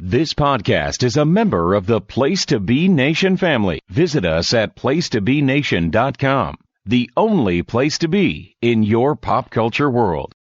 This podcast is a member of the Place to Be Nation family. Visit us at placetobenation.com, the only place to be in your pop culture world.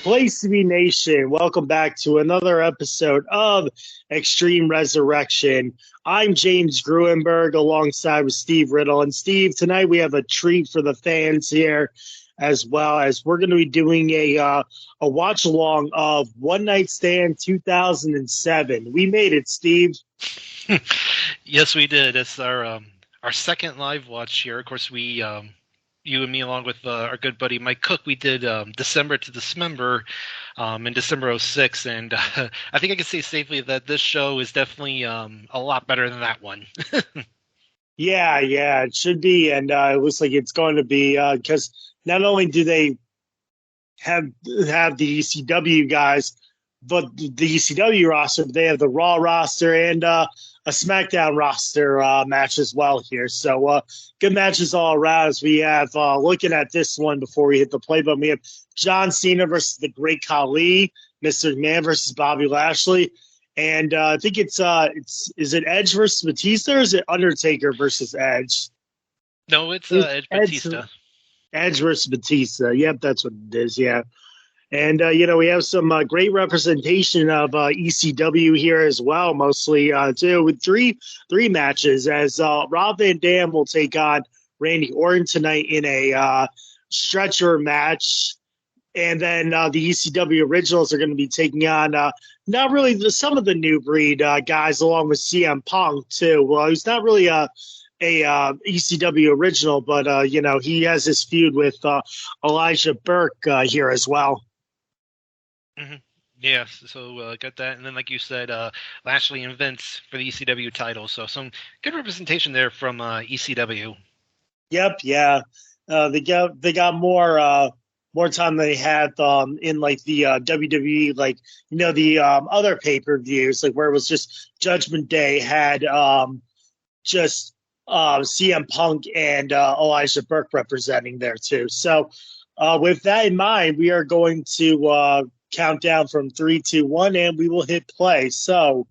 Place to Be Nation, welcome back to another episode of Extreme Resurrection. I'm James Gruenberg alongside with Steve Riddle. And Steve, tonight we have a treat for the fans here, as well as we're going to be doing a watch along of One Night Stand 2007. We made it, Steve. Yes, we did. It's our second live watch here. Of course, we you and me, along with our good buddy Mike Cook, we did December to Dismember in December '06, and I think I can say safely that this show is definitely a lot better than that one. Yeah, it should be, and it looks like it's going to be, because not only do they have the ECW guys, but the ECW roster, but they have the Raw roster and a SmackDown roster match as well here. So good matches all around as we have, looking at this one before we hit the play button, we have John Cena versus the Great Khali, Mr. McMahon versus Bobby Lashley, and I think is it Edge versus Batista, or is it Undertaker versus Edge? No, it's Edge Batista. Edge versus Batista. Yep, that's what it is, yeah. And, we have some great representation of ECW here as well, mostly, too, with three matches, as Rob Van Dam will take on Randy Orton tonight in a stretcher match. And then the ECW originals are going to be taking on not really some of the new breed guys, along with CM Punk, too. Well, he's not really ECW original, but he has his feud with Elijah Burke here as well. Mm-hmm. Yeah, so got that, and then like you said, Lashley and Vince for the ECW title. So some good representation there from ECW. Yep, yeah, they got more time than they had in like the WWE, like the other pay-per-views, like where it was just Judgment Day had just CM Punk and Elijah Burke representing there too. So with that in mind, we are going to count down from 3, 2, 1, and we will hit play. So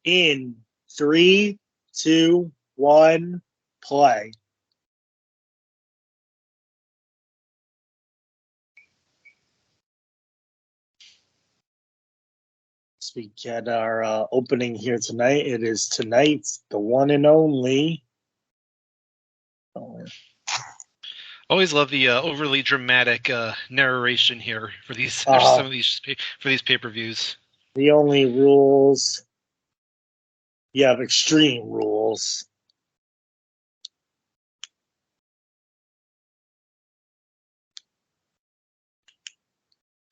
in 3, 2, 1, play. So we get our opening here tonight. It is tonight's the one and only. Always love the overly dramatic narration here for these some of these pay-per-views. The only rules. You have Extreme Rules.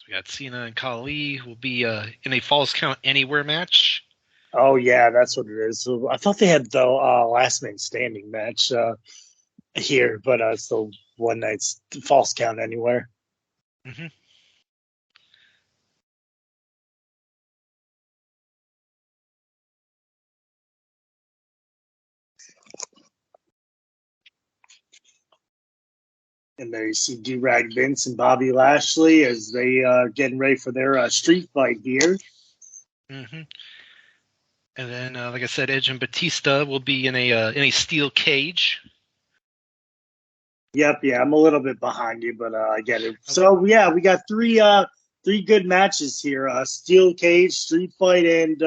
We got Cena and Khali will be in a Falls Count Anywhere match. Oh yeah, that's what it is. So I thought they had the last man standing match here, but it's the one night's Falls Count Anywhere. Mm-hmm. And there you see D-Rag Vince and Bobby Lashley as they getting ready for their street fight here. Mm-hmm. And then, like I said, Edge and Batista will be in a steel cage. Yep, yeah, I'm a little bit behind you, but I get it. So yeah, we got three good matches here: steel cage, street fight, and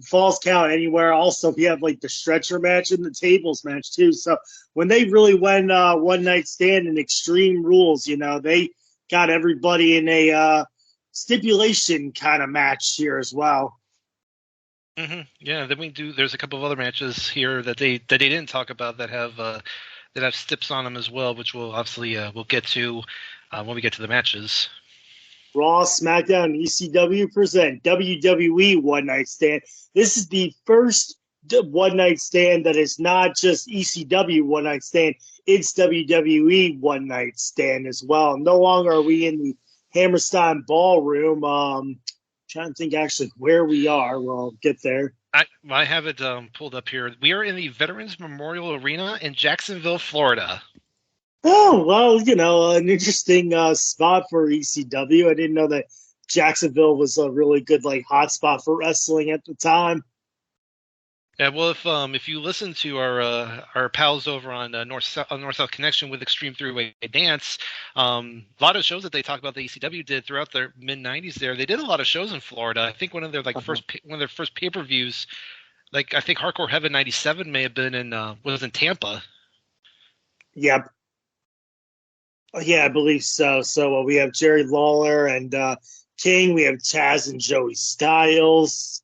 Falls Count Anywhere. Also, we have like the stretcher match and the tables match too. So when they really went one night stand in Extreme Rules, they got everybody in a stipulation kind of match here as well. Mm-hmm. Yeah, then there's a couple of other matches here that they didn't talk about that have stips on them as well, which we'll obviously we'll get to when we get to the matches. Raw, SmackDown, and ECW present WWE One Night Stand. This is the first One Night Stand that is not just ECW One Night Stand. It's WWE One Night Stand as well. No longer are we in the Hammerstein Ballroom. Trying to think actually where we are. We'll get there. I have it pulled up here. We are in the Veterans Memorial Arena in Jacksonville, Florida. Oh, well, an interesting spot for ECW. I didn't know that Jacksonville was a really good hot spot for wrestling at the time. Yeah, well, if you listen to our pals over on North South Connection with Extreme Three-Way Dance, a lot of shows that they talk about the ECW did throughout their mid '90s. They did a lot of shows in Florida. I think one of their first pay-per-views, I think Hardcore Heaven '97 may have been was in Tampa. Yep. Yeah, I believe so. So we have Jerry Lawler and King. We have Chaz and Joey Styles.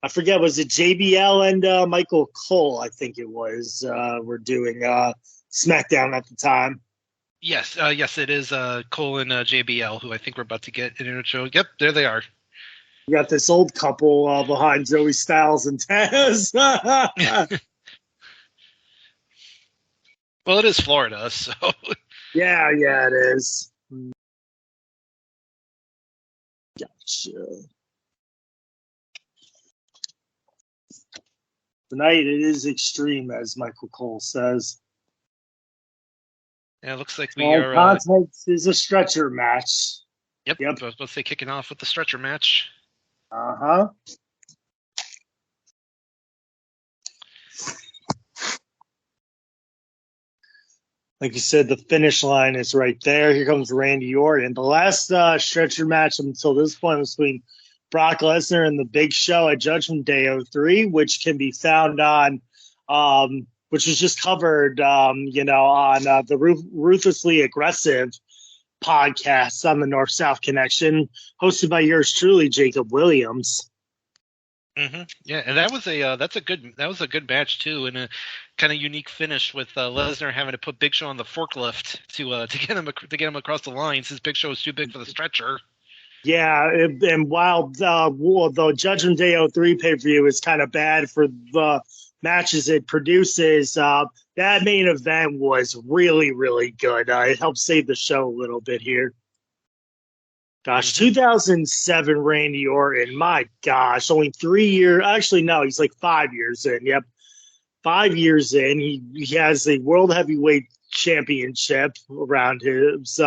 I forget, was it JBL and Michael Cole? I think it was. We're doing SmackDown at the time. Yes, it is Cole and JBL, who I think we're about to get in a show. Yep, there they are. We got this old couple behind Joey Styles and Taz. Well, it is Florida, so. Yeah, it is. Gotcha. Tonight it is extreme, as Michael Cole says. Yeah, it looks like we are. Context is a stretcher match. Yep. I was about to say kicking off with the stretcher match. Uh-huh. Like you said, the finish line is right there. Here comes Randy Orton. The last stretcher match until this point was between Brock Lesnar and the Big Show at Judgment Day 03, which can be found on, which was just covered, on the Ruthlessly Aggressive podcast on the North-South Connection, hosted by yours truly, Jacob Williams. Yeah, and that was a good match too, and a kind of unique finish with Lesnar having to put Big Show on the forklift to get him across the line since Big Show was too big for the stretcher. Yeah, and while the Judgment Day '03 pay-per-view is kind of bad for the matches it produces, that main event was really, really good. It helped save the show a little bit here. Gosh, 2007 Randy Orton, my gosh, only 3 years. Actually, no, he's like 5 years in. Yep, 5 years in. He has the World Heavyweight Championship around his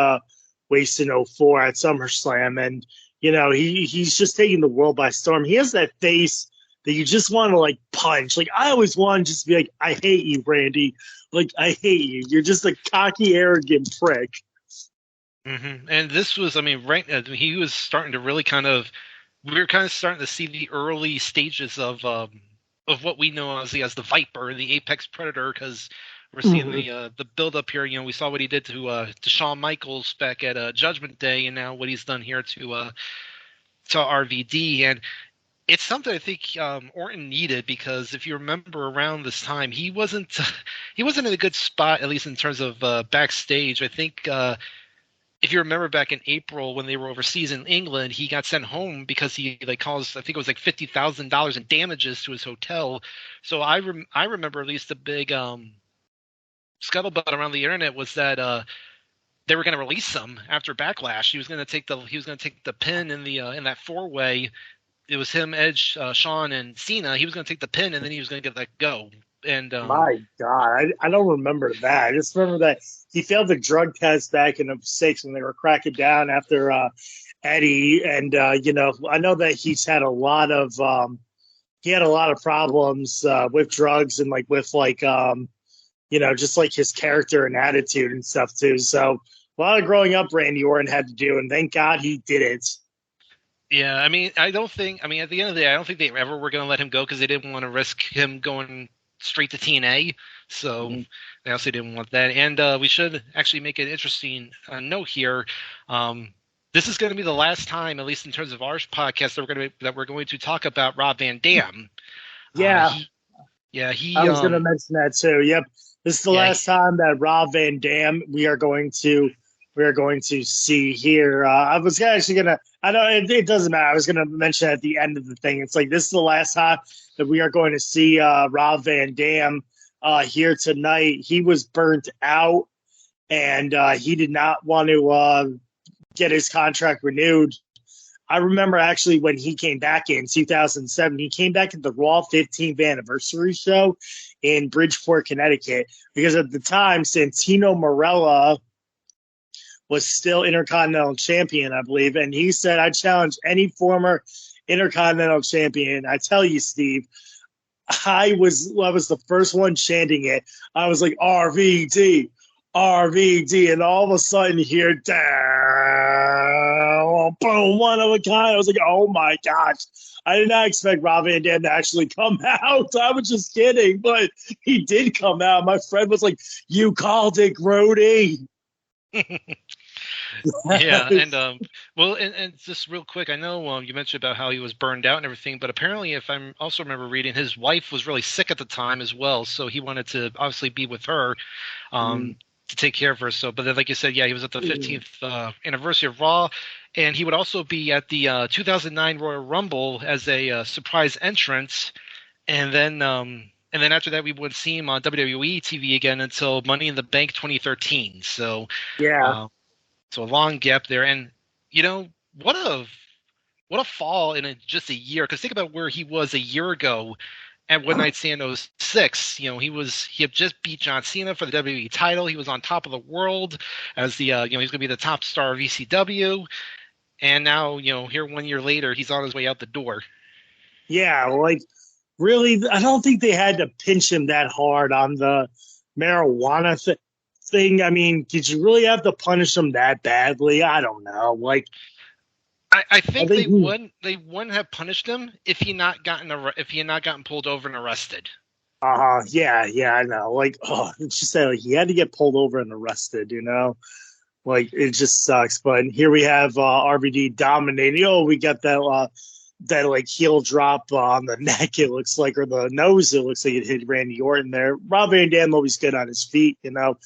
waist in '04 at SummerSlam. And, he's just taking the world by storm. He has that face that you just want to, like, punch. Like, I always want to just be like, I hate you, Randy. Like, I hate you. You're just a cocky, arrogant prick. And this was, he was starting to really we were kind of starting to see the early stages of what we know as the Viper, the Apex Predator, because we're seeing the build up here. We saw what he did to Shawn Michaels back at Judgment Day, and now what he's done here to RVD, and it's something I think Orton needed, because if you remember around this time, he wasn't in a good spot, at least in terms of backstage. I think. If you remember back in April when they were overseas in England, he got sent home because he caused, I think it was $50,000 in damages to his hotel. So I remember at least the big scuttlebutt around the internet was that they were going to release him after Backlash. He was going to take the pin in that 4-way. It was him, Edge, Shawn, and Cena. He was going to take the pin, and then he was going to get let go. And my God, I don't remember that. I just remember that he failed the drug test back in '06 when they were cracking down after Eddie. And I know that he's had a lot of problems with drugs and just like his character and attitude and stuff too. So a lot of growing up Randy Orton had to do, and thank God he did it. Yeah, at the end of the day, I don't think they ever were going to let him go because they didn't want to risk him going straight to TNA, so they also didn't want that. And we should actually make an interesting note here. This is going to be the last time, at least in terms of our podcast, that we're going to talk about Rob Van Dam. Yeah, I was going to mention that too. Yep, this is the last time that Rob Van Dam we are going to see here. I was actually gonna. I don't. It doesn't matter. I was gonna mention at the end of the thing. It's like this is the last time that we are going to see Rob Van Dam here tonight. He was burnt out, and he did not want to get his contract renewed. I remember actually when he came back in 2007. He came back at the Raw 15th anniversary show in Bridgeport, Connecticut, because at the time Santino Marella was still Intercontinental Champion, I believe. And he said, I challenge any former Intercontinental Champion. I tell you, Steve, I was the first one chanting it. I was like, RVD, RVD. And all of a sudden here, boom, one of a kind. I was like, oh my gosh. I did not expect Rob Van Dam to actually come out. I was just kidding, but he did come out. My friend was like, you called it, Gruney. Yeah, and just real quick, I know you mentioned about how he was burned out and everything, but apparently, if I also remember reading, his wife was really sick at the time as well, so he wanted to obviously be with her to take care of her. So, but then, like you said, yeah, he was at the 15th anniversary of Raw, and he would also be at the 2009 Royal Rumble as a surprise entrance, and then after that, we would see him on WWE TV again until Money in the Bank 2013. So yeah. So a long gap there, and what a fall in just a year. Because think about where he was a year ago at One Night Stand 06. He had just beat John Cena for the WWE title. He was on top of the world as the he's going to be the top star of ECW, and now here 1 year later, he's on his way out the door. Yeah, like really, I don't think they had to pinch him that hard on the marijuana thing. I mean, did you really have to punish him that badly? I don't know. Like, I think they wouldn't have punished him if he had not gotten pulled over and arrested. Yeah, I know. Like, it's just that he had to get pulled over and arrested. Like it just sucks. But here we have RVD dominating. We got that that like heel drop on the neck, it looks like, or the nose, it looks like it hit Randy Orton there. Rob Van Dam always good on his feet, you know.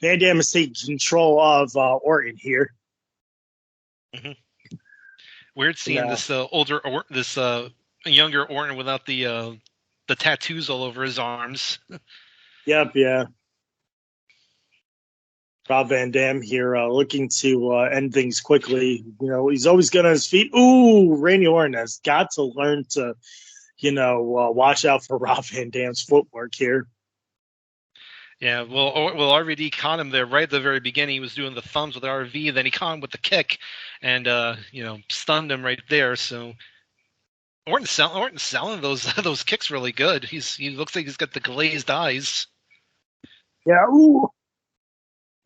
Van Dam is taking control of Orton here. Mm-hmm. Weird seeing this younger Orton without the tattoos all over his arms. Yep, yeah. Rob Van Dam here looking to end things quickly. You know, he's always good on his feet. Ooh, Randy Orton has got to learn to, you know, watch out for Rob Van Dam's footwork here. Yeah, well, RVD caught him there right at the very beginning. He was doing the thumbs with the RV, then he caught him with the kick, and stunned him right there. So Orton's selling those kicks really good. He looks like he's got the glazed eyes. Yeah. Ooh.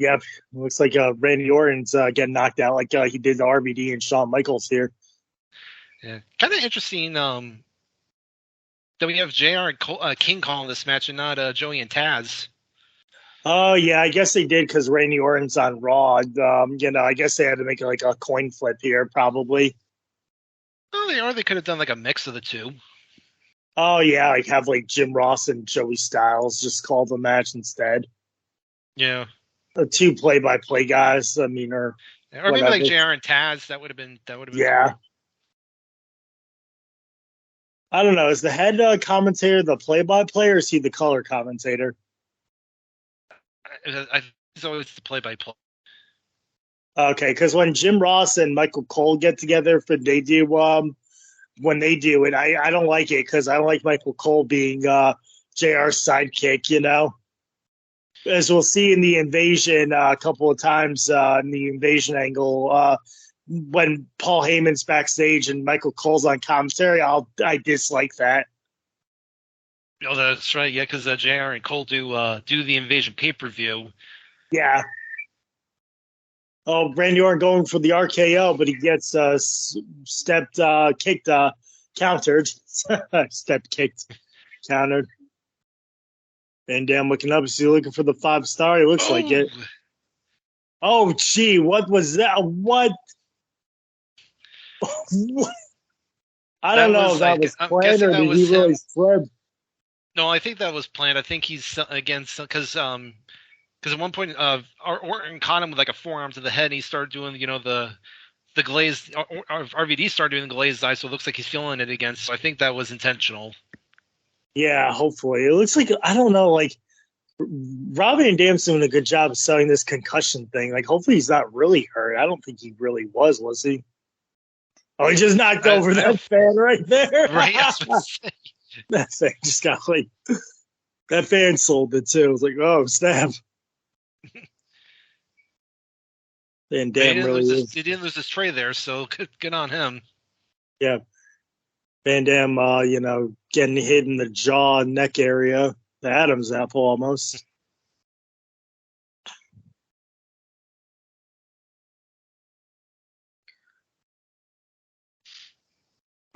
Yep. Looks like Randy Orton's getting knocked out like he did to RVD and Shawn Michaels here. Yeah, kind of interesting. That we have JR and King calling this match and not Joey and Taz. Oh, yeah, I guess they did because Randy Orton's on Raw. You know, I guess they had to make like a coin flip here, probably. Oh, they could have done like a mix of the two. Oh, yeah, like have like Jim Ross and Joey Styles just call the match instead. Yeah. The two play-by-play guys, I mean, or maybe like JR and Taz. That would have been. Yeah. Cool. I don't know. Is the head commentator the play-by-play, or is he the color commentator? It's always the play-by-play. Okay, because when Jim Ross and Michael Cole get together when they do it, I don't like it because I don't like Michael Cole being JR's sidekick, you know. As we'll see in the Invasion a couple of times in the Invasion angle, when Paul Heyman's backstage and Michael Cole's on commentary, I dislike that. Oh, that's right. Yeah, because JR and Cole do the Invasion pay-per-view. Yeah. Oh, Randy Orton going for the RKO, but he gets kicked, countered. Stepped, kicked, countered. Van Dam looking up. Is he looking for the 5-star? He looks like it. Oh, gee, what was that? What? I don't know if that was planned or did he really slip? No, I think that was planned. I think he's against because at one point Orton caught him with like a forearm to the head, and he started doing the glazed. RVD started doing the glazed eye, so it looks like he's feeling it again. So I think that was intentional. Yeah, hopefully. It looks like, I don't know, like Rob Van Dam's doing a good job of selling this concussion thing. Like, hopefully he's not really hurt. I don't think he really was he? Oh, he just knocked over that fan right there. Right. That fan just got like, that fan sold it too. It was like, oh, snap. Van Dam really is. He didn't lose his tray there, so good on him. Yeah. Van Dam, getting hit in the jaw and neck area. The Adam's apple almost.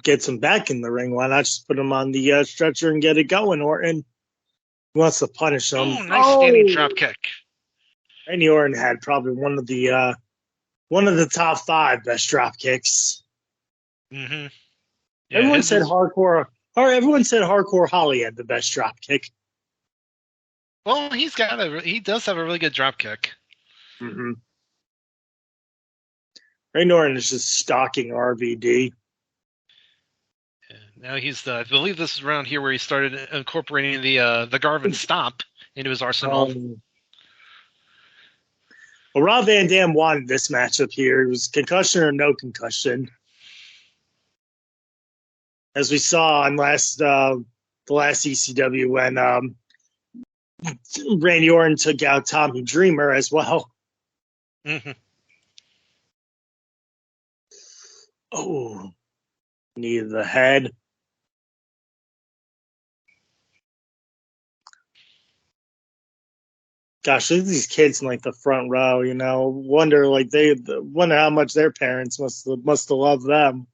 Gets him back in the ring. Why not just put him on the stretcher and get it going, Orton? He wants to punish him. Oh, nice standing drop kick. Randy Orton had probably one of the top 5 best drop kicks. Mm-hmm. Yeah, everyone said Hardcore Holly had the best drop kick. Well, he does have a really good drop kick. Mm-hmm. Randy Orton is just stalking RVD. Now I believe this is around here where he started incorporating the Garvin Stomp into his arsenal. Well, Rob Van Dam wanted this matchup here. It was concussion or no concussion. As we saw on the last ECW when Randy Orton took out Tommy Dreamer as well. Mm-hmm. Oh, knee to the head. Gosh, look at these kids in like the front row. Wonder how much their parents must have loved them.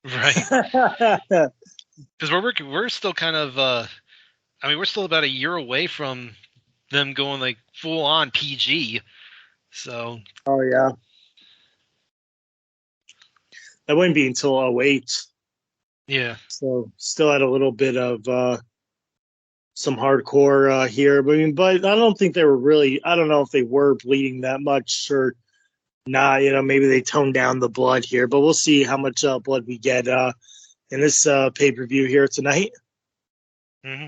Right. Because we're still kind of. We're still about a year away from them going like full on PG. So. Oh yeah. That wouldn't be until 2008. Yeah. So still had a little bit of some hardcore here, but I don't think they were really. I don't know if they were bleeding that much or not. Maybe they toned down the blood here, but we'll see how much blood we get in this pay-per-view here tonight. Hmm.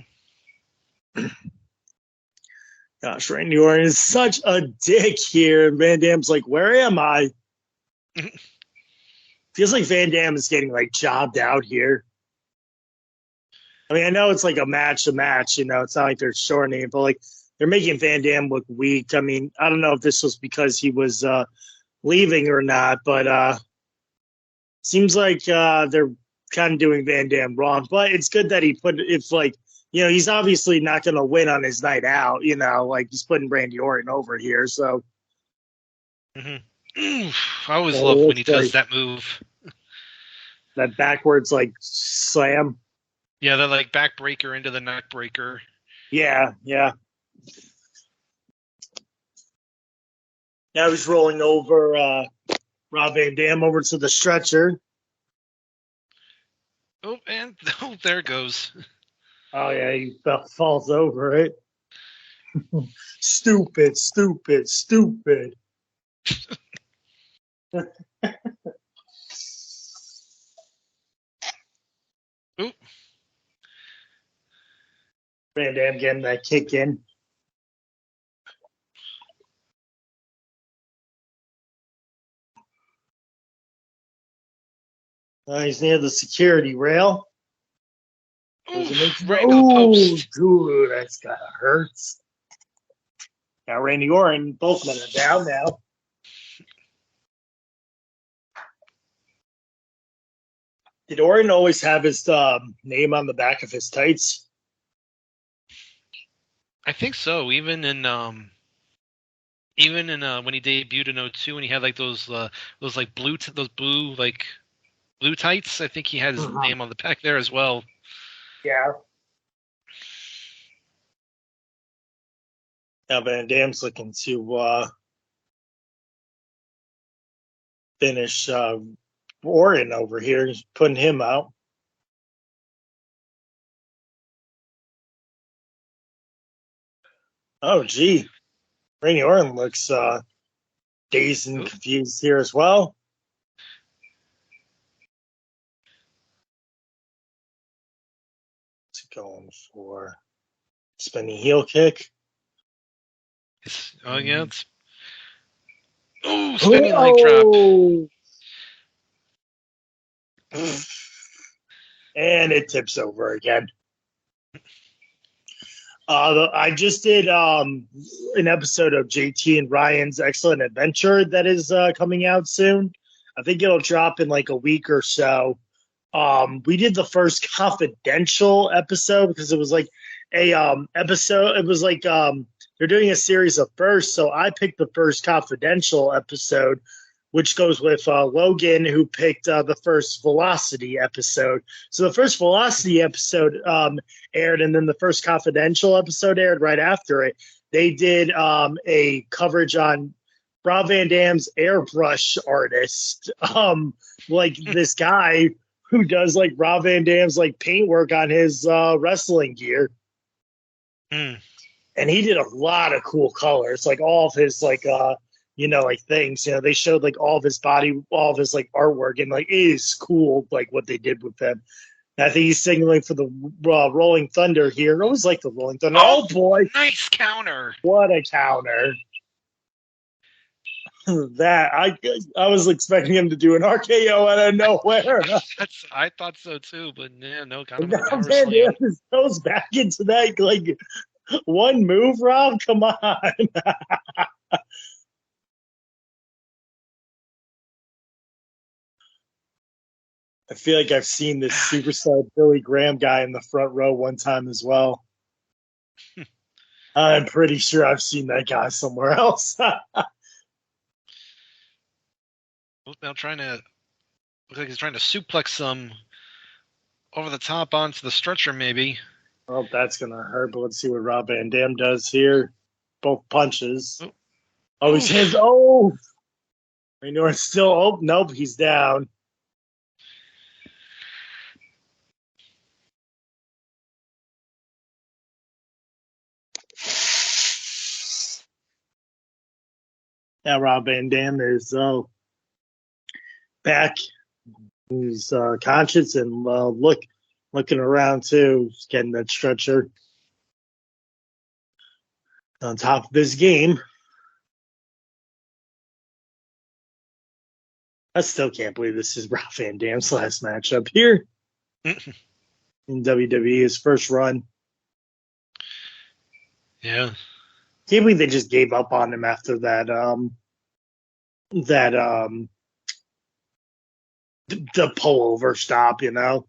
Gosh, Randy Orton is such a dick here. Van Dam's like, where am I? Feels like Van Dam is getting like jobbed out here. I mean, I know it's like a match. It's not like they're shortening it, but like they're making Van Dam look weak. I mean, I don't know if this was because he was leaving or not, but seems like they're kind of doing Van Dam wrong. But it's good that he put if like he's obviously not going to win on his night out. Like he's putting Randy Orton over here. So I always love it when he does like that move. that backwards like slam. Yeah, that like backbreaker into the neck breaker. Yeah. Now he's rolling over Rob Van Dam over to the stretcher. Oh, and there it goes. Oh yeah, he falls over it. Stupid. Oop. Van Dam getting that kick in. He's near the security rail. Right into the post. Dude, that's gotta hurt. Now Randy Orton, both men are down now. Did Orton always have his name on the back of his tights? I think so. Even in when he debuted in 02, when he had like those like blue tights, I think he had his name on the back there as well. Yeah. Now Van Dam's looking to finish Orton over here. He's putting him out. Oh, gee. Randy Orton looks dazed and confused here as well. It's going for spinning heel kick. Yeah. Spinning leg drop. And it tips over again. I just did an episode of JT and Ryan's Excellent Adventure that is coming out soon. I think it'll drop in like a week or so. We did the first confidential episode because it was like a episode. It was like they're doing a series of first, so I picked the first confidential episode, which goes with Logan, who picked the first Velocity episode. So the first Velocity episode aired, and then the first confidential episode aired right after it. They did a coverage on Rob Van Dam's airbrush artist, like this guy who does like Rob Van Dam's like paintwork on his wrestling gear. And he did a lot of cool colors, like all of his like like things. They showed like all of his body, all of his like artwork, and like it is cool like what they did with him. And I think he's signaling for the Rolling Thunder here. I always like the Rolling Thunder. Oh boy, nice counter! What a counter! That I was expecting him to do an RKO out of nowhere. I thought so too, but no, kind of now Van Dam just goes back into that like one move, Rob. Come on. I feel like I've seen this superstar Billy Graham guy in the front row one time as well. I'm pretty sure I've seen that guy somewhere else. Now looks like he's trying to suplex some over the top onto the stretcher, maybe. Well, that's gonna hurt. But let's see what Rob Van Dam does here. Both punches. Oh, he says, "Oh, Randy Orton's still. Oh, nope, he's down." Yeah, Rob Van Dam is back. He's conscious and looking around too, just getting that stretcher on top of his game. I still can't believe this is Rob Van Dam's last matchup here in WWE, his first run. Yeah. Can't believe they just gave up on him after that. The pullover stop, you know.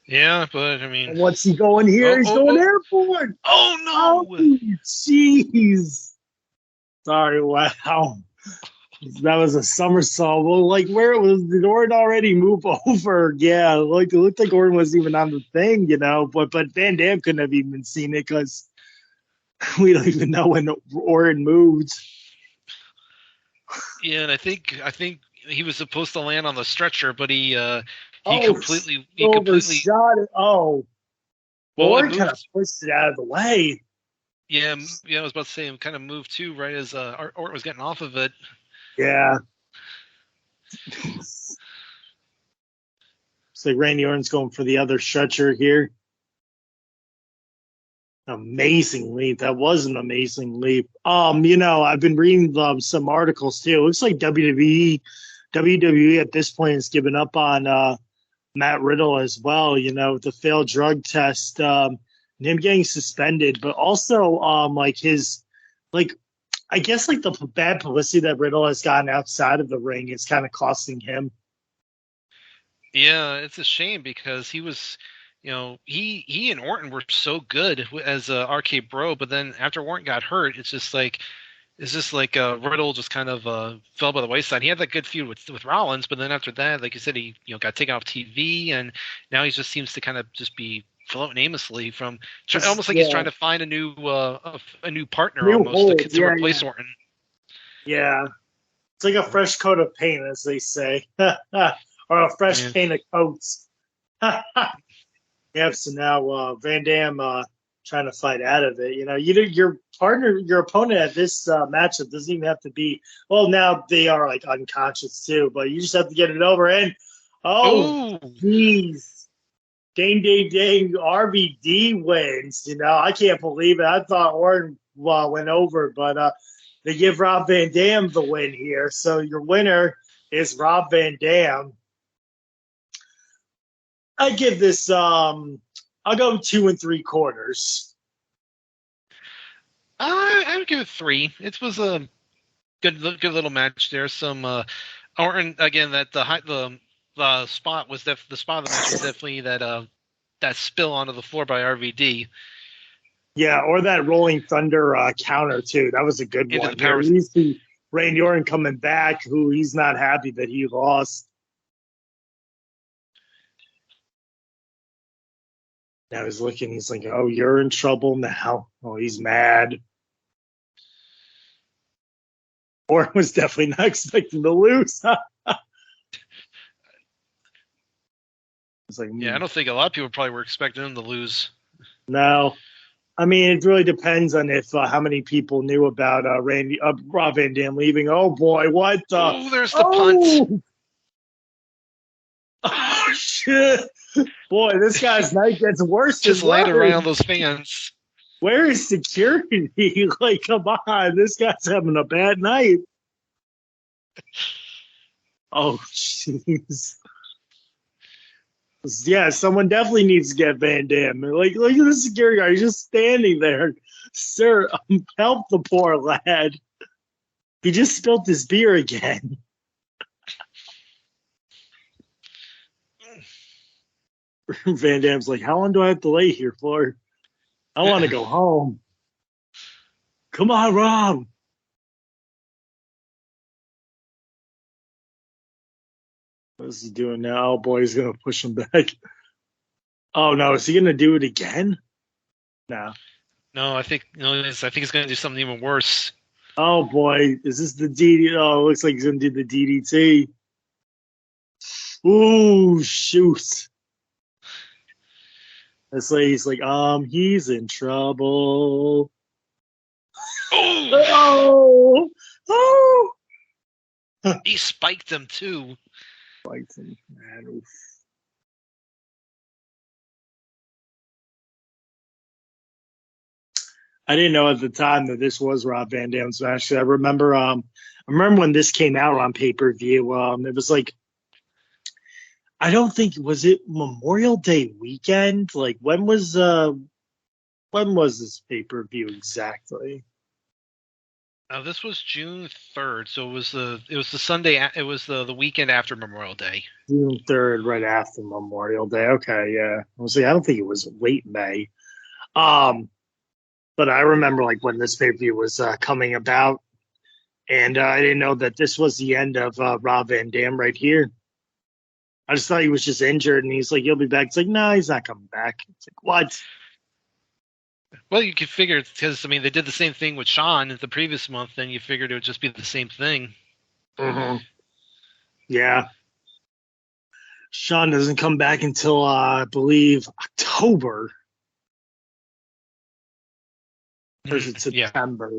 Yeah, but I mean, And what's he going here? He's going airborne. Oh no! Oh, jeez. Sorry, wow. That was a somersault. Well, like, where was did Orton already move over? Yeah, like it looked like Orton wasn't even on the thing, you know. But Van Dam couldn't have even seen it because we don't even know when Orton moved. Yeah, and I think he was supposed to land on the stretcher, but he completely shot it. Oh, well, Orton kind of pushed it out of the way. Yeah, I was about to say, him kind of moved too, right as Orton was getting off of it. Yeah. So Randy Orton's going for the other stretcher here. Amazing leap. That was an amazing leap. You know, I've been reading some articles too. It looks like WWE at this point has given up on Matt Riddle as well, you know, with the failed drug test, and him getting suspended, but also like his I guess like the bad publicity that Riddle has gotten outside of the ring is kind of costing him. Yeah, it's a shame because he was, you know, he and Orton were so good as RK Bro, but then after Orton got hurt, it's just like Riddle just kind of fell by the wayside. He had that good feud with Rollins, but then after that, like you said, he got taken off TV, and now he just seems to kind of just be floating aimlessly from almost like he's trying to find a new partner to replace Orton. Yeah, it's like a fresh coat of paint, as they say, or a fresh paint of coats. Yeah, so now Van Dam trying to fight out of it. You know, your partner, your opponent at this matchup doesn't even have to be. Well, now they are like unconscious too, but you just have to get it over. And jeez, dang, RVD wins. You know, I can't believe it. I thought Orton went over, but they give Rob Van Dam the win here. So your winner is Rob Van Dam. I give this. I'll go 2 3/4. I would give it 3. It was a good little match there. Some Orton again. That the spot was the spot of the match was definitely that spill onto the floor by RVD. Yeah, or that Rolling Thunder counter too. That was a good one. You see Randy Orton coming back, who he's not happy that he lost. Now he's looking. He's like, "Oh, you're in trouble now." Oh, he's mad. Orton was definitely not expecting to lose. It's like, yeah, I don't think a lot of people probably were expecting him to lose. No, I mean it really depends on if how many people knew about Rob Van Dam leaving. Oh boy, what? Oh, there's the punt. Oh shit! Boy, this guy's night gets worse. Just laid around those fans. Where is security? Like, come on, this guy's having a bad night. Oh, jeez. Yeah, someone definitely needs to get Van Dam. Like, look at the security guard. He's just standing there. Sir, help the poor lad. He just spilled his beer again. Van Dam's like, how long do I have to lay here for? I want to go home. Come on, Rob. What is he doing now? Oh, boy, he's going to push him back. Oh, no. Is he going to do it again? No. No, I think he's going to do something even worse. Oh, boy. Is this the DDT? Oh, it looks like he's going to do the DDT. Ooh, shoot. It's like he's like, he's in trouble. Oh! Oh! He spiked him, too. Spiked him, man. Oof. I didn't know at the time that this was Rob Van Dam's match. I remember when this came out on pay-per-view. It was like, I don't think, was it Memorial Day weekend? Like, when was this pay-per-view exactly? This was June 3rd, so it was the Sunday. It was the weekend after Memorial Day. June 3rd, right after Memorial Day. Okay, yeah. I was like, I don't think it was late May. But I remember like when this pay-per-view was coming about, and I didn't know that this was the end of Rob Van Dam right here. I just thought he was just injured, and he's like, "He'll be back." It's like, no, he's not coming back. It's like, what? Well, you could figure it's because, I mean, they did the same thing with Sean the previous month, and you figured it would just be the same thing. Mm-hmm. Yeah. Sean doesn't come back until, I believe, October. Or is it September?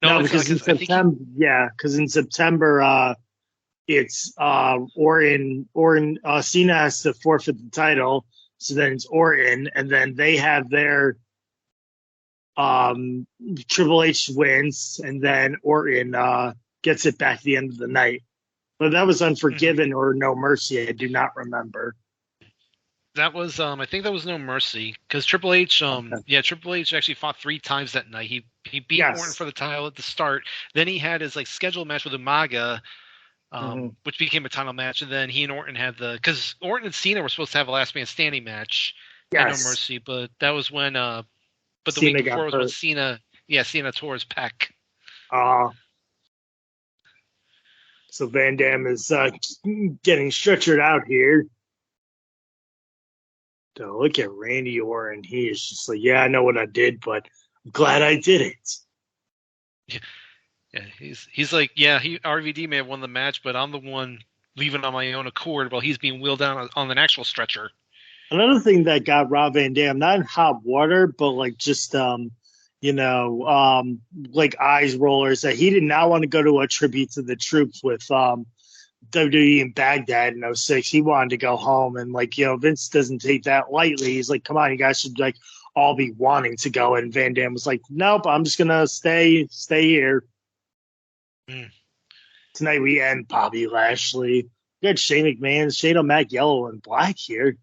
Yeah. No, because in September, because in September, it's Orton. Cena has to forfeit the title, so then it's Orton, and then they have their Triple H wins, and then Orton gets it back at the end of the night. But that was Unforgiven or No Mercy. I do not remember. That was I think that was No Mercy, because Triple H Triple H actually fought 3 times that night. He beat Orton for the title at the start. Then he had his scheduled match with Umaga, which became a title match, and then he and Orton had because Orton and Cena were supposed to have a last man standing match at No Mercy, but that was when but the Cena week before was when Cena tore his pec. So Van Dam is getting stretchered out here. So look at Randy Orton. He is just like, yeah, I know what I did, but I'm glad I did it. Yeah, he's like, yeah, RVD may have won the match, but I'm the one leaving on my own accord while he's being wheeled down on an actual stretcher. Another thing that got Rob Van Dam, not in hot water, but like just like eyes rollers, that he did not want to go to a tribute to the troops with WWE in Baghdad in 06. He wanted to go home, and Vince doesn't take that lightly. He's like, come on, you guys should all be wanting to go. And Van Dam was like, nope, I'm just gonna stay here. Tonight we end Bobby Lashley. We got Shane McMahon, Shane O'Mac, yellow and black here.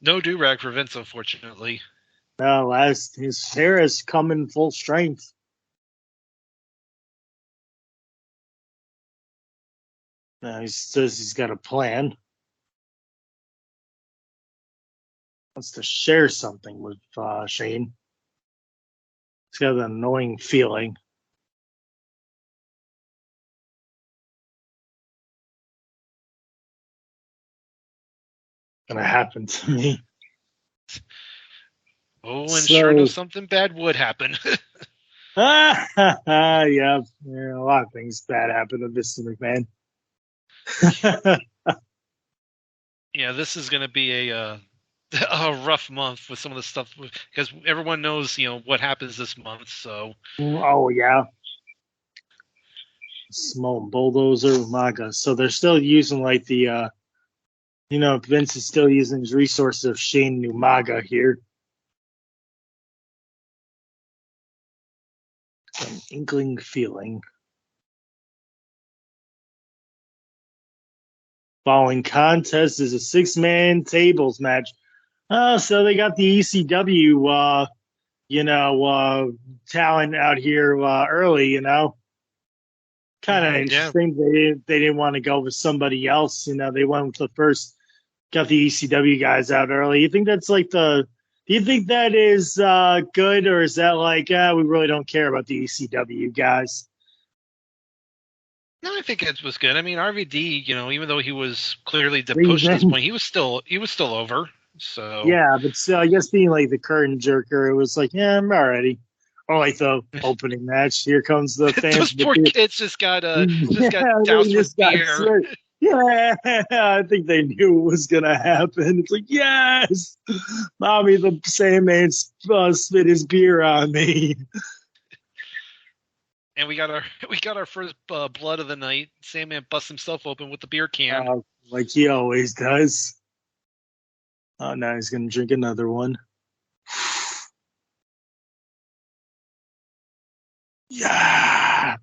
No do-rag for Vince, unfortunately. No, his hair has come in full strength. Now he says he's got a plan. Wants to share something with Shane. He's got an annoying feeling. Gonna happen to me. Oh, and sure enough, something bad would happen. Yeah, a lot of things bad happen to Mr. McMahon. Yeah, this is going to be a rough month with some of the stuff, because everyone knows, what happens this month. So. Oh yeah. Small bulldozer, Umaga. So they're still using the. Vince is still using his resources of Shane Umaga here. An inkling feeling. Following contest is a 6-man tables match. So they got the ECW, talent out here early, Kind of interesting. They didn't want to go with somebody else. They went with the first, got the ECW guys out early. You think that's do you think that is good, or is that we really don't care about the ECW guys? No, I think it was good. I mean, RVD, even though he was clearly deposed at this point, he was still over. So yeah, but still, I guess being the curtain jerker, it was I'm already. Or the opening match. Here comes the fans. Those poor kids just got doused with beer. Yeah, I think they knew it was gonna happen. It's like, yes, mommy, the Sandman spit his beer on me. And we got our first blood of the night. Sandman busts himself open with the beer can. Like he always does. Oh, now he's gonna drink another one. Yeah.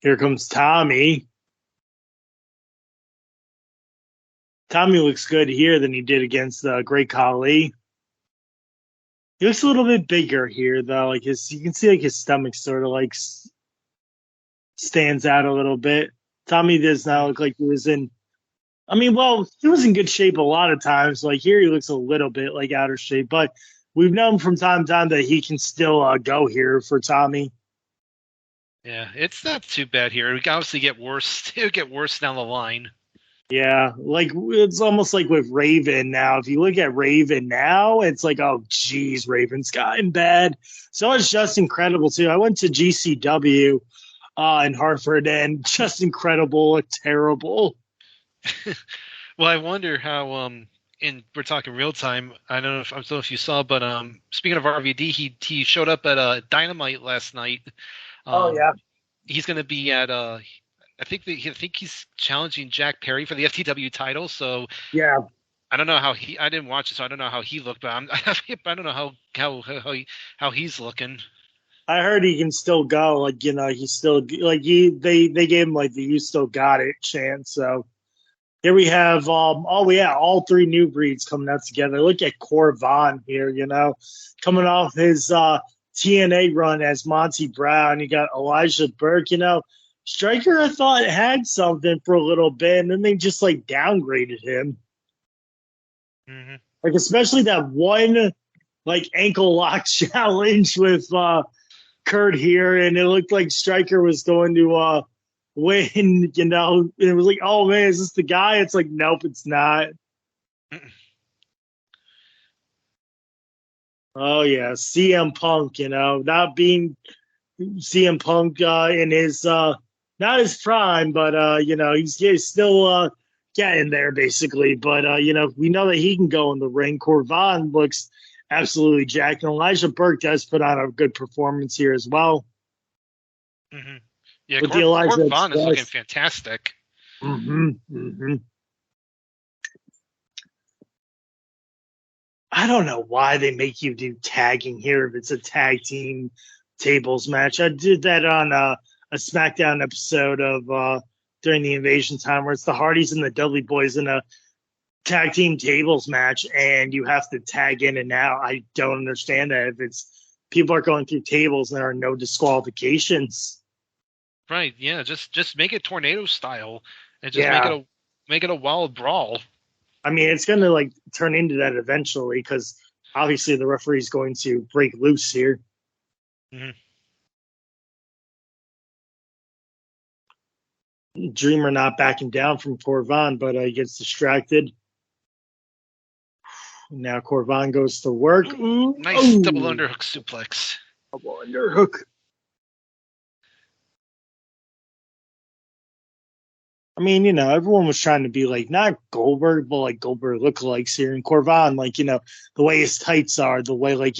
Here comes Tommy. Tommy looks good here than he did against Great Khali. He looks a little bit bigger here, though. Like you can see like his stomach sort of like stands out a little bit. Tommy does not look like he was in. I mean, well, he was in good shape a lot of times. Like here, he looks a little bit like out of shape, but we've known from time to time that he can still go here for Tommy. Yeah, it's not too bad here. We can obviously get worse. It'll get worse down the line. Yeah, like it's almost like with Raven now. If you look at Raven now, it's like, oh, geez, Raven's gotten bad. So it's just incredible too. I went to GCW in Hartford, and just incredible, terrible. Well, I wonder how. And we're talking real time. I don't know if you saw, but speaking of RVD, he showed up at Dynamite last night. Oh yeah, he's going to be at I think he's challenging Jack Perry for the FTW title. So yeah. I don't know how I didn't watch it, so I don't know how he looked. But I don't know how he's looking. I heard he can still go. Like he's still like they gave him like the "you still got it" chance. So here we have all three new breeds coming out together. Look at Corvon here. Coming off his TNA run as Monty Brown. You got Elijah Burke. Stryker, I thought, had something for a little bit, and then they just like downgraded him. Mm-hmm. Like especially that one like ankle lock challenge with Kurt here, and it looked like Stryker was going to win. And it was like, oh man, is this the guy? It's like, nope, it's not. Oh yeah, CM Punk. Not being CM Punk in his not his prime, but he's still getting there basically. But we know that he can go in the ring. Corvon looks absolutely jacked, and Elijah Burke does put on a good performance here as well. Mm-hmm. Yeah, Corvon is looking fantastic. Mm-hmm. Mm-hmm. I don't know why they make you do tagging here if it's a tag team tables match. I did that on a SmackDown episode of during the Invasion time where it's the Hardys and the Dudley Boys in a tag team tables match, and you have to tag in and out. I don't understand that. If it's people are going through tables and there are no disqualifications. Right, yeah, just make it tornado style and just make it a wild brawl. I mean, it's going to like turn into that eventually because obviously the referee's going to break loose here. Mm-hmm. Dreamer not backing down from Corvon, but he gets distracted. Now Corvon goes to work. Ooh, nice double underhook suplex. Double underhook. I mean, everyone was trying to be like, not Goldberg, but like Goldberg lookalikes here. And Corvon, like, the way his tights are, the way, like,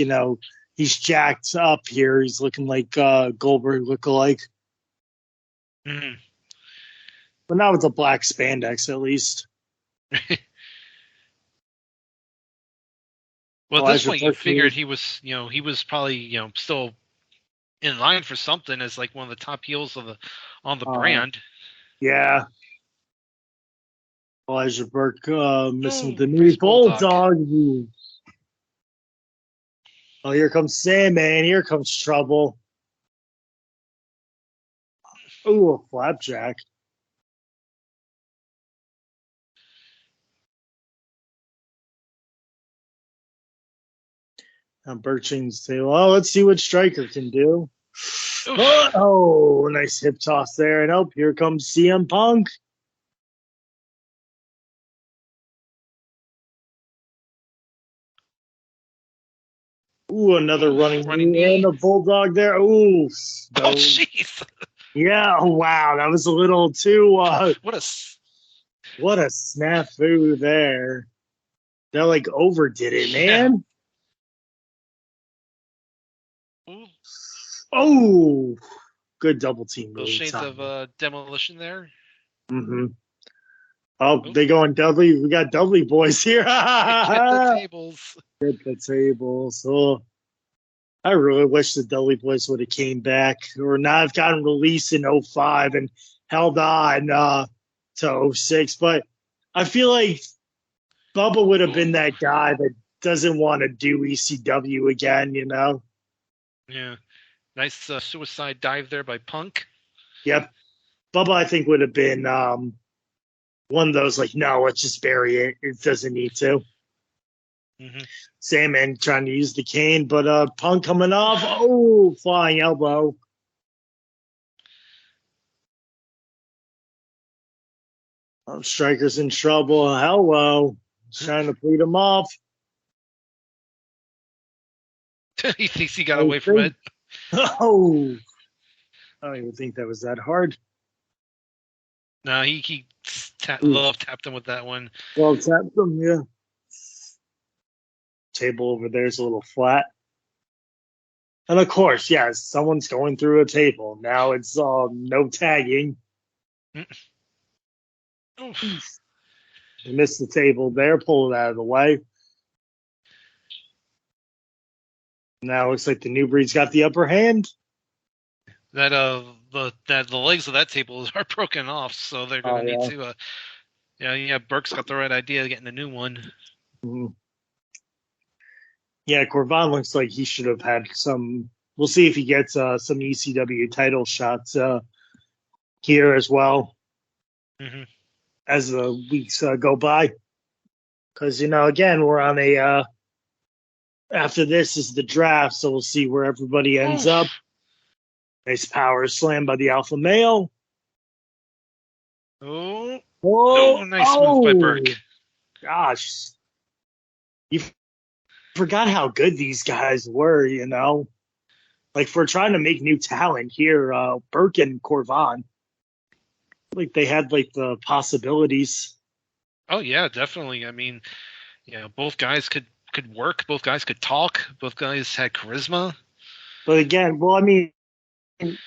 he's jacked up here. He's looking like Goldberg lookalike. Mm-hmm. But not with the black spandex, at least. Well, at this point, you figured he was probably, still in line for something as like one of the top heels on the brand. Yeah. Elijah Burke missing the new bulldog move. Oh, here comes Sandman. Here comes trouble. Ooh, a flapjack. Now Burching's saying, well, let's see what Stryker can do. Oh, nice hip toss there. And here comes CM Punk. Ooh, another running knee and a bulldog there. Ooh. Oh, jeez. Yeah, oh, wow, that was a little too. What a What a snafu there. They like overdid it, yeah. man. Ooh, Oh, good double team those move, shades of Tommy. demolition there. Mm-hmm. Oh, Oh, they going Dudley. We got Dudley boys here. get the Get tables. the tables. Oh, I really wish the Dudley boys would have came back or not have gotten released in '05 and held on to '06. But I feel like Bubba would have been Ooh, that guy that doesn't want to do ECW again, you know? yeah. Nice suicide dive there by Punk. Yep. Bubba, I think, would have been one of those, like, no, let's just bury it. It doesn't need to. Mm-hmm. Sandman trying to use the cane, but Punk coming off. Oh, flying elbow. Oh, Striker's in trouble. Hello. He's trying to plead him off. He thinks he got I away from think. it. Oh, I don't even think that was that hard. No, he love tapped him with that one. Well, tapped him, yeah. Table over there is a little flat. And of course, yes, someone's going through a table. Now it's no tagging. Oof. He missed the table there, pull it out of the way. Now it looks like the new breed's got the upper hand. That the legs of that table are broken off, so they're gonna need to yeah, Burke's got the right idea of getting a new one. Mhm. Yeah, Corvan looks like he should have had some. We'll see if he gets some ECW title shots here as well Mm-hmm. as the weeks go by. Because, again, we're on a. After this is the draft, so we'll see where everybody ends up. Nice power slam by the Alpha Male. Oh, Oh, nice move by Burke. Gosh. You forgot how good these guys were, Like, if we're trying to make new talent here, Burke and Corvan, like they had like the possibilities. Oh yeah, definitely. I mean, both guys could work. Both guys could talk. Both guys had charisma. But again, well, I mean,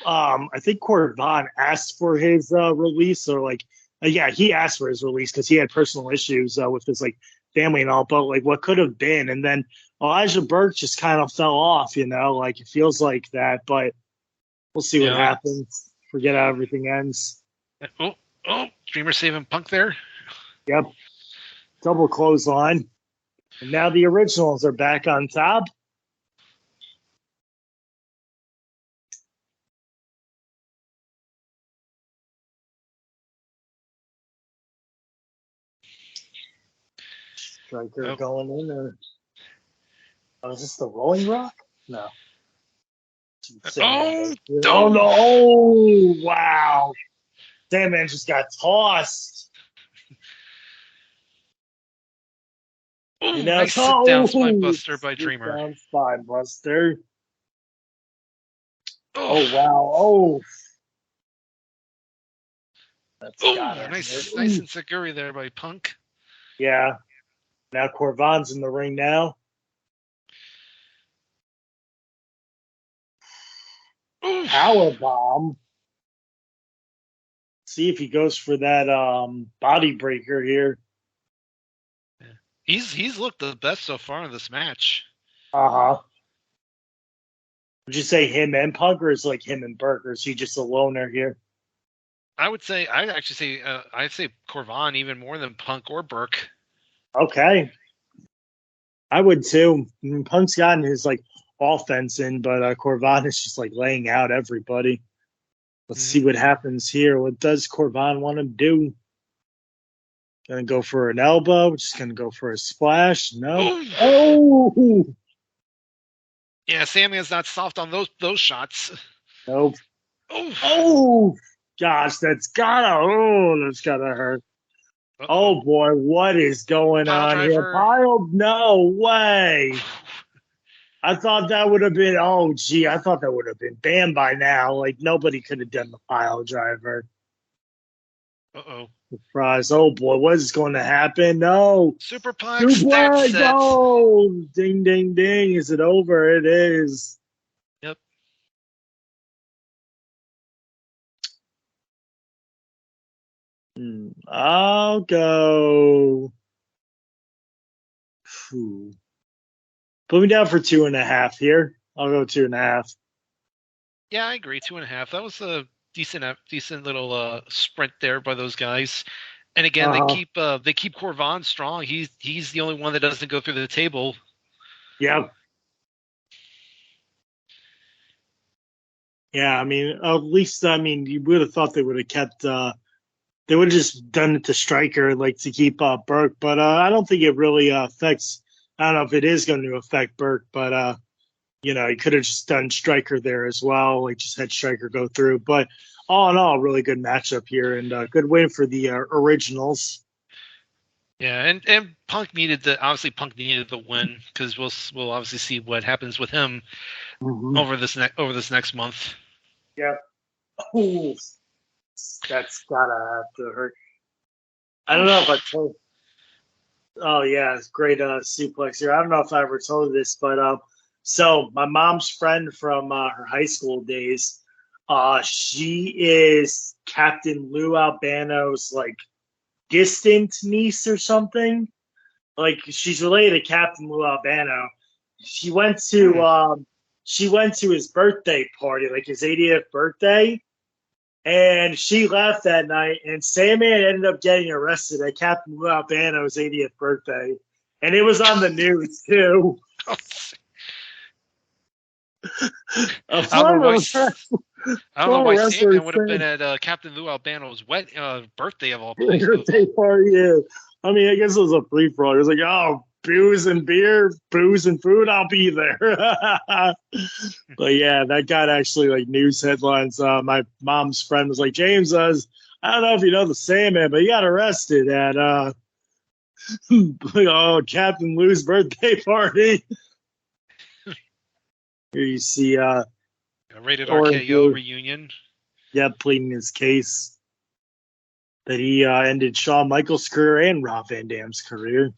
I think Corvan asked for his release, or like, yeah, he asked for his release because he had personal issues with his like family and all. But like, what could have been, and then Elijah Burke just kind of fell off. Like it feels like that. But we'll see what happens. Forget how everything ends. Oh, Dreamer saving Punk there. Yep, double clothesline, and now the originals are back on top. Striker going in, or is this the Rolling Rock? No. Oh no! Oh, wow! Sandman just got tossed. Nice sit down spine buster by Dreamer. Down spine buster. Oh wow! Oh, that's nice and Seguri there by Punk. Yeah. Now Corvan's in the ring now. Power bomb. See if he goes for that body breaker here. He's looked the best so far in this match. Uh-huh. Would you say him and Punk, or is like him and Burke, or is he just a loner here? I'd actually say Corvan even more than Punk or Burke. Okay. I would too. I mean, Punk's gotten his like offense in, but Corvan is just like laying out everybody. Let's see what happens here. What does Corvan want to do? Gonna go for an elbow. Just gonna go for a splash. No. Oh. Yeah, Sammy's not soft on those shots. Nope. Oh. Gosh, that's gotta hurt. Oh boy, what is going on here? Pile? No way. I thought that would have been. Oh, gee, I thought that would have been banned by now. Like nobody could have done the pile driver. Uh-oh. Surprise! Oh boy, what is going to happen? No, Superplex, that's suplex! it. Oh, ding, ding, ding! Is it over? It is. Yep. I'll go. Phew. Put me down for 2.5 here. I'll go 2.5. Yeah, I agree. 2.5. That was a decent little sprint there by those guys. And again, they keep Corvan strong. He's the only one that doesn't go through the table. Yep. Yeah, I mean, at least you would have thought they would have kept. They would have just done it to Stryker, like to keep Burke, but I don't think it really affects. I don't know if it is going to affect Burke, but you could have just done Stryker there as well, like just had Stryker go through. But all in all, really good matchup here and good win for the originals. Yeah, and Punk needed the win because we'll obviously see what happens with him over this next month. Yep. Ooh, that's gotta have to hurt. I don't know if I told. Oh yeah, it's great suplex here. I don't know if I ever told you this, but so my mom's friend from her high school days, she is Captain Lou Albano's like distant niece or something. Like she's related to Captain Lou Albano. She went to his birthday party, like his 80th birthday, and she left that night. And Sandman ended up getting arrested at Captain Lou Albano's 80th birthday, and it was on the news too. I don't know why Sandman would have been at Captain Lou Albano's birthday of all places. Birthday party, yeah. I mean, I guess it was a free for all. It was like, oh, booze and beer, booze and food, I'll be there. But yeah, that got actually like news headlines. My mom's friend was like, James, I don't know if you know the Sandman, but he got arrested at Captain Lou's birthday party. Here you see a rated RKO reunion. Yeah, pleading his case that he ended Shawn Michaels' career and Rob Van Dam's career.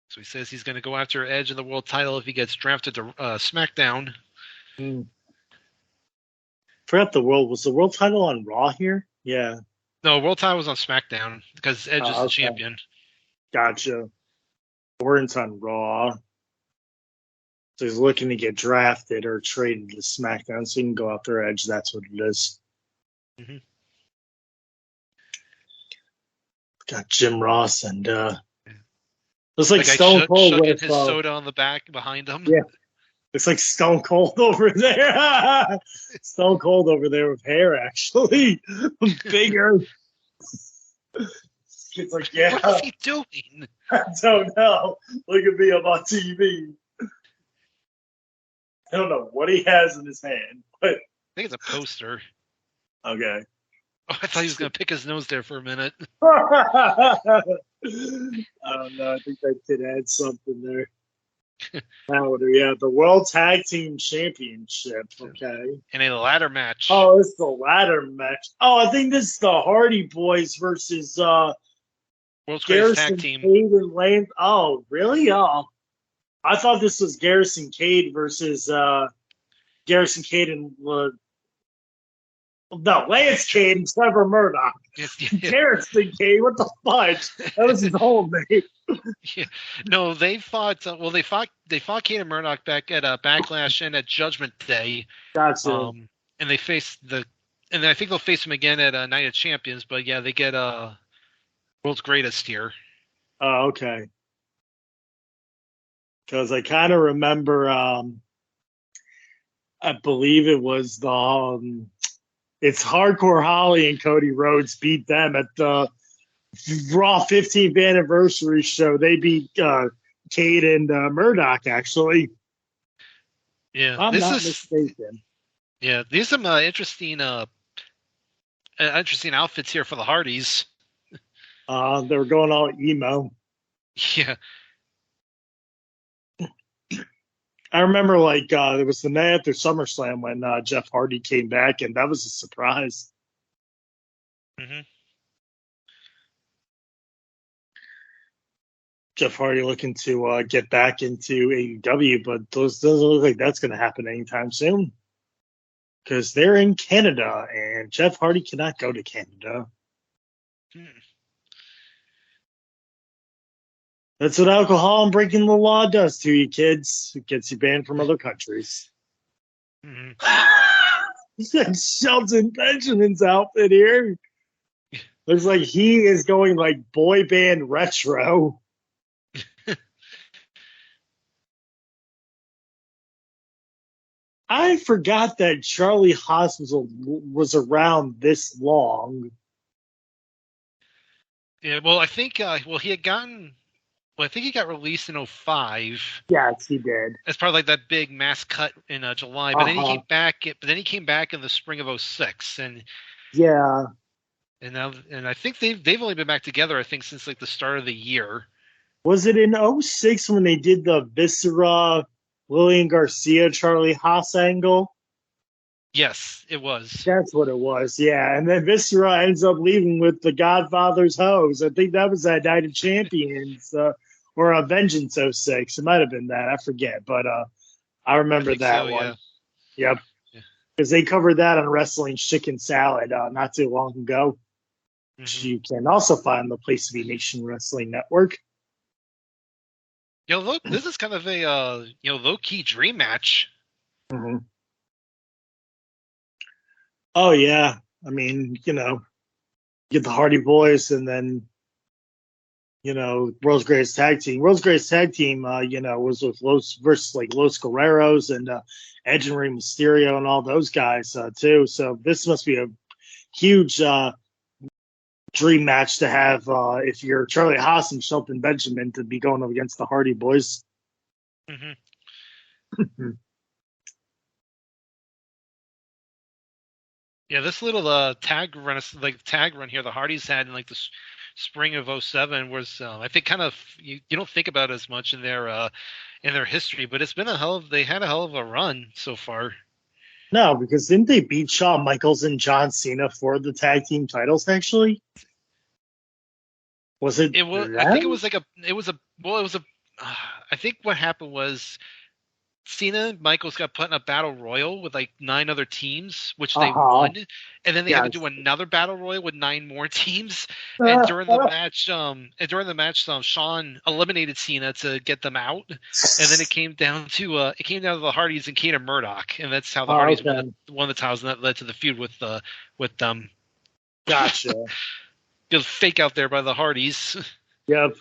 So he says he's going to go after Edge in the world title if he gets drafted to SmackDown. Forgot was the world title on Raw here? Yeah. No, world title was on SmackDown because Edge is the champion. Gotcha. Orton's on Raw. So he's looking to get drafted or traded to SmackDown so he can go after Edge. That's what it is. Mm-hmm. Got Jim Ross and looks like Stone Cold with his soda on the back behind him. Yeah. It's like Stone Cold over there. Stone Cold over there with hair, actually. Bigger. It's like, yeah. What is he doing? I don't know. Look at me, I'm on TV. I don't know what he has in his hand, but I think it's a poster. Okay. Oh, I thought he was going to pick his nose there for a minute. I don't know. I think that kid had something there. Yeah, the World Tag Team Championship. Okay. In a ladder match. Oh, it's the ladder match. Oh, I think this is the Hardy Boys versus World's Greatest Tag Team. Cade and Lance. Oh, really? Oh, I thought this was Garrison Cade versus Garrison Cade and no, Lance Cade and Trevor Murdoch. Garrison Cade, what the fudge? That was his whole name. Yeah. No, they fought. They fought Cade and Murdoch back at Backlash and at Judgment Day. Gotcha. And they faced and I think they'll face him again at Night of Champions. But yeah, they get World's Greatest here. Oh, okay. Because I kind of remember, I believe it was the it's Hardcore Holly and Cody Rhodes beat them at the Raw 15th anniversary show. They beat Cade and Murdoch, actually. Yeah, I'm not mistaken. Yeah, these are some interesting outfits here for the Hardys. They were going all emo. Yeah. I remember it was the night after SummerSlam when Jeff Hardy came back, and that was a surprise. Mm-hmm. Jeff Hardy looking to get back into AEW, but those doesn't look like that's going to happen anytime soon because they're in Canada, and Jeff Hardy cannot go to Canada. Hmm. That's what alcohol and breaking the law does to you, kids. It gets you banned from other countries. Mm-hmm. Shelton Benjamin's outfit here. Looks like he is going like boy band retro. I forgot that Charlie Haas was around this long. Yeah, well, I think he had gotten. Well, I think he got released in 05 Yes, he did. as part of like that big mass cut in July. But then he came back. But then he came back in the spring of 06, Yeah. and I think they've only been back together. I think since like the start of the year. Was it in 06 when they did the Viscera, Lillian Garcia, Charlie Haas angle? Yes, it was. That's what it was, yeah. And then Viscera ends up leaving with the Godfather's hose. I think that was that Night of Champions or a Vengeance '06. It might have been that. I forget. But I I remember think that so. one. Yeah. Yep. Yeah. Because they covered that on Wrestling Chicken Salad not too long ago. Mm-hmm. You can also find the Place to Be Nation Wrestling Network. Look, this is kind of a low key dream match. Mm-hmm. Oh, yeah. I mean, get the Hardy Boys and then, World's Greatest Tag Team. World's Greatest Tag Team, was with Los versus like Los Guerreros and Edge and Rey Mysterio and all those guys, too. So this must be a huge dream match to have if you're Charlie Haas and Shelton Benjamin to be going up against the Hardy Boys. Mm-hmm. Yeah, this little tag run here the Hardys had in like the spring of 07 was I think kind of you don't think about it as much in their history, but it's been they had a hell of a run so far. No, because didn't they beat Shawn Michaels and John Cena for the tag team titles? Actually, was it? It was. I Them? think it was like a. It was a. Well, it was a. I think what happened was Cena and Michaels got put in a battle royal with like 9 other teams, which they won, and then they had to do another battle royal with 9 more teams. And during the match, Shawn eliminated Cena to get them out, and then it came down to the Hardys and Kane and Murdoch, and that's how the Hardys won the titles, and that led to the feud with them. Gotcha. Just fake out there by the Hardys. Yep.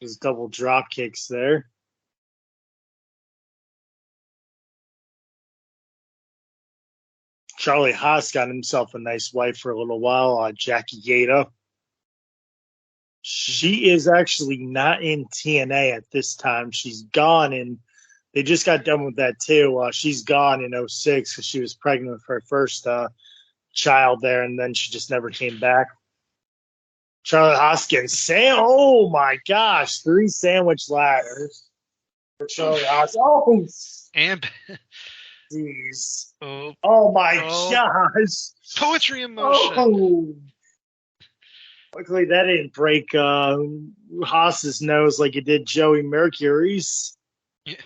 There's double drop kicks there. Charlie Haas got himself a nice wife for a little while, Jackie Gata. She is actually not in TNA at this time. She's gone, and they just got done with that too. She's gone in 06 because she was pregnant with her first child there, and then she just never came back. Charlie Hoskins, oh my gosh, 3 sandwich ladders for Charlie Hoskins. Oh, and jeez. Oh my gosh. Poetry in motion. Oh. Luckily, that didn't break Haas's nose like it did Joey Mercury's. Yeah.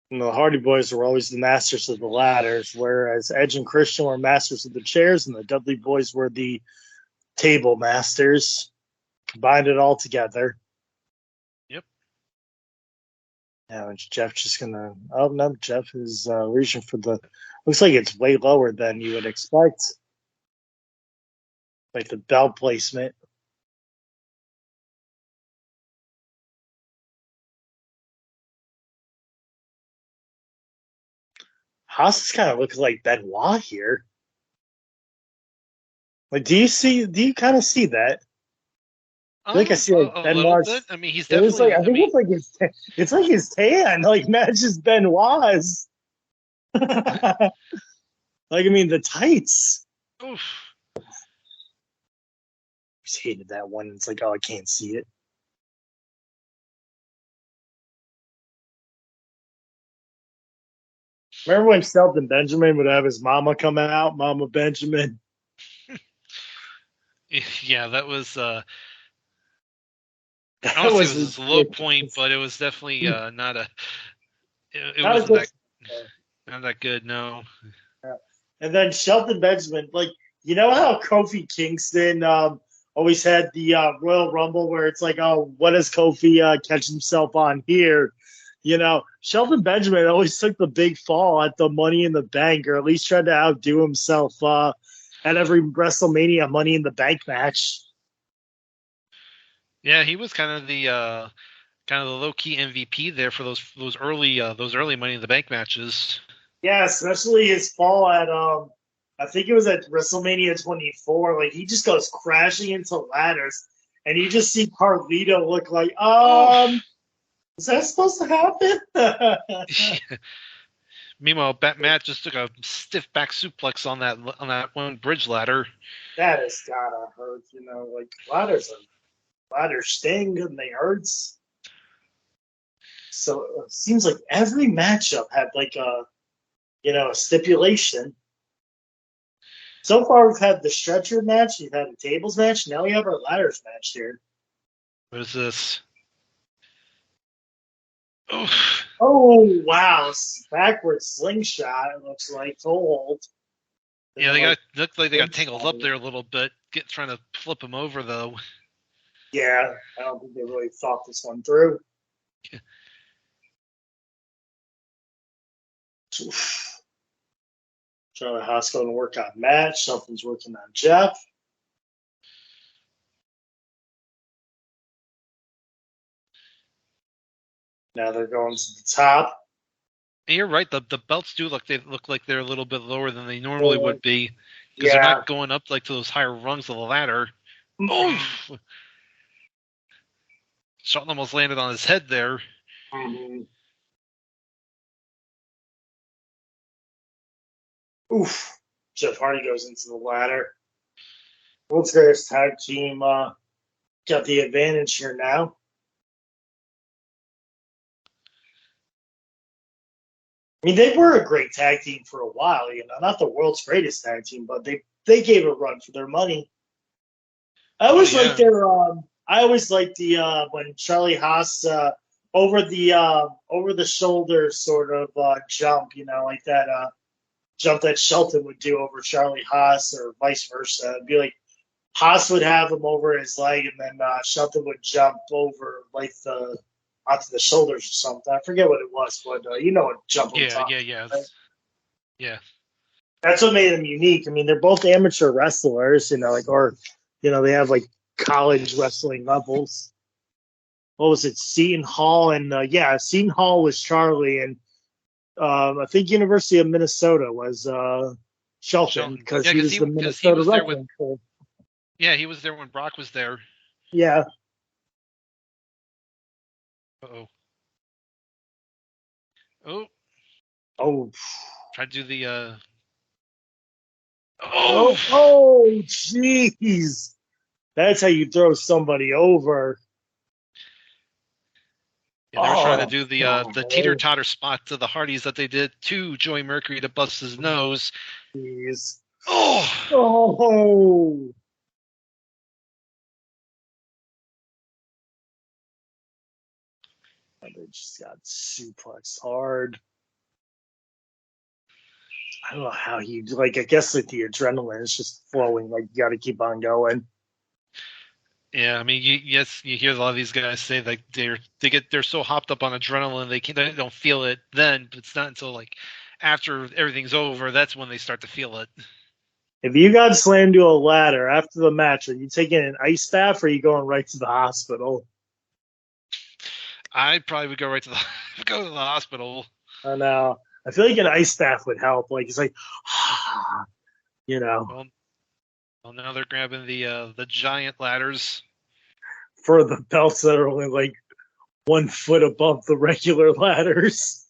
And the Hardy Boys were always the masters of the ladders, whereas Edge and Christian were masters of the chairs, and the Dudley Boys were the table masters. Combined it all together. Yep. Now Jeff just gonna. Oh no, Jeff is reaching for the. Looks like it's way lower than you would expect. Like the belt placement. Haas is kind of looking like Benoit here. Like, do you kind of see that? I feel like I see like A little Benoit's. bit. I mean, he's It was like definitely. I I think mean, it's like his tan like matches Benoit's. Like I mean the tights. oof. I just hated that one. It's like, oh, I can't see it. Remember when Shelton Benjamin would have his mama come out, Mama Benjamin? Yeah, that was. I That don't say it was was his low point, ridiculous. but it was definitely not a. It Not a wasn't good. that not that good. No. And then Shelton Benjamin, like, you know how Kofi Kingston always had the Royal Rumble where it's like, oh, what does Kofi catch himself on here? You know, Shelton Benjamin always took the big fall at the Money in the Bank, or at least tried to outdo himself at every WrestleMania Money in the Bank match. Yeah, he was kind of the low key MVP there for those early Money in the Bank matches. Yeah, especially his fall at I think it was at WrestleMania 24. Like he just goes crashing into ladders, and you just see Carlito look like, Oh. is that supposed to happen? Meanwhile, Matt just took a stiff back suplex on that one bridge ladder. That has gotta hurt, you know. Like ladders sting and they hurts. So it seems like every matchup had like a stipulation. So far, we've had the stretcher match, we've had the tables match. Now we have our ladders match here. What is this? Oof. Oh wow! Backward slingshot. It looks like to hold. Yeah, looked like they got tangled up there a little bit, trying to flip him over though. Yeah, I don't think they really thought this one through. Charlie Haas going to work on Matt. Shelton's working on Jeff. Now they're going to the top. And you're right. The belts do look like they're a little bit lower than they normally would be because they're Yeah. not going up like to those higher rungs of the ladder. Oof! Shelton almost landed on his head there. Mm-hmm. Oof. Jeff Hardy goes into the ladder. World's Greatest Tag Team got the advantage here now. I mean, they were a great tag team for a while, you know, not the world's greatest tag team, but they gave a run for their money. I always liked their I always liked the when Charlie Haas over the shoulder sort of jump, you know, like that jump that Shelton would do over Charlie Haas or vice versa. It'd be like Haas would have him over his leg, and then Shelton would jump over like onto the shoulders or something. I forget what it was, but you know what jump I'm talking about, right? Yeah. That's what made them unique. I mean, they're both amateur wrestlers, you know, they have like college wrestling levels. What was it? Seton Hall and Seton Hall was Charlie, and I think University of Minnesota was Shelton because he was the Minnesota wrestling coach. Yeah, he was there when Brock was there. Yeah. Uh-oh. Oh. Oh. Try to do the Oh, jeez. That's how you throw somebody over. Yeah, they were trying to do the teeter-totter spot to the Hardys that they did to Joey Mercury to bust his nose. Jeez. Oh! They just got suplexed hard. I don't know how I guess like the adrenaline is just flowing. Like you got to keep on going. Yeah, I mean, you hear a lot of these guys say like they're so hopped up on adrenaline they don't feel it then, but it's not until like after everything's over that's when they start to feel it. If you got slammed to a ladder after the match, are you taking an ice bath or are you going right to the hospital? I probably would go right to the go to the hospital. I know. I feel like an ice bath would help. Like it's like, you know. Well, Well, now they're grabbing the giant ladders for the belts that are only like 1 foot above the regular ladders.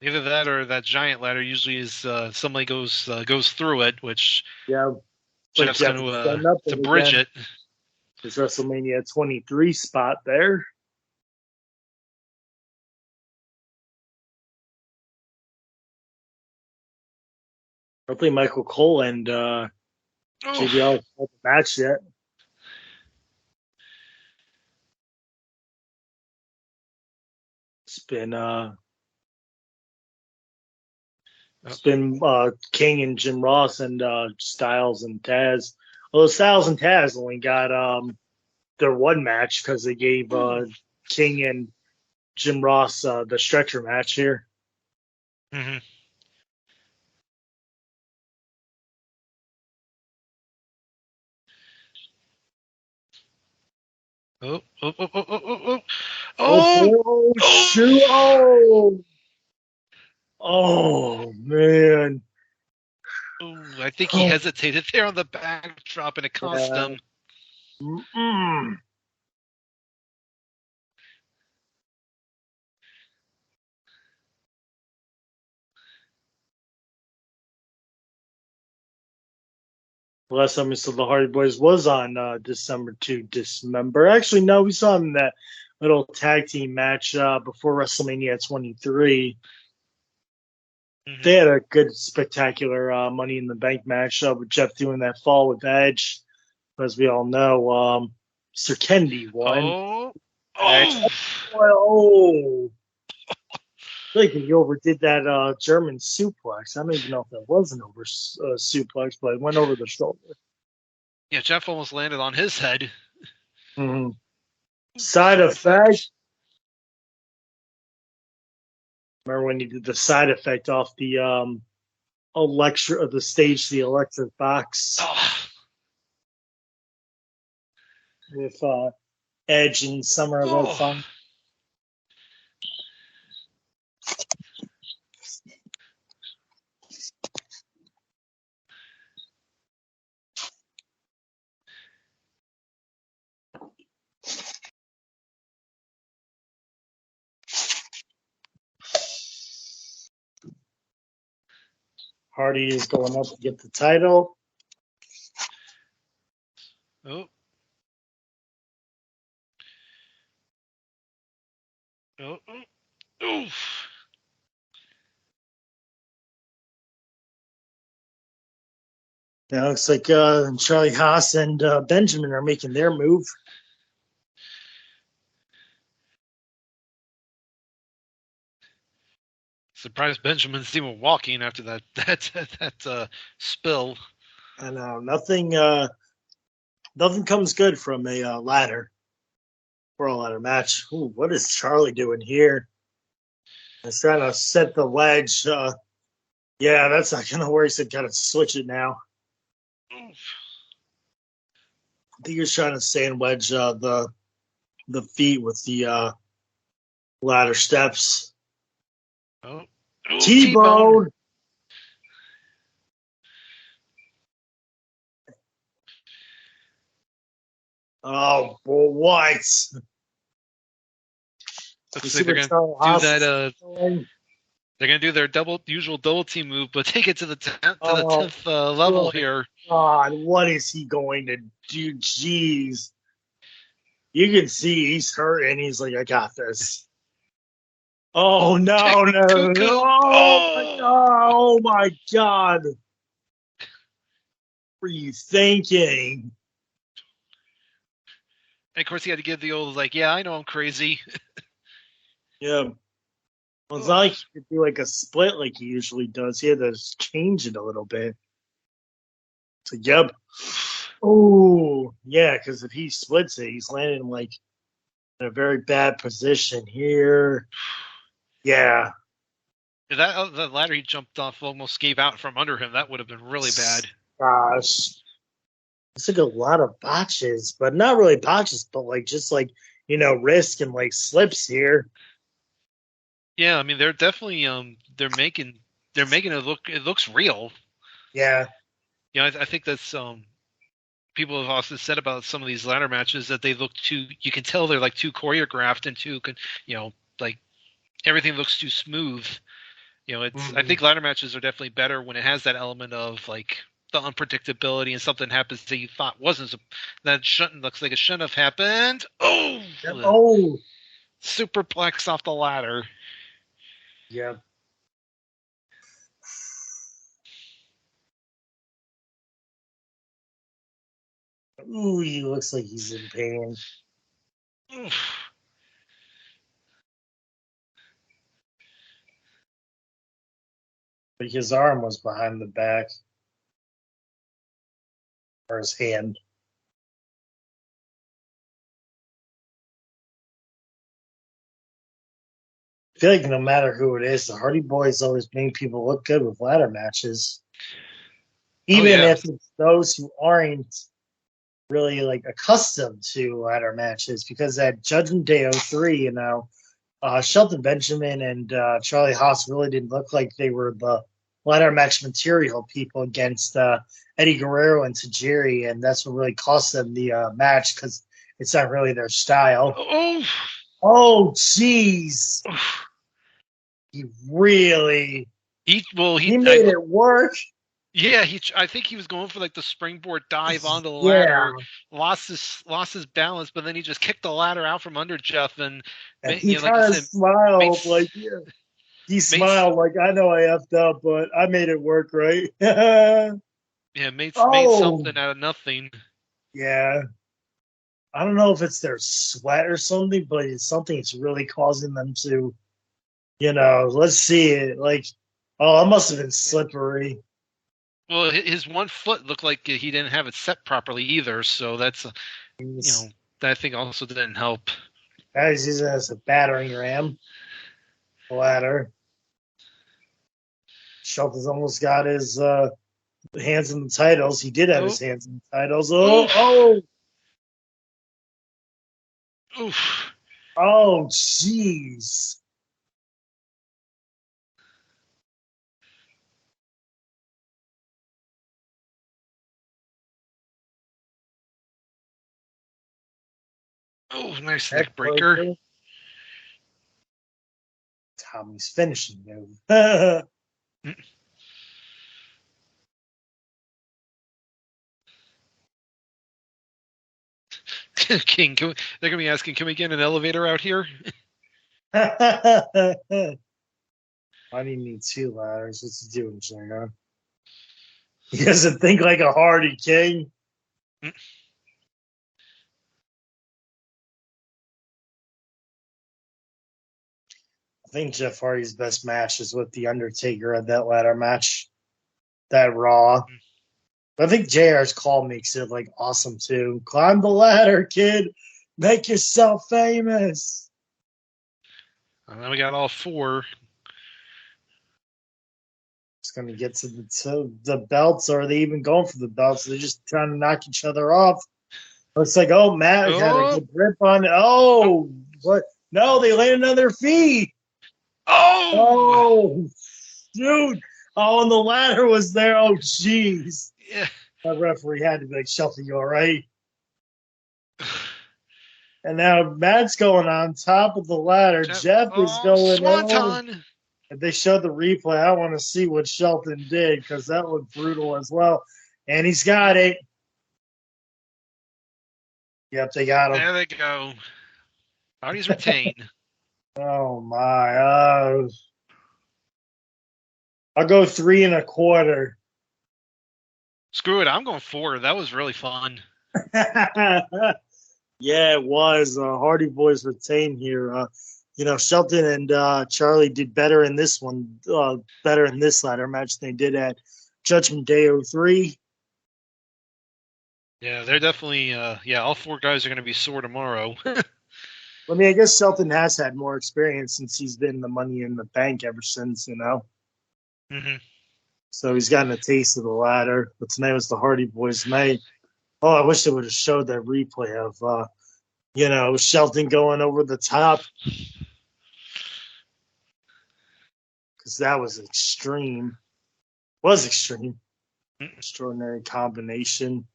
Either that or that giant ladder usually is somebody goes through it, which Jeff's like going to bridge it. There's WrestleMania 23 spot there. I don't think Michael Cole and JBL have had the match yet. It's been King and Jim Ross and Styles and Taz. Well, Styles and Taz only got their one match because they gave King and Jim Ross the stretcher match here. Mm-hmm. Oh man. Ooh, I think he hesitated there on the backdrop and it cost him. Last time we saw the Hardy Boys was on December to Dismember. Actually, no, we saw them in that little tag team match before WrestleMania 23. Mm-hmm. They had a good, spectacular Money in the Bank match with Jeff doing that fall with Edge. As we all know, Sir Kennedy won. I think he overdid that German suplex. I don't even know if that was an suplex, but it went over the shoulder. Yeah, Jeff almost landed on his head. Mm-hmm. Side effect. Remember when he did the side effect off the the stage, the electric box with Edge and Summer of Fun. Hardy is going up to get the title. Oh. Oof. Now it looks like Charlie Haas and Benjamin are making their move. Surprised Benjamin's even walking after that spill. I know nothing comes good from a ladder for a ladder match. Ooh, what is Charlie doing here? He's trying to set the ledge. Yeah, that's not gonna work. So gotta switch it now. I think he's trying to sand wedge the feet with the ladder steps. T-bone. Oh, boy, what? Looks like they're gonna do that. They're gonna do their usual double team move, but take it to the 10th level here. God, what is he going to do? Jeez, you can see he's hurt, and he's like, "I got this." Oh no! Oh my God! What were you thinking? And of course, he had to give the old "yeah, I know I'm crazy." Yeah. Well, it's not like he could do like a split like he usually does. He had to change it a little bit. So, yep. Oh, yeah, because if he splits it, he's landing like in a very bad position here. Yeah. That ladder he jumped off almost gave out from under him. That would have been really bad. Gosh. It's like a lot of botches, but not really botches, but like just like, risk and like slips here. Yeah, I mean they're definitely they're making it look. It looks real. Yeah. You know, I think that's people have also said about some of these ladder matches that they look too. You can tell they're like too choreographed and too, you know, like everything looks too smooth. You know, it's. I think ladder matches are definitely better when it has that element of like the unpredictability and something happens that you thought wasn't that shouldn't looks like it shouldn't have happened. Oh, oh, superplex off the ladder. yeah. Ooh, he looks like he's in pain. Oof. But his arm was behind the back. Or his hand. I feel like no matter who it is, the Hardy Boys always make people look good with ladder matches. Even if it's those who aren't really like accustomed to ladder matches, because at Judgment Day 03, you know, Shelton Benjamin and Charlie Haas really didn't look like they were the ladder match material people against Eddie Guerrero and Tajiri, and that's what really cost them the match because it's not really their style. Oh, jeez. He really. He made it work. Yeah, I think he was going for like the springboard dive onto the ladder, lost his balance, but then he just kicked the ladder out from under Jeff, and he kind of smiled like he smiled like I know I effed up, but I made it work, right? made something out of nothing. Yeah, I don't know if it's their sweat or something, but it's something that's really causing them to, you know, let's see it. Like, oh, it must have been slippery. Well, his one foot looked like he didn't have it set properly either, so that's, you know, that I think also didn't help. He's using it as a battering ram. Ladder. Shelton's almost got his hands in the titles. He did have his hands in the titles. Oh! Oof. Oh, jeez. Oh, nice neck breaker. Tommy's finishing move. King, they're going to be asking, can we get an elevator out here? Why do you need two ladders? What's he doing, Jr.? He doesn't think like a Hardy King. I think Jeff Hardy's best match is with The Undertaker at that ladder match. That Raw. I think JR's call makes it like awesome too. Climb the ladder, kid. Make yourself famous. And then we got all four. It's going to get to the belts, or are they even going for the belts? They're just trying to knock each other off. Looks like, Matt had a good grip on it. Oh, what? No, they landed on their feet. Oh, dude. Oh, and the ladder was there. Oh, jeez. Yeah. That referee had to be like, Shelton, you all right? And now Matt's going on top of the ladder. Jeff is going Swanton. If they showed the replay, I want to see what Shelton did because that looked brutal as well. And he's got it. Yep, they got him. There they go. Hardy's retained. Oh, my. I'll go 3 1/4. Screw it. I'm going 4. That was really fun. Yeah, it was. Hardy Boys retained here. You know, Shelton and Charlie did better in this one, better in this ladder match than they did at Judgment Day 03. Yeah, they're definitely, all 4 guys are going to be sore tomorrow. I mean, I guess Shelton has had more experience since he's been the Money in the Bank ever since, you know? Mm-hmm. So he's gotten a taste of the ladder. But tonight was the Hardy Boys night. Oh, I wish they would have showed that replay of, you know, Shelton going over the top. Because that was extreme. Was extreme. Extraordinary combination.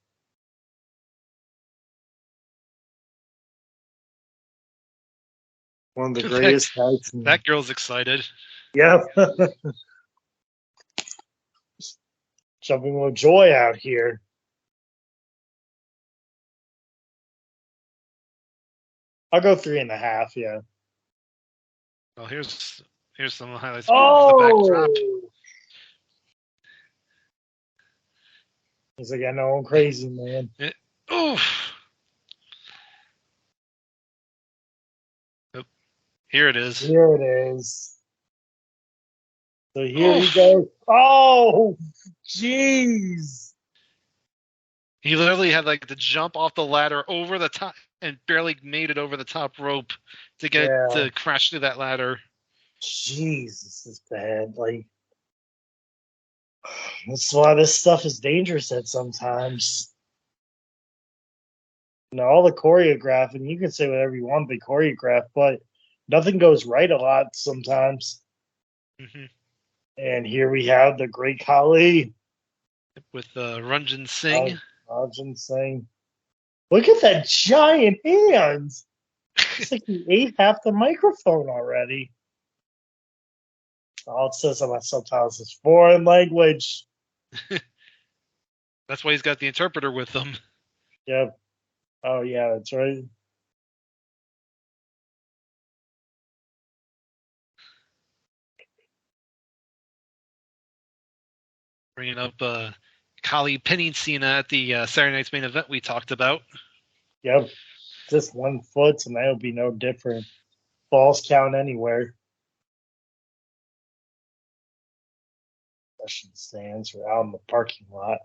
One of the greatest nights. That girl's excited. Yep. Jumping with joy out here. I'll go 3.5. Yeah. Well, here's some highlights. Oh, the backdrop. He's like, I know I'm crazy, man. Oof. Oh, here it is. Here it is. So here he goes. Oh, jeez. He literally had like to jump off the ladder over the top and barely made it over the top rope to get to crash through that ladder. Jeez, this is bad. Like, that's why this stuff is dangerous at sometimes. You know, all the choreographing, you can say whatever you want, the choreograph, but nothing goes right a lot sometimes. Mm-hmm. And here we have the great Khali. With Ranjan Singh. Ranjan Singh. Look at that giant hand. It's like he ate half the microphone already. All it says on my subtitles is foreign language. That's why he's got the interpreter with him. Yep. Oh, yeah, that's right. Bringing up Khali pinning Cena at the Saturday Night's Main Event we talked about. Yep. Just 1 foot, and that'll be no different. Falls count anywhere. Russian stands or out in the parking lot.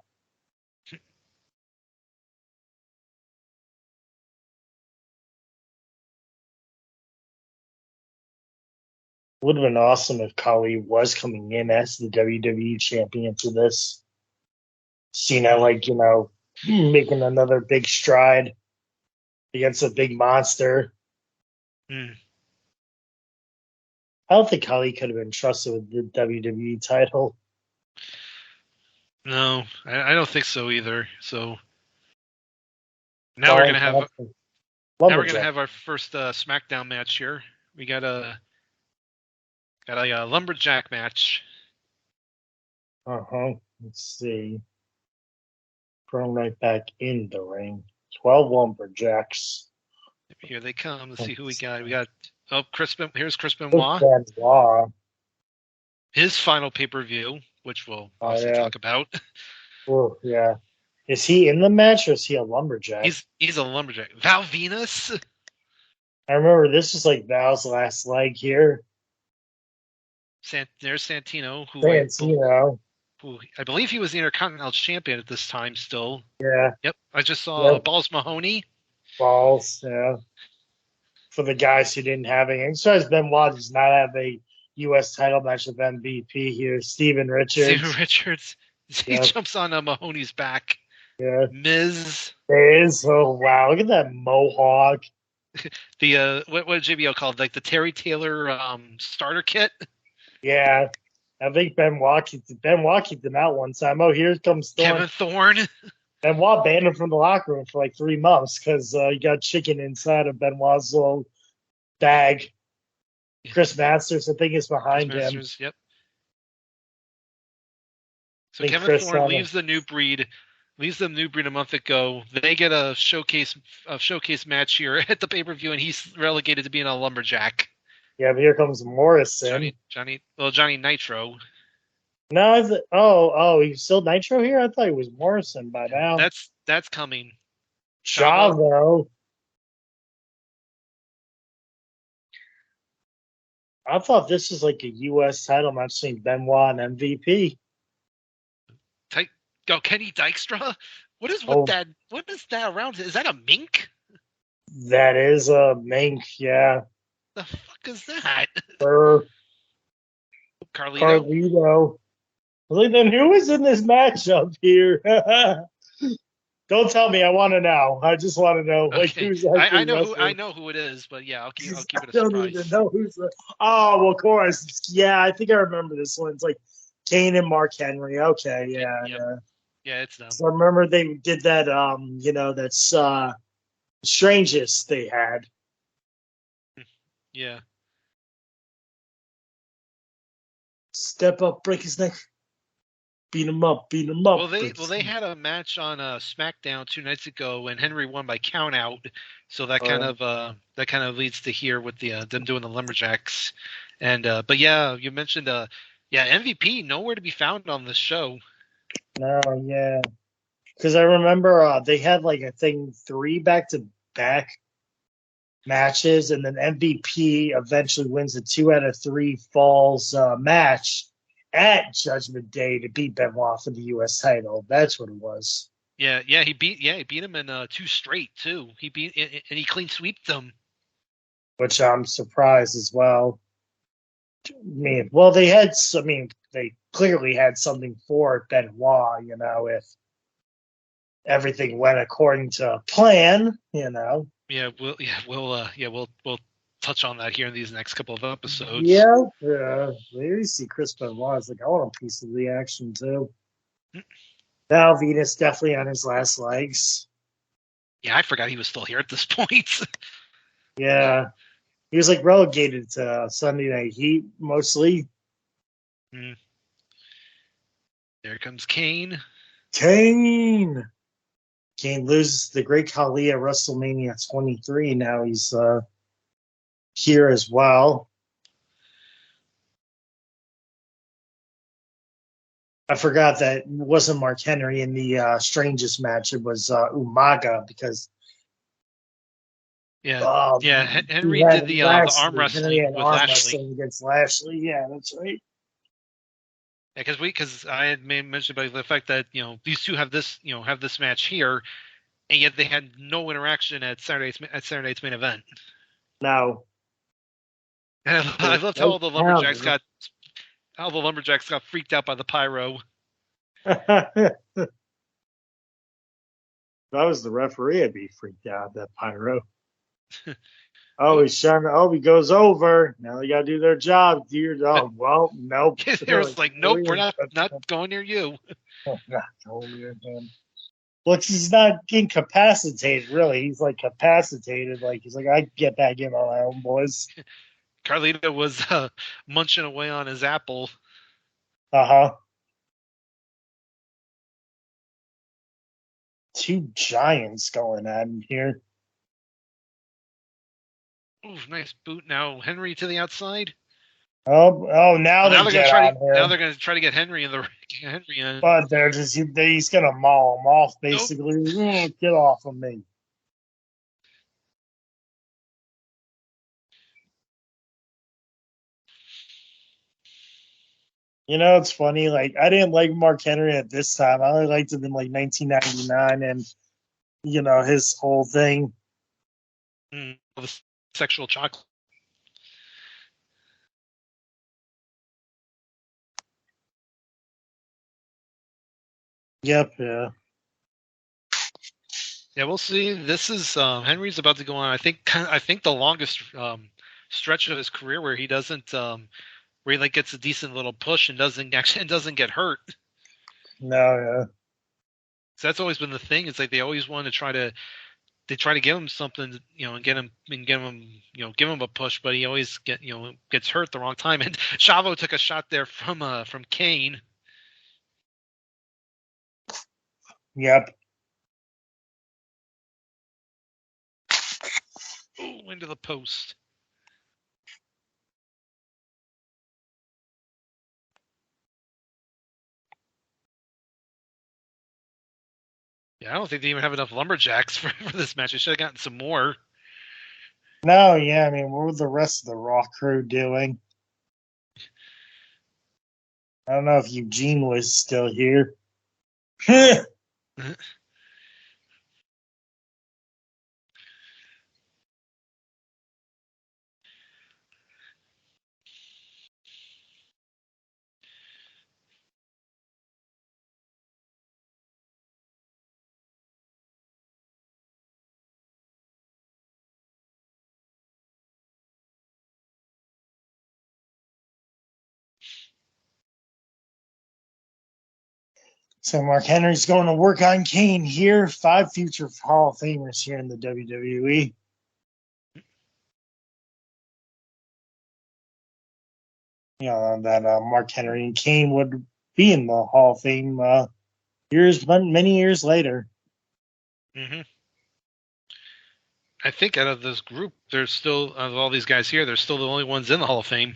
Would have been awesome if Khali was coming in as the WWE champion for this. Cena, like, you know, making another big stride against a big monster. I don't think Khali could have been trusted with the WWE title. No, I don't think so either. So now we're gonna have our first SmackDown match here. We got a lumberjack match. Let's see. Thrown right back in the ring. 12 lumberjacks. Here they come. Let's see who we got. We got here's Chris Benoit. His final pay-per-view, which we'll obviously talk about. Oh, yeah. Is he in the match or is he a lumberjack? He's a lumberjack. Val Venus. I remember this was like Val's last leg here. There's Santino, who I believe he was the Intercontinental Champion at this time still. Yeah. Yep. I just saw Balls Mahoney. Balls, yeah. For the guys who didn't have it. And so as Benoit does not have a U.S. title match with MVP here. Steven Richards. He jumps on Mahoney's back. Yeah. Miz. Oh, wow. Look at that mohawk. The what did JBL called? Like the Terry Taylor starter kit? Yeah. I think Benoit kicked him out one time. Oh, here comes Kevin Thorne. Benoit banned him from the locker room for like 3 months because he got chicken inside of Benoit's little bag. Chris Masters, I think, is behind him. Yep. So Kevin Thorne leaves the New Breed a month ago. They get a showcase match here at the pay-per-view, and he's relegated to being a lumberjack. Yeah, but here comes Morrison. Johnny Nitro. No, he's still Nitro here? I thought he was Morrison by now. That's coming. Chavo. I thought this was like a U.S. title match between Benoit and MVP. Kenny Dykstra? What is that? What is that around? Is that a mink? That is a mink, yeah. The fuck is that? Carlito. Well, then who is in this matchup here? Don't tell me. I want to know. I just want to know. Okay. Like, who's I know who it is, but yeah, I'll keep it a surprise. I don't even know who's. Oh, well, of course. Yeah, I think I remember this one. It's like Kane and Mark Henry. Okay, yeah. Yeah, it's them. So I remember they did that. That's strangest they had. Yeah. Step up, break his neck. Beat him up, beat him up. They had a match on SmackDown 2 nights ago, and Henry won by count out. So that kind of leads to here with the them doing the lumberjacks, and but yeah, you mentioned MVP nowhere to be found on this show. No, yeah, because I remember they had like I think 3 back-to-back matches, and then MVP eventually wins a 2 out of 3 falls match at Judgment Day to beat Benoit for the U.S. title. That's what it was. Yeah, he beat him in 2 straight too. And he clean sweeped them. Which I'm surprised as well. I mean, well, they clearly had something for Benoit, if everything went according to plan, Yeah, we'll touch on that here in these next couple of episodes. Yeah, you see Chris Benoit is like, I want a piece of the action too. Now Venus definitely on his last legs. Yeah, I forgot he was still here at this point. Yeah, he was like relegated to Sunday Night Heat mostly. Mm. There comes Kane. Kane loses the Great Khali at WrestleMania 23. Now he's here as well. I forgot that it wasn't Mark Henry in the strangest match. It was Umaga because Henry did the arm wrestling with Lashley against Lashley. Yeah, that's right. Yeah, because I had mentioned about the fact that these two have this match here, and yet they had no interaction at Saturday's main event. No. And I loved how all the lumberjacks got freaked out by the pyro. If I was the referee, I'd be freaked out that pyro. He's trying to. He goes over. Now they got to do their job. Well, nope. They're like, nope, we're not going near you. Not going near him. Well, he's not incapacitated, really. He's like capacitated. Like he's like, I can get back in on my own, boys. Carlito was munching away on his apple. Uh-huh. 2 giants going at him here. Ooh, nice boot. Now Henry to the outside. Now they're going to try to get Henry in. But he's going to maul him off, basically. Nope. Get off of me. It's funny. Like, I didn't like Mark Henry at this time. I only liked him in, like, 1999 and, his whole thing. The sexual chocolate. Yep, yeah. Yeah, we'll see. This is Henry's about to go on. I think the longest stretch of his career where he doesn't where he like gets a decent little push and doesn't get hurt. No, yeah. So that's always been the thing. It's like they always want to try to give him something, and give him a push, but he always gets hurt the wrong time. And Chavo took a shot there from Kane. Yep. Ooh, into the post. Yeah, I don't think they even have enough lumberjacks for this match. They should have gotten some more. No, yeah, I mean, what was the rest of the Raw crew doing? I don't know if Eugene was still here. So Mark Henry's going to work on Kane here. 5 future Hall of Famers here in the WWE. You know, that Mark Henry and Kane would be in the Hall of Fame many years later. Mm-hmm. I think out of this group, there's still, of all these guys here, they're still the only ones in the Hall of Fame.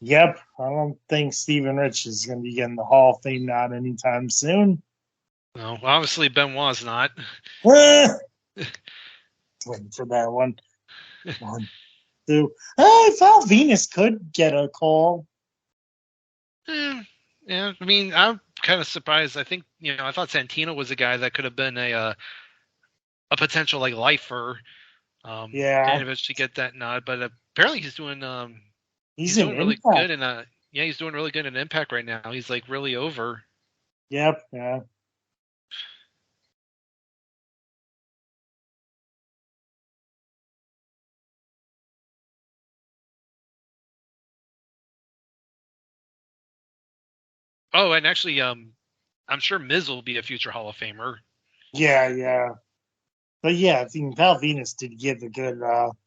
Yep. I don't think Steven Rich is going to be getting the Hall of Fame nod anytime soon. No, obviously Benoit's not. Waiting for that one. 1, 2. Hey, Val Venus could get a call. Yeah, I mean, I'm kind of surprised. I think, I thought Santino was a guy that could have been a potential lifer. Yeah. And eventually get that nod, but apparently he's doing He's doing really Impact. good in he's doing really good in Impact right now. He's really over. Yep, yeah. Oh, and actually, I'm sure Miz will be a future Hall of Famer. Yeah. But yeah, I think Val Venus did give a good Val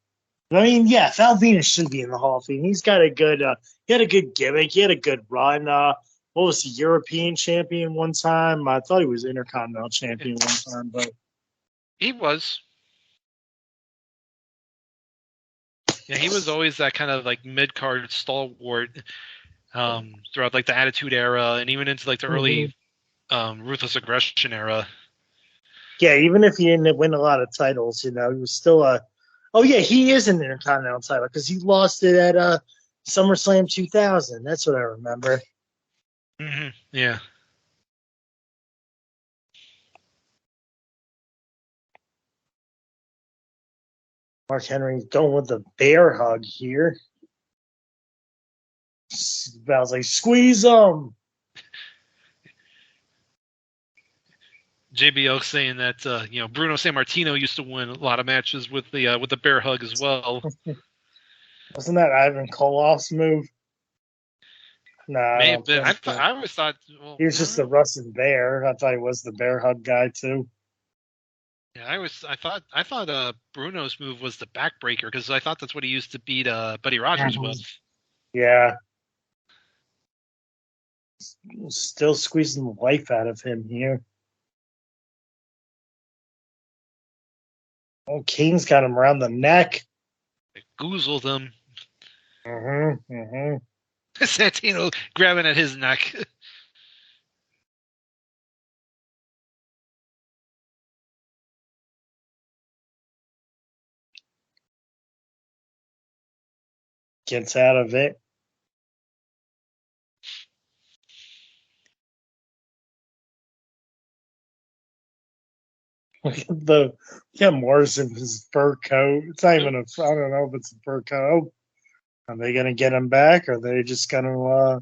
Venus should be in the Hall of Fame. He's got a good he had a good gimmick, he had a good run. What was he, European champion one time? I thought he was Intercontinental champion one time, but He was. Yeah, he was always that kind of mid-card stalwart throughout the Attitude Era and even into the early Ruthless Aggression era. Yeah, even if he didn't win a lot of titles, he was still a. Oh yeah, he is an Intercontinental title because he lost it at SummerSlam 2000. That's what I remember. Mm-hmm. Yeah. Mark Henry going with the bear hug here. Val's like, squeeze him. JBL saying that Bruno Sammartino used to win a lot of matches with the bear hug as well. Wasn't that Ivan Koloff's move? Nah, I always thought he was just the Russian bear. I thought he was the bear hug guy too. Yeah, I thought Bruno's move was the backbreaker because I thought that's what he used to beat Buddy Rogers with. Yeah. Still squeezing the life out of him here. Oh, Kane's got him around the neck. It goozled him. Mm-hmm. Santino grabbing at his neck. Gets out of it. Look at Morrison's fur coat. It's not even I don't know if it's a fur coat. Are they going to get him back? Or are they just going to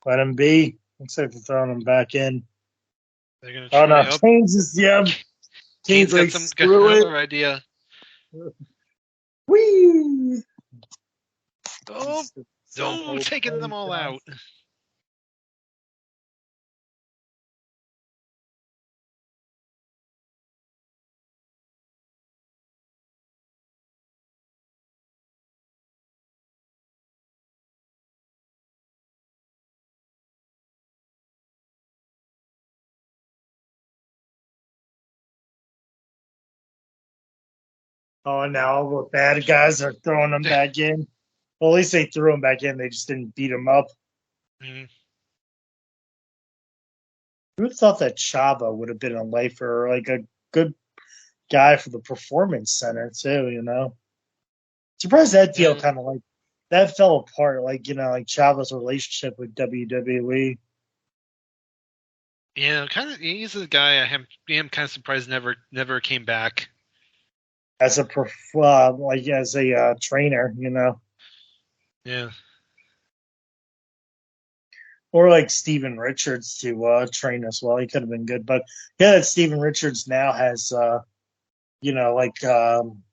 let him be? Looks like they're throwing him back in. They're going to try. Oh, no. Kane's got another idea. Whee! Oh, taking them all out. Oh, now all the bad guys are throwing them back in. Well, at least they threw him back in. They just didn't beat him up. Mm-hmm. Who would have thought that Chava would have been a lifer, a good guy for the Performance Center too? Surprised that deal kind of that fell apart. Chava's relationship with WWE. Yeah, kind of. He's a guy I'm kind of surprised never came back As a trainer, Yeah. Or Steven Richards to train as well. He could have been good, but yeah, Steven Richards now has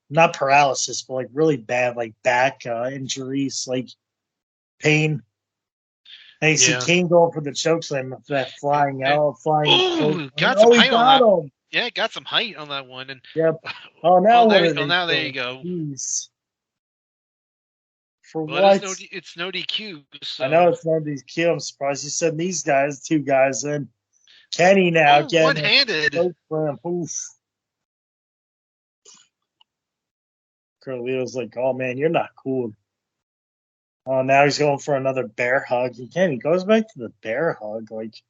not paralysis, but really bad back injuries, pain. And you see Kane going for the chokeslam with that flying out, Ooh, got some oh, he height on got that. him. Yeah, got some height on that one. And yep. Oh, now what are they now there doing? you go. Jeez. For well, what? It's no DQ. So. I know it's no DQ. I'm surprised you said these guys, 2 guys in. Kenny now getting one-handed. Oof. Carlito's like, oh man, you're not cool. Oh, now he's going for another bear hug. Again, he goes back to the bear hug. Like,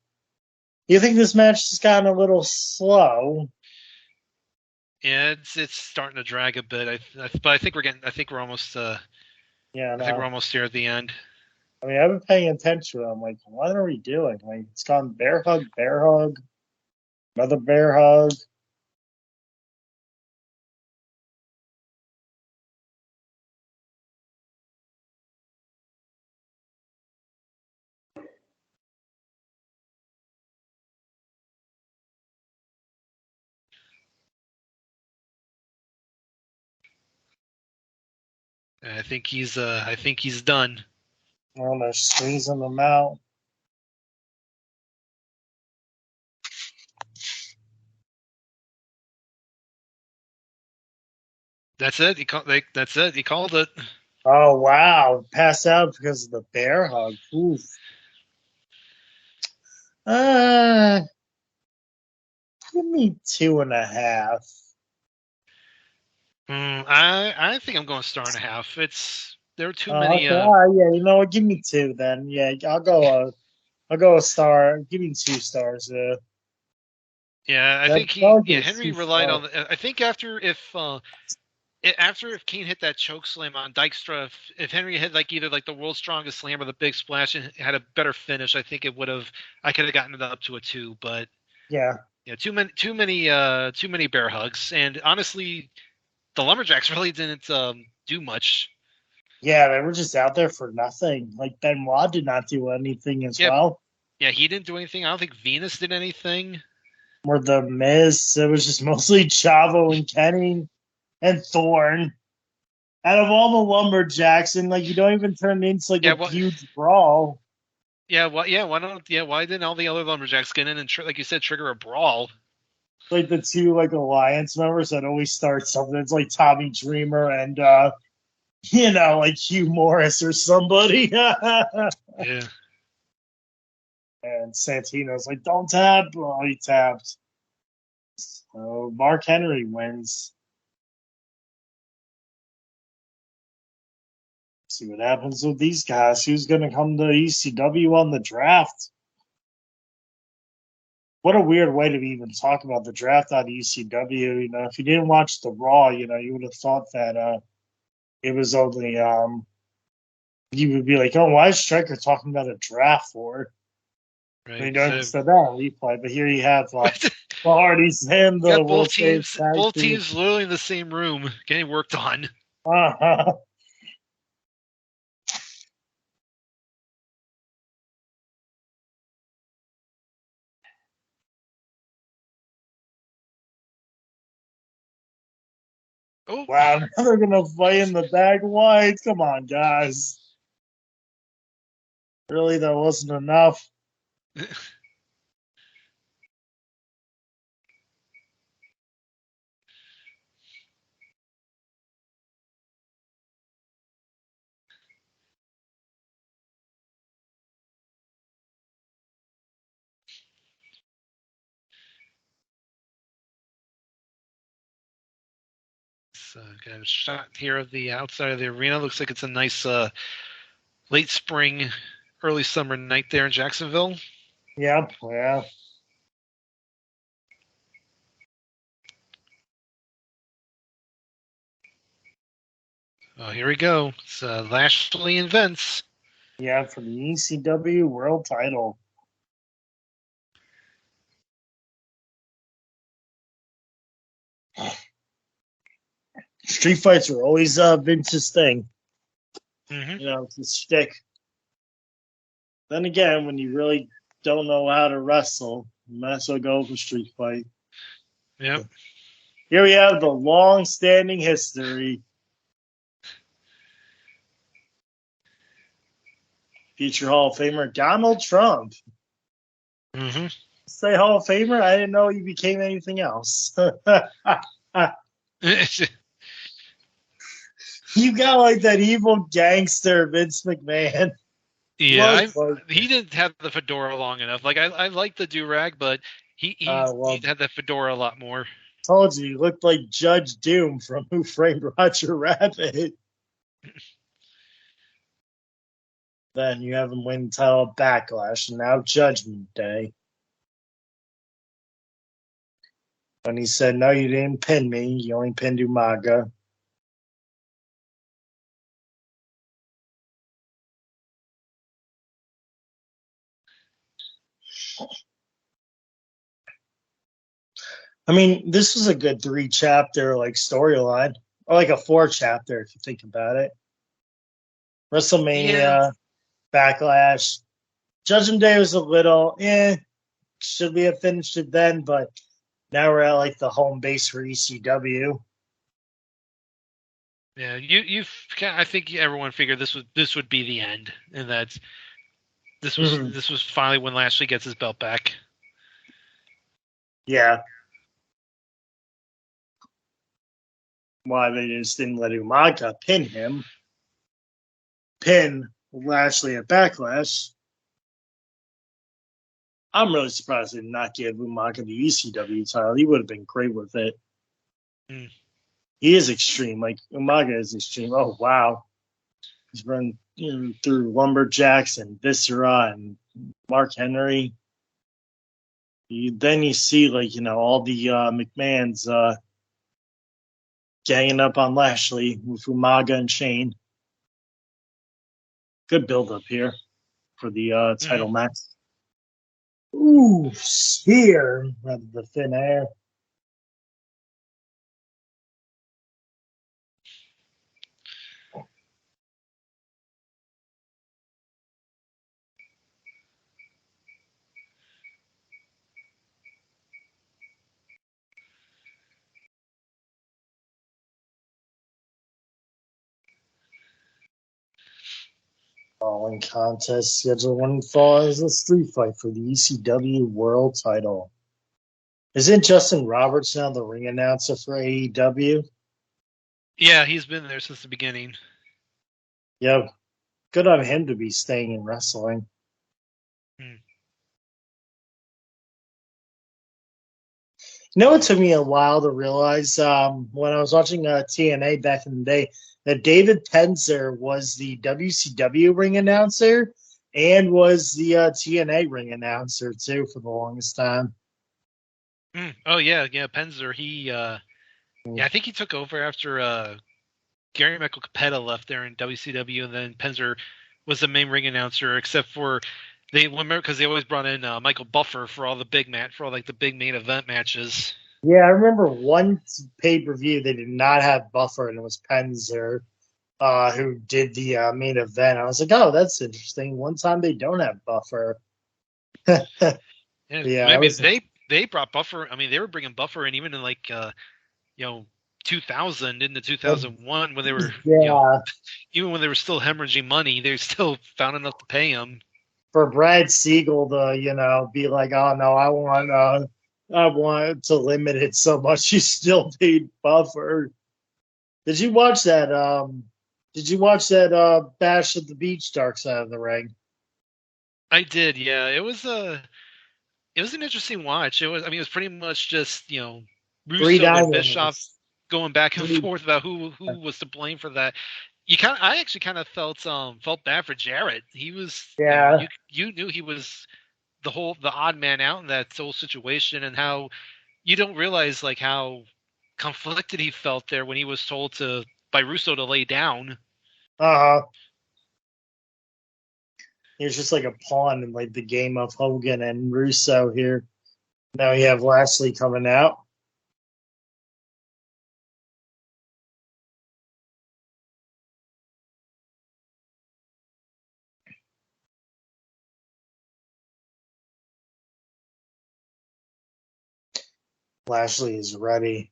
you think this match has gotten a little slow? Yeah, it's starting to drag a bit. But I think we're almost. I think we're almost here at the end. I mean, I've been paying attention. I'm like, what are we doing? Like, it's gone bear hug, another bear hug. I think he's done. Well, they're squeezing them out. That's it. That's it. He called it. Oh wow! Pass out because of the bear hug. Oof. Give me 2.5. I think I'm going star and a half. There are too many. Okay. Yeah, you know what? Give me 2 then. Yeah, I'll go a star. Give me 2 stars. Yeah, I think Henry relied on. I think after if Kane hit that choke slam on Dykstra, if Henry hit either the world's strongest slam or the big splash and had a better finish, I think I could have gotten it up to a 2. But yeah, too many bear hugs, and honestly, the Lumberjacks really didn't do much. Yeah, they were just out there for nothing. Like Benoit did not do anything as well. Yeah, he didn't do anything. I don't think Venus did anything. Or the Miz, it was just mostly Chavo and Kenny and Thorne. Out of all the Lumberjacks, and you don't even turn it into a huge brawl. Yeah, why didn't all the other Lumberjacks get in and like you said, trigger a brawl? Like the 2 alliance members that always start something. It's like Tommy Dreamer and Hugh Morris or somebody. Yeah. And Santino's like, don't tap. Oh, he tapped. So Mark Henry wins. See what happens with these guys. Who's going to come to ECW on the draft? What a weird way to even talk about the draft on ECW. If you didn't watch the Raw, you would have thought that it was only you would be like, oh, why is Striker talking about a draft for it? Right. They don't said that on replay, but here you have the Hardys and the both teams literally in the same room getting worked on. Uh-huh. Oh. Wow, now they're going to fight in the bag wide. Come on, guys. Really, that wasn't enough. Got a shot here of the outside of the arena. Looks like it's a nice late spring, early summer night there in Jacksonville. Yep, yeah. Oh, here we go. It's Lashley and Vince. Yeah, for the ECW World Title. Street fights are always Vince's thing. Mm-hmm. It's a shtick. Then again, when you really don't know how to wrestle, you might as well go for street fight. Yep. Here we have the long-standing history. Future Hall of Famer Donald Trump. Mm-hmm. Say Hall of Famer? I didn't know he became anything else. You got like that evil gangster Vince McMahon. Yeah, he didn't have the fedora long enough. Like I like the do-rag, but he had that fedora a lot more. Told you, he looked like Judge Doom from Who Framed Roger Rabbit. Then you have him win the title at Backlash, and now Judgment Day. When he said, "No, you didn't pin me. You only pinned Umaga." I mean, this was a good 3-chapter like storyline, or like a 4-chapter if you think about it. WrestleMania, Backlash, Judgment Day was a little, should we have finished it then? But now we're at like the home base for ECW. Yeah, I think everyone figured this would be the end, and that this was finally when Lashley gets his belt back. Yeah. Why they just didn't let Umaga pin him. Pin Lashley at Backlash. I'm really surprised they did not give Umaga the ECW title. He would have been great with it. Mm. He is extreme. Like, Umaga is extreme. Oh, wow. He's run through Lumberjacks and Viscera and Mark Henry. Then you see, like, all the McMahons ganging up on Lashley with Umaga and Shane. Good build-up here for the title match. Ooh, spear out of the thin air. Following contest scheduled one fall is a street fight for the ECW World Title. Isn't Justin Roberts now the ring announcer for AEW? Yeah, he's been there since the beginning. Yeah, good on him to be staying in wrestling. It took me a while to realize when I was watching TNA back in the day that David Penzer was the WCW ring announcer and was the TNA ring announcer too for the longest time. Oh yeah, Penzer. He, I think he took over after Gary Michael Capetta left there in WCW, and then Penzer was the main ring announcer, except for they remember because they always brought in Michael Buffer for all the big main event matches. Yeah, I remember one pay-per-view they did not have Buffer, and it was Penzer who did the main event. I was like, oh, that's interesting. One time they don't have Buffer. Yeah, I mean, they brought Buffer. I mean, they were bringing Buffer in even in like 2000 into 2001 when they were even when they were still hemorrhaging money, they still found enough to pay him. For Brad Siegel to be like, oh no, I want to limit it so much. You still paid Buffer. Did you watch that? Bash at the Beach, Dark Side of the Ring? I did. Yeah, it was an interesting watch. It was pretty much just Russo and Bischoff going back and forth about who was to blame for that. I actually kind of felt bad for Jarrett. He was, you knew he was the odd man out in that whole situation, and how you don't realize like how conflicted he felt there when he was told by Russo to lay down. He was just like a pawn in like the game of Hogan and Russo here. Now you have Lashley coming out. Lashley is ready.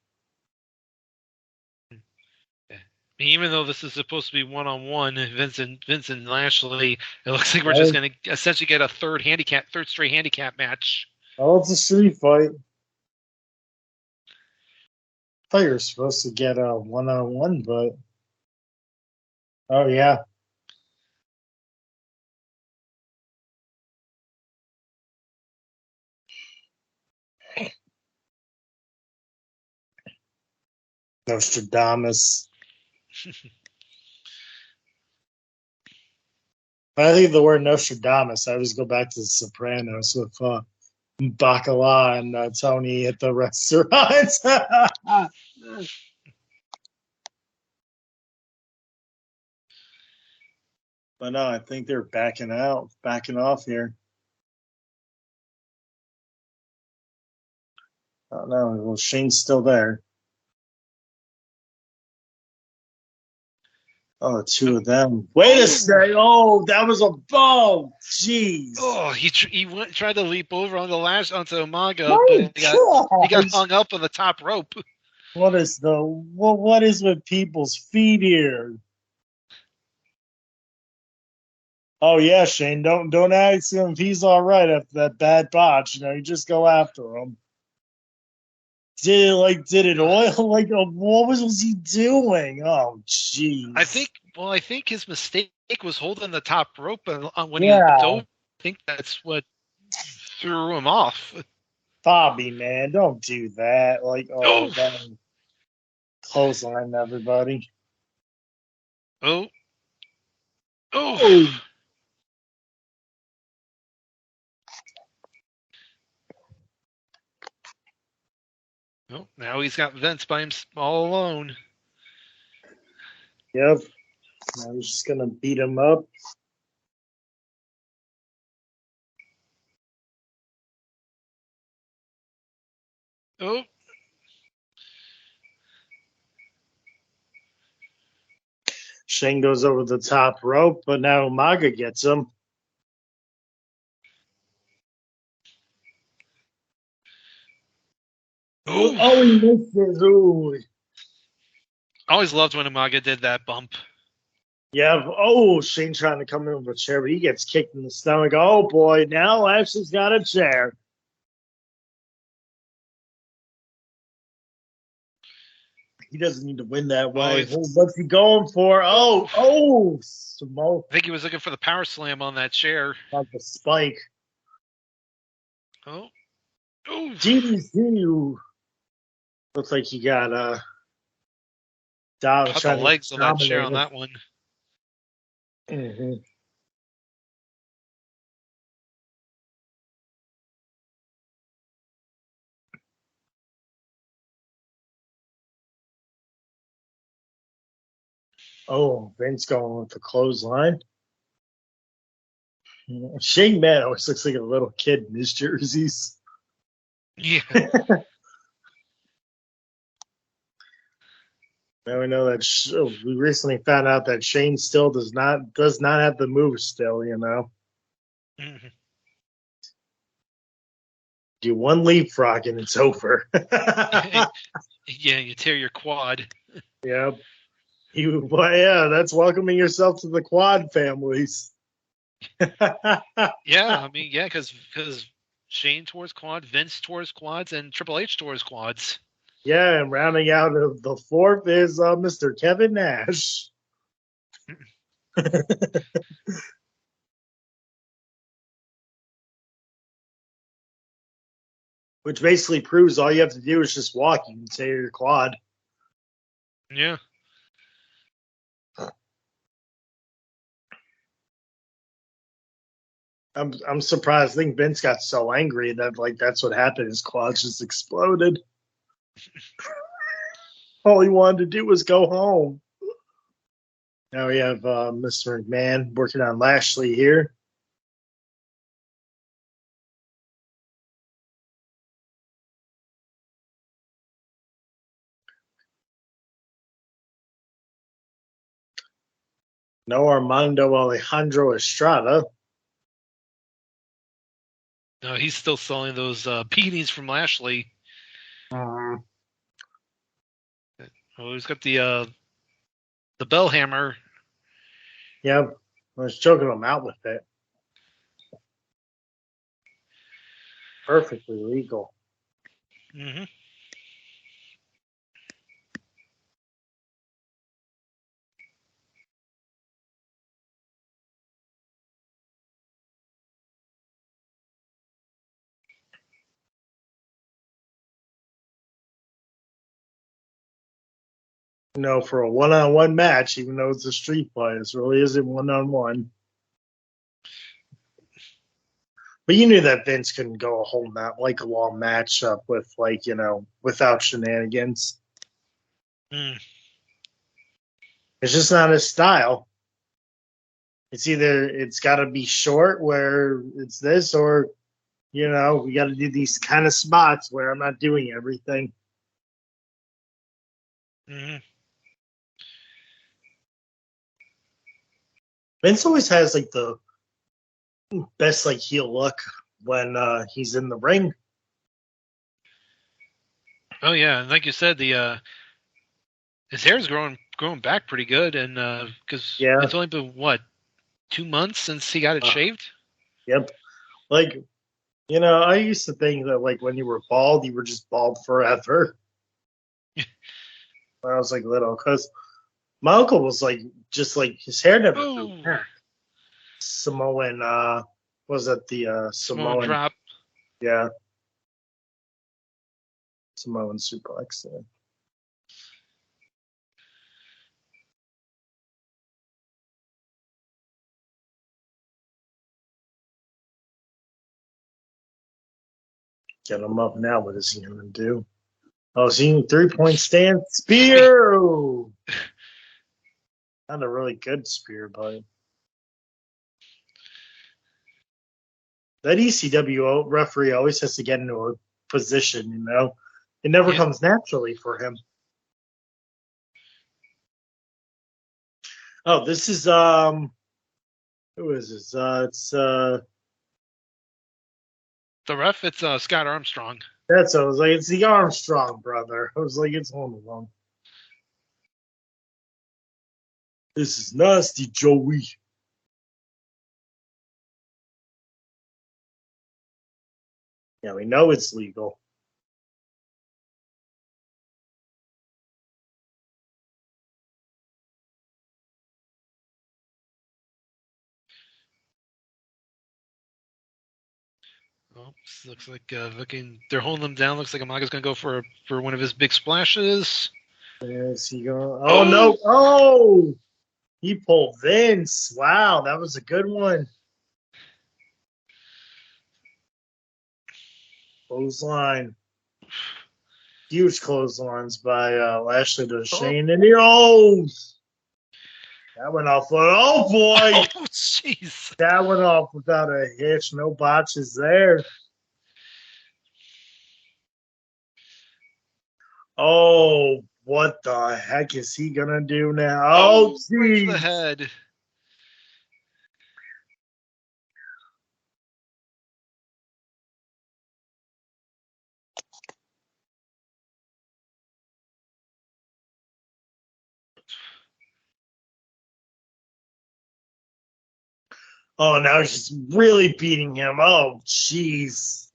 Even though this is supposed to be one-on-one, Vincent Lashley, it looks like we're just going to essentially get a third straight handicap match. Oh, it's a street fight. I thought you were supposed to get a one-on-one, but oh yeah. Nostradamus. When I think of the word Nostradamus, I always go back to The Sopranos with Bacala and Tony at the restaurant. But no, I think they're backing off here. Oh no, well Shane's still there. Oh, two of them. Wait a second. Oh, that was a ball. Jeez. Oh, he tried to leap over onto Umaga, but he got hung up on the top rope. What is with people's feet here? Oh yeah, Shane. Don't ask him if he's all right after that bad botch. You just go after him. Did it oil? What was he doing? Oh, jeez. I think his mistake was holding the top rope, and when he dove, I think that's what threw him off. Bobby, man, don't do that. Clothesline, everybody. Oh. Oh, now he's got Vince by him all alone. Yep. Now he's just gonna beat him up. Oh. Shane goes over the top rope, but now Umaga gets him. Oh, he missed it. Ooh. I always loved when Umaga did that bump. Yeah. Oh, Shane trying to come in with a chair, but he gets kicked in the stomach. Oh, boy. Now Lashley's got a chair. He doesn't need to win that way. What's he going for? Oh, smoke. I think he was looking for the power slam on that chair. Like the spike. Oh. DDT. Looks like he got cut the legs of that chair on that one. Mm-hmm. Oh, Vince going with the clothesline. Shane Man always looks like a little kid in his jerseys. Yeah. Now we know that we recently found out that Shane still does not have the moves still, Mm-hmm. Do one leapfrog and it's over. Yeah, you tear your quad. Yep. That's welcoming yourself to the quad families. Yeah, because Shane towards quad, Vince towards quads, and Triple H towards quads. Yeah, and rounding out of the fourth is Mr. Kevin Nash. Which basically proves all you have to do is just walk. You can tear your quad. Yeah. I'm surprised. I think Vince got so angry that that's what happened. His quads just exploded. All he wanted to do was go home. Now we have Mr. McMahon working on Lashley here. No Armando Alejandro Estrada. No, he's still selling those beanies from Lashley. Oh, he's got the the bell hammer. Yep. I was choking him out with it. Perfectly legal. Mm-hmm. For a one-on-one match, even though it's a street fight, it really isn't one-on-one. But you knew that Vince couldn't go a whole a long matchup with without shenanigans. Mm. It's just not his style. It's got to be short where it's this, or we got to do these kind of spots where I'm not doing everything. Mm-hmm. Vince always has the best heel look when he's in the ring. Oh yeah, and like you said, his hair's growing back pretty good, and because it's only been 2 months since he got it shaved. Yep. I used to think that when you were bald, you were just bald forever. When I was little, because my uncle was just his hair never grew back. Samoan, was that the Samoan drop? Yeah. Samoan suplex. Yeah. Get him up now. What is he going to do? Oh, seeing 3-point stand spear. Not a really good spear, but that ECW referee always has to get into a position. It never comes naturally for him. Oh, this is who is this? It's the ref. It's Scott Armstrong. That's I was like, it's the Armstrong brother. I was like, it's home alone. This is nasty, Joey. Yeah, we know it's legal. Oh, looks like they're holding him down. Looks like Amaga's going to go for one of his big splashes. Is he going? Oh no! Oh, he pulled Vince. Wow, that was a good one. Clothesline. Huge clotheslines by Lashley to Shane. And that went off. Oh boy! Oh jeez! That went off without a hitch. No botches there. Oh, what the heck is he gonna do now? Oh, right to the head. Oh, now he's just really beating him. Oh, jeez.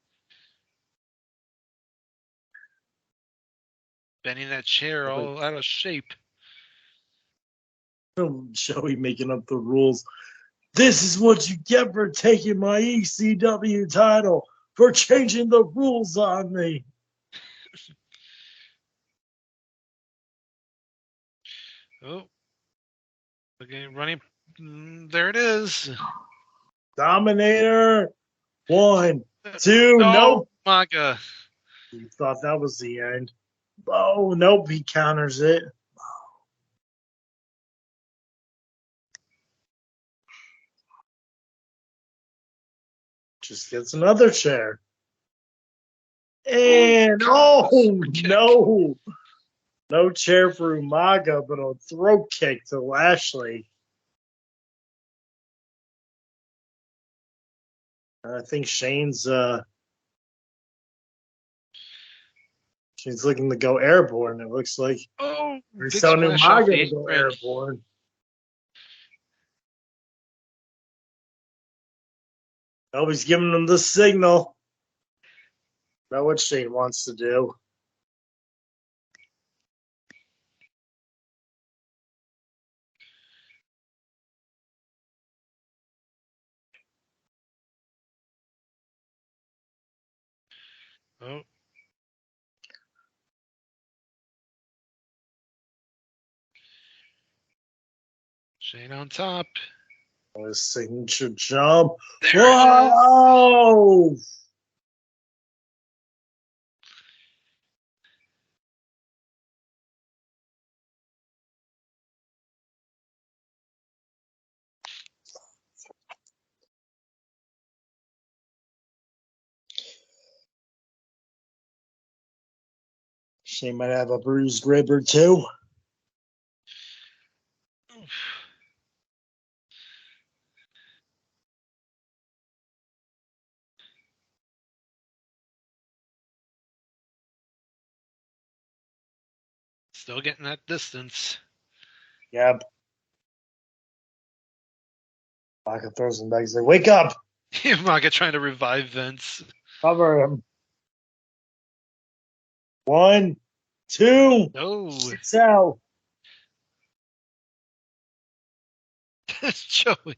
Bending that chair all out of shape. Joey making up the rules. This is what you get for taking my ECW title, for changing the rules on me. Oh. Okay, running. There it is. Dominator. 1, 2. Nope. Maga. He thought that was the end. Oh, nope. He counters it. Just gets another chair. And, no. No chair for Umaga, but a throat kick to Lashley. I think Shane's looking to go airborne, it looks like. Oh, We Big saw splash off the Numaga go apron. airborne. Always giving them the signal. About what Shane wants to do. Oh. Shane on top. His signature jump. There Whoa! Shane might have a bruised rib or two. Still getting that distance. Yep. Baca throws him back. He's like, wake up! Umaga trying to revive Vince. Cover him. 1, 2. Oh. Six out.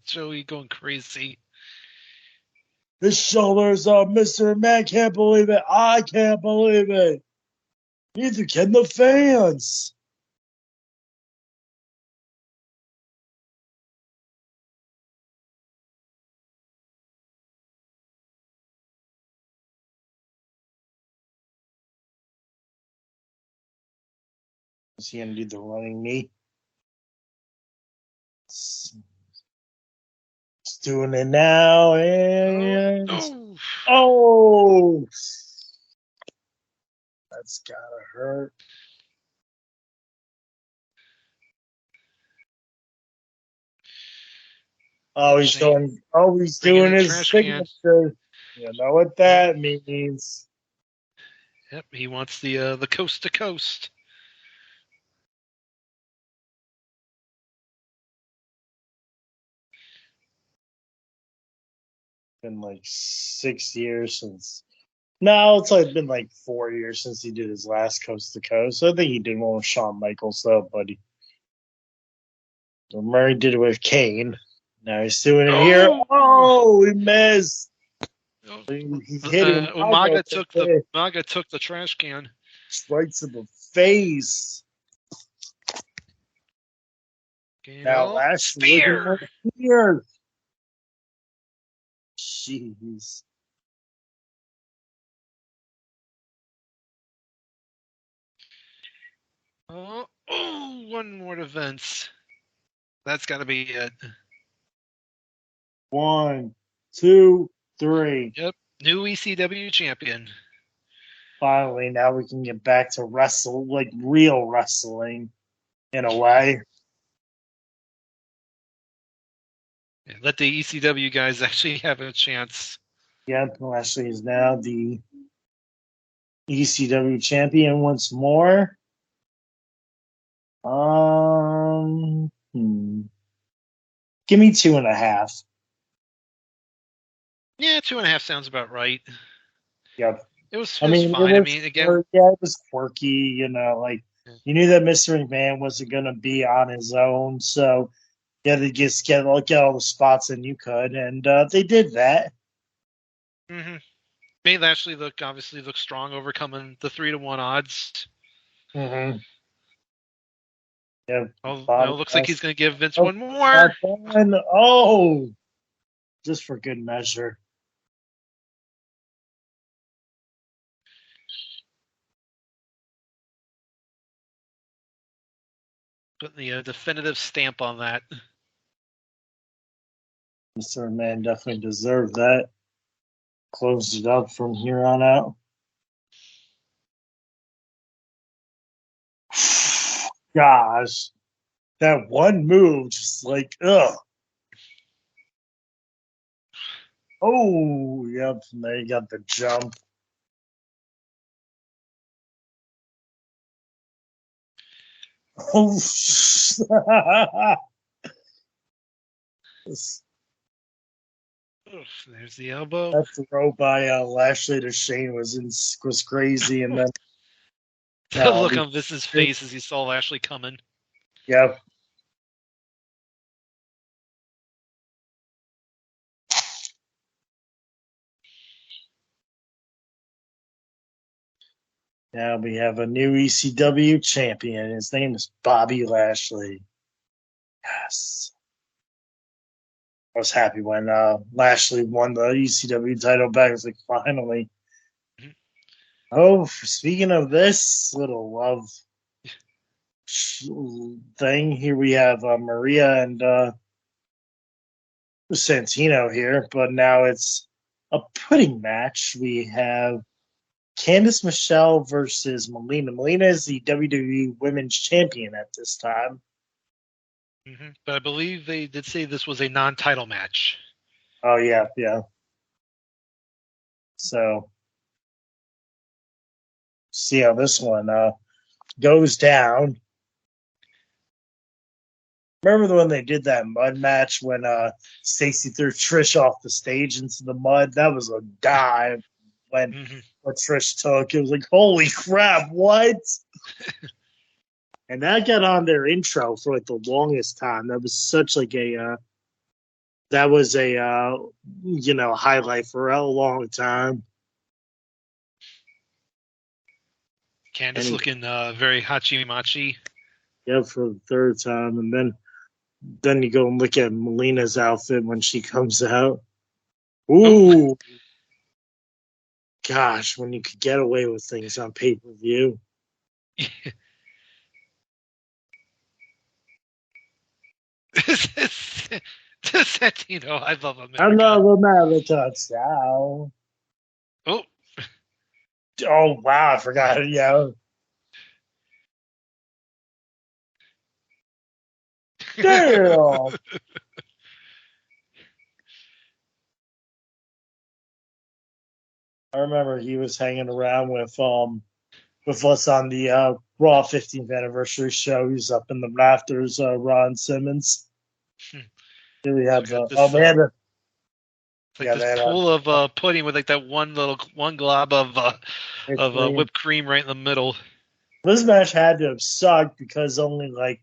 Joey going crazy. His shoulders up. Mr. Man can't believe it. I can't believe it. Neither can the fans. Is he going to do the running knee? It's doing it now. And Oh. oh, that's got to hurt. Oh, he's Shane doing. He's doing his trash can. signature. You know what that means. Yep, he wants the coast to coast. Been like 6 years since. No, it's like been like 4 years since he did his last coast to coast. I think he did one with Shawn Michaels though, but Murray did it with Kane. Now he's doing it here. Oh, he missed. He hit him. Umaga took the trash can. Strikes him in the face. Now Lashley Spear. Here. Jeez. Oh, one more to Vince. That's got to be it. 1, 2, 3. Yep, new ECW champion. Finally, now we can get back to real wrestling, in a way. Yeah, let the ECW guys actually have a chance. Yep, Lashley is now the ECW champion once more. Give me 2.5. Yeah, 2.5 sounds about right. Yep. It was It fine. was again, it was quirky. You knew that Mr. McMahon wasn't going to be on his own, so you had to just get all the spots in you could, and they did that. Mm-hmm. Made Lashley obviously look strong, overcoming the 3-1 odds. Mm-hmm. Yeah. Looks like he's going to give Vince one more. Oh, just for good measure. Putting the definitive stamp on that. Mr. Man definitely deserved that. Closed it up from here on out. Gosh, that one move, just like, ugh. Oh, yep, and there you got the jump. Oh, There's the elbow. that throw by Lashley to Shane was crazy, and then The look on Vince's face as he saw Lashley coming. yeah. Now we have a new ECW champion. His name is Bobby Lashley. Yes. I was happy when Lashley won the ECW title back. I was like, finally. Mhm. Oh, speaking of this little love thing, here we have Maria and Santino here, but now it's a pudding match. We have Candice Michelle versus Melina. Melina is the WWE Women's Champion at this time. But I believe they did say this was a non-title match. Oh, yeah, yeah. So, see how this one goes down. Remember when they did that mud match when Stacy threw Trish off the stage into the mud? That was a dive when what Trish took. It was like, holy crap, what? And that got on their intro for like the longest time. That was such like a highlight for a long time. Candice looking very hachi-machi. Yeah, for the third time. And then you go and look at Melina's outfit when she comes out. Ooh. Gosh, when you could get away with things on pay-per-view. Santino, I love America. I love America style. Oh. Oh, wow, I forgot. Yeah. Damn. I remember he was hanging around with us on the Raw 15th anniversary show. He was up in the rafters, Ron Simmons. Here we have this pool of pudding with like that one glob of whipped cream right in the middle. This match had to have sucked because only like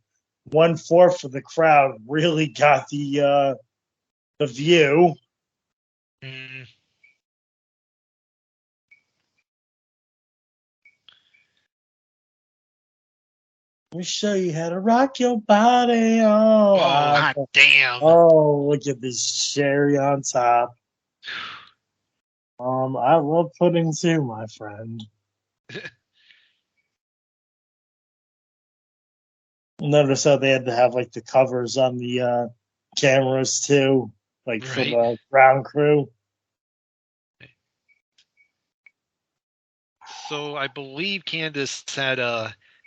1/4 of the crowd really got the view. Let me show you how to rock your body. Oh, hot damn. Oh, look at this cherry on top. I love pudding too, my friend. Notice how they had to have like the covers on the cameras too, like for the ground crew. So I believe Candice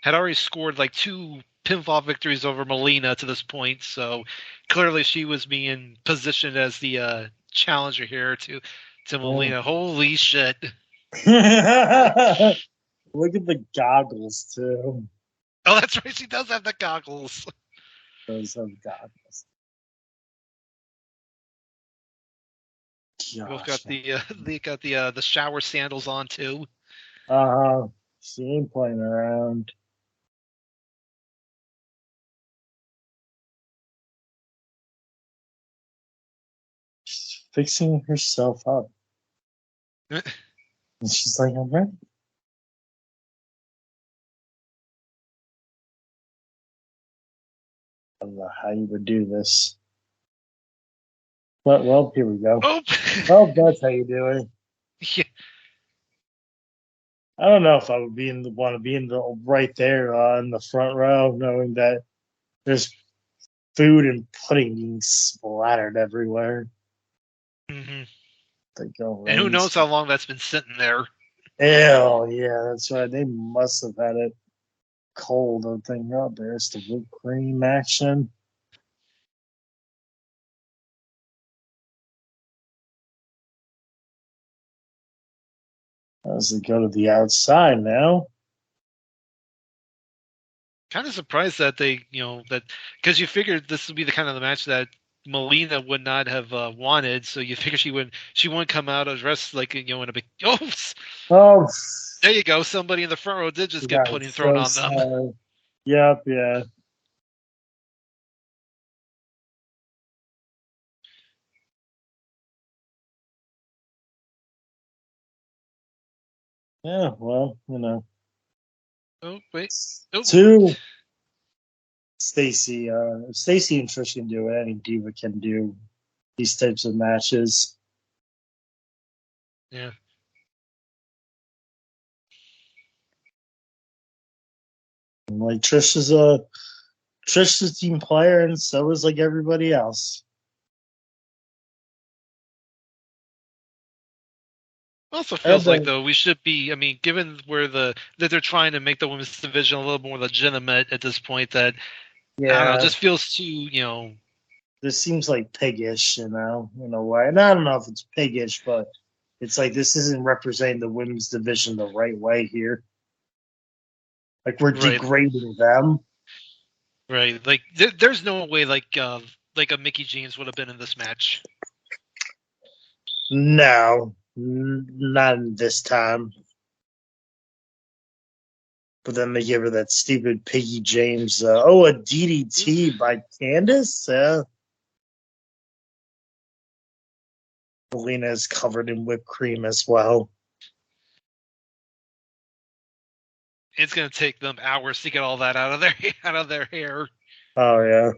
had already scored like 2 pinfall victories over Melina to this point, so clearly she was being positioned as the challenger here to Melina. Holy shit. Look at the goggles too. Oh, that's right. She does have the goggles. Those have goggles. Both got the shower sandals on too. She ain't playing around. She's fixing herself up. And she's like, I'm ready. I don't know how you would do this. But, well, here we go. Oh, that's how you do it. Yeah. I don't know if I would want to be in the right there in the front row, knowing that there's food and pudding being splattered everywhere. Mm-hmm. And who knows how long that's been sitting there? Hell yeah, that's right. They must have had it cold. I think, oh, there's the whipped cream action. As they go to the outside now. kind of surprised that they, that because you figured this would be the kind of the match that Melina would not have wanted. So you figure she wouldn't come out dressed like in a big. Oh, There you go. Somebody in the front row did just get pudding thrown on them. Yep, yeah. Yeah, well, Oh wait. Oh. Two. Stacy and Trish can do it. Any diva can do these types of matches. Yeah. And like Trish is a team player, and so is like everybody else. Also feels like though we should be. I mean, given that they're trying to make the women's division a little more legitimate at this point, that I don't know, it just feels too. This seems like piggish, in a way. And I don't know if it's piggish, but it's like this isn't representing the women's division the right way here. Like we're degrading them. Right. Like there's no way like a Mickie James would have been in this match. No, not this time. But then they give her that stupid Piggy James. A DDT by Candice? Yeah. Melina is covered in whipped cream as well. It's going to take them hours to get all that out of their hair. Oh, yeah.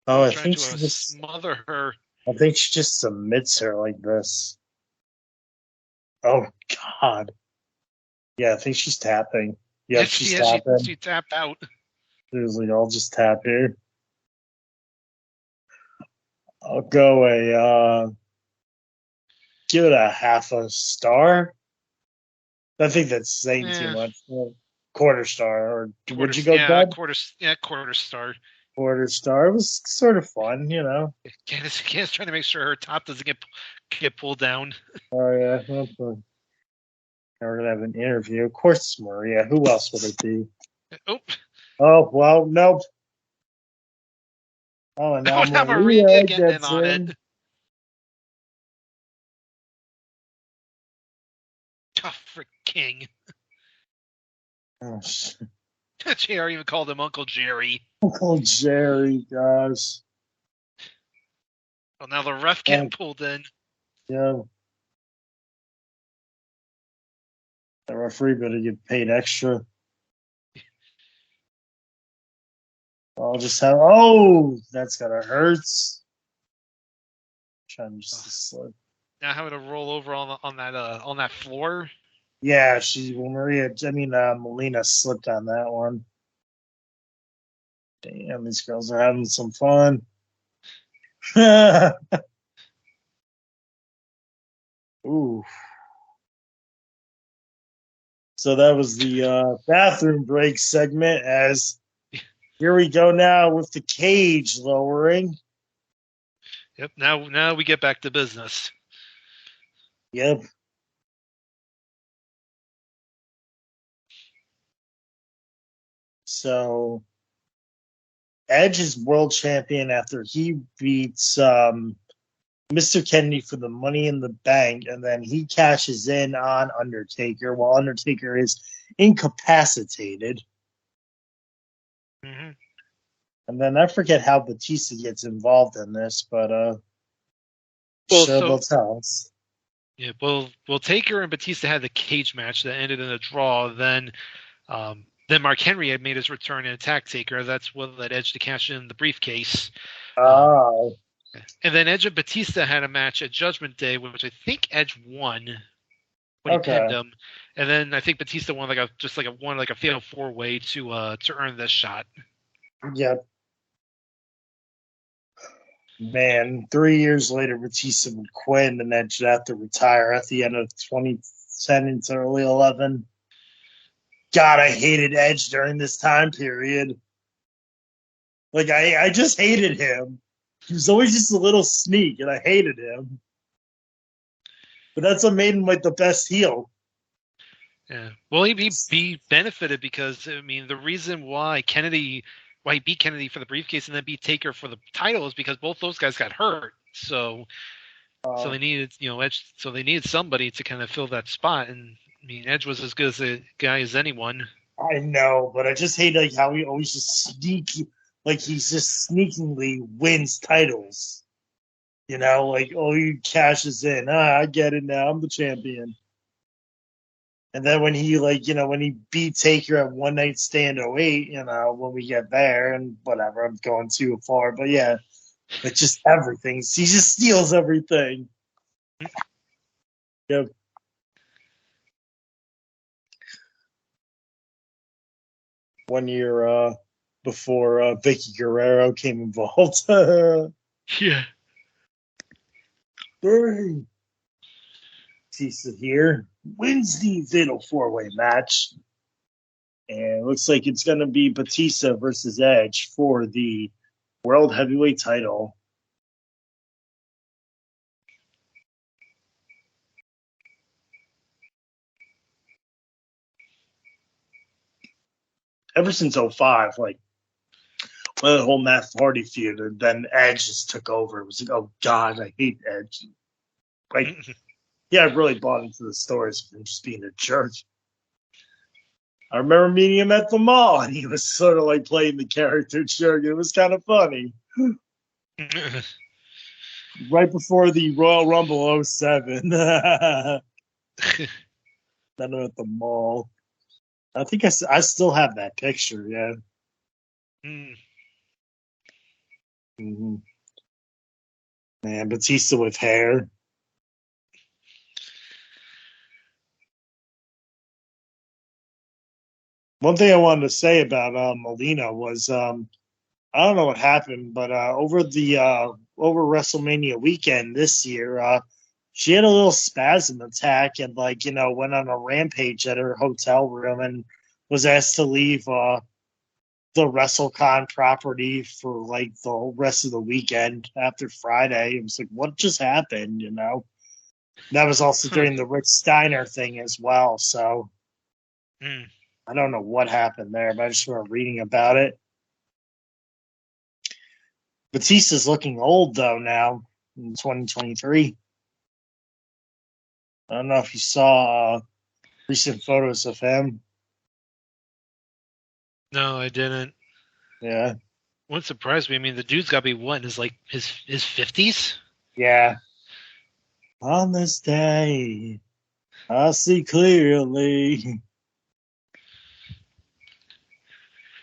Oh, I think she just smother her. I think she just submits her like this. Oh God. Yeah, I think she's tapping. Yeah, she's tapping. She tapped out. Seriously, I'll just tap here. I'll go give it a half a star. I think that's saying too much. Quarter star, or would you go dead? Quarter star. Quarter star. It was sort of fun, Candice trying to make sure her top doesn't get pulled down. Oh yeah, we're gonna have an interview. Of course, it's Maria. Who else would it be? Oh well, nope. Oh, and now Maria gets on in. It. Tough for King. Oh shit. JR even called him Uncle Jerry. Uncle Jerry, gosh. Well, now the ref getting pulled in. Yeah. The referee better get paid extra. I'll just have. Oh, that's gonna hurt. Trying just to slip. Now having to roll over on that floor. Yeah, Melina slipped on that one. Damn, these girls are having some fun. Ooh. So that was the bathroom break segment. As here we go now with the cage lowering. Yep. Now we get back to business. Yep. So Edge is world champion after he beats Mr. Kennedy for the Money in the Bank, and then he cashes in on Undertaker while Undertaker is incapacitated. Mm-hmm. And then I forget how Batista gets involved in this, but they'll tell us. Yeah, well, Taker and Batista had the cage match that ended in a draw. Then Mark Henry had made his return and attacked Taker. That's what led Edge to cash in the briefcase. Oh. And then Edge and Batista had a match at Judgment Day, which I think Edge won when he pinned him. And then I think Batista won like a fatal 4-way to earn this shot. Yep. Man, 3 years later, Batista would quit and Edge would have to retire at the end of 2010 into early 11. God, I hated Edge during this time period. Like, I just hated him. He was always just a little sneak, and I hated him. But that's what made him, like, the best heel. Yeah. Well, he benefited because, I mean, the reason why he beat Kennedy for the briefcase and then beat Taker for the title is because both those guys got hurt. So they needed, Edge. So they needed somebody to kind of fill that spot. And I mean, Edge was as good as a guy as anyone. I know, but I just hate, like, how he always just like, he's just sneakingly wins titles. Like, oh, he cashes in. I get it now. I'm the champion. And then when he, like, when he beat Taker at One Night Stand 08, when we get there, and whatever, I'm going too far. But yeah, it's just everything. He just steals everything. Yep. One year before Vicky Guerrero came involved. Yeah. Dang. Batista here wins the Fatal 4-Way match. And it looks like it's going to be Batista versus Edge for the World Heavyweight title. Ever since 05, like, when the whole Matt Hardy feud, and then Edge just took over. It was like, oh, God, I hate Edge. Like, yeah, I really bought into the stories of him just being a jerk. I remember meeting him at the mall, and he was sort of like playing the character jerk. It was kind of funny. Right before the Royal Rumble 07. Then I'm at the mall. I think I still have that picture, yeah. Mm-hmm. Man, Batista with hair. One thing I wanted to say about Melina was I don't know what happened, but over WrestleMania weekend this year, she had a little spasm attack and, like, went on a rampage at her hotel room and was asked to leave the WrestleCon property for, like, the rest of the weekend after Friday. It was like, what just happened? That was also during the Rick Steiner thing as well. So I don't know what happened there, but I just remember reading about it. Batista's looking old, though, now in 2023. I don't know if you saw recent photos of him. No, I didn't. Yeah. Wouldn't surprise me. I mean, the dude's got to be what, in his 50s? Yeah. On this day, I see clearly.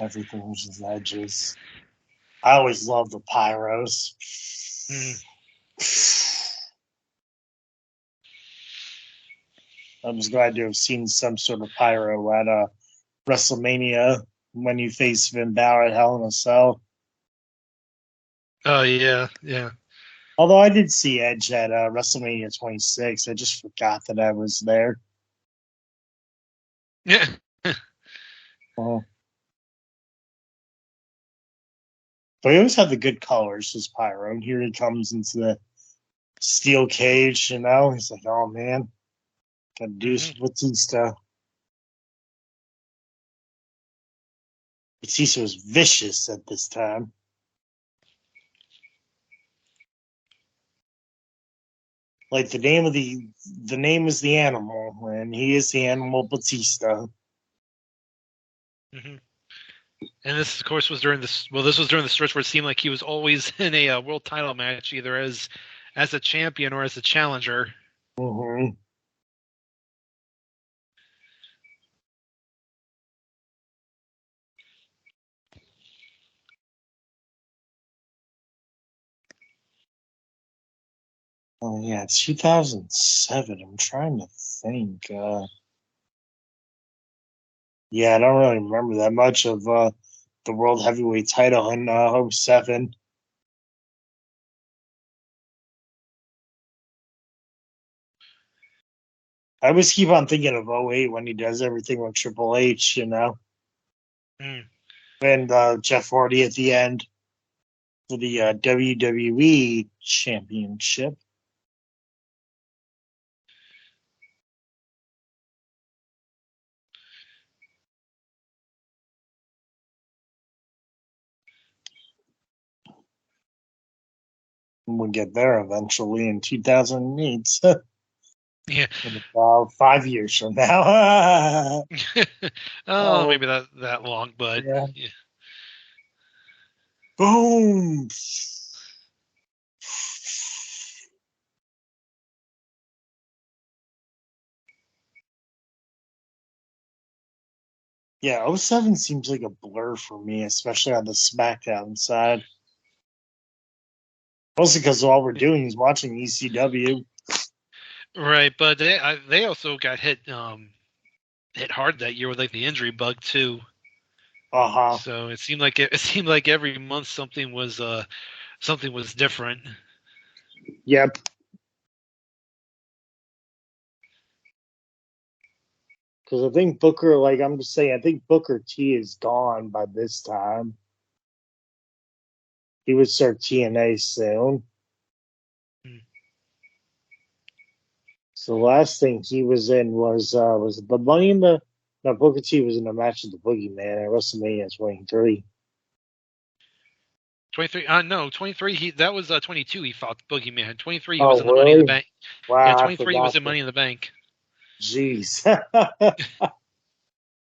Everything was just edges. I always loved the pyros. I was glad to have seen some sort of pyro at WrestleMania when you face Finn Balor at Hell in a Cell. Oh, yeah, yeah. Although I did see Edge at WrestleMania 26. I just forgot that I was there. Yeah. But he always had the good colors, his pyro. And here he comes into the steel cage, He's like, oh, man. Gotta do this with Batista. Batista was vicious at this time. Like, the name is the animal, and he is the animal Batista. And this, of course, was during this. Well, this was during the stretch where it seemed like he was always in a world title match, either as a champion or as a challenger. Mm-hmm. Oh yeah, 2007. I'm trying to think. Yeah, I don't really remember that much of the World Heavyweight title in 07. I always keep on thinking of 08 when he does everything with Triple H, And Jeff Hardy at the end. for the WWE Championship. We'll get there eventually in 2008. Yeah. About 5 years from now. Oh, maybe that long, but yeah. yeah. Boom. Yeah, '07 seems like a blur for me, especially on the SmackDown side. Mostly because all we're doing is watching ECW. Right, but they also got hit hard that year with like the injury bug too. Uh-huh. So it seemed like every month something was different. Yep. Because I think Booker, I'm just saying, I think Booker T is gone by this time. He would start TNA soon. So the last thing he was in was the Money in the no Booker T was in a match with the Boogeyman at WrestleMania 23. 23. No, 23. That was 22. He fought Boogeyman. 23. He was Oh in the Money in the really? Bank. Yeah, Wow, I 23. He was forgot in that. Money in the Bank. Jeez.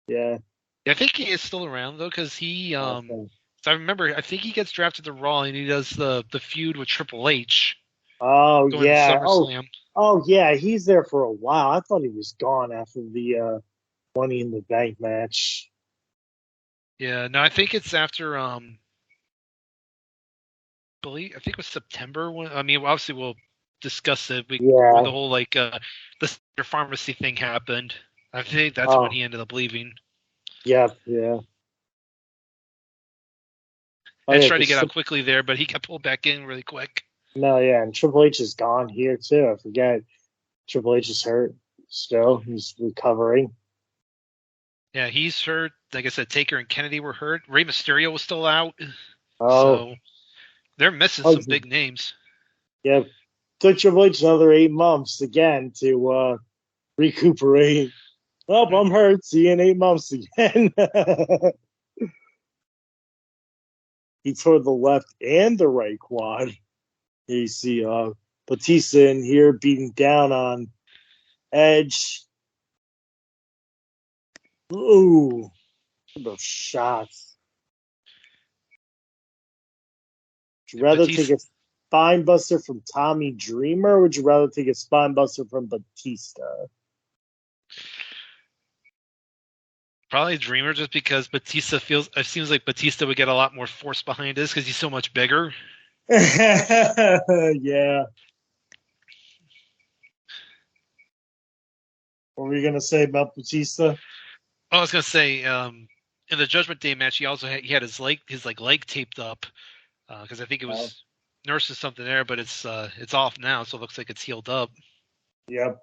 yeah. I think he is still around though, because he Okay. So I remember, I think he gets drafted to Raw and he does the feud with Triple H Oh going to yeah. SummerSlam. Oh yeah. He's there for a while. I thought he was gone after the Money in the Bank match. Yeah, no, I think it's after I think it was September when I mean obviously we'll discuss it when Yeah. the whole the pharmacy thing happened. I think that's when Oh he ended up leaving. yeah. Yeah. Oh Edge yeah. tried to Because get out quickly there, but he got pulled back in really quick. no, yeah, and Triple H is gone here too. I forget. Triple H is hurt still. He's recovering. Yeah, he's hurt. Like I said, Taker and Kennedy were hurt. Rey Mysterio was still out. Oh, So they're missing oh some big names. yeah. Took Triple H another 8 months again to recuperate. Oh, I'm hurt. See you in 8 months again. He tore the left and the right quad. You see Batista in here beating down on Edge. Ooh, those shots. Would you rather take Batista, a spine buster from Tommy Dreamer, or would you rather take a spine buster from Batista? probably Dreamer, just because it seems like Batista would get a lot more force behind this because he's so much bigger. yeah. What were you gonna say about Batista? I was gonna say, in the Judgment Day match, he had his leg taped up because I think it Oh, was nurses something there, but it's off now, so it looks like it's healed up. yep.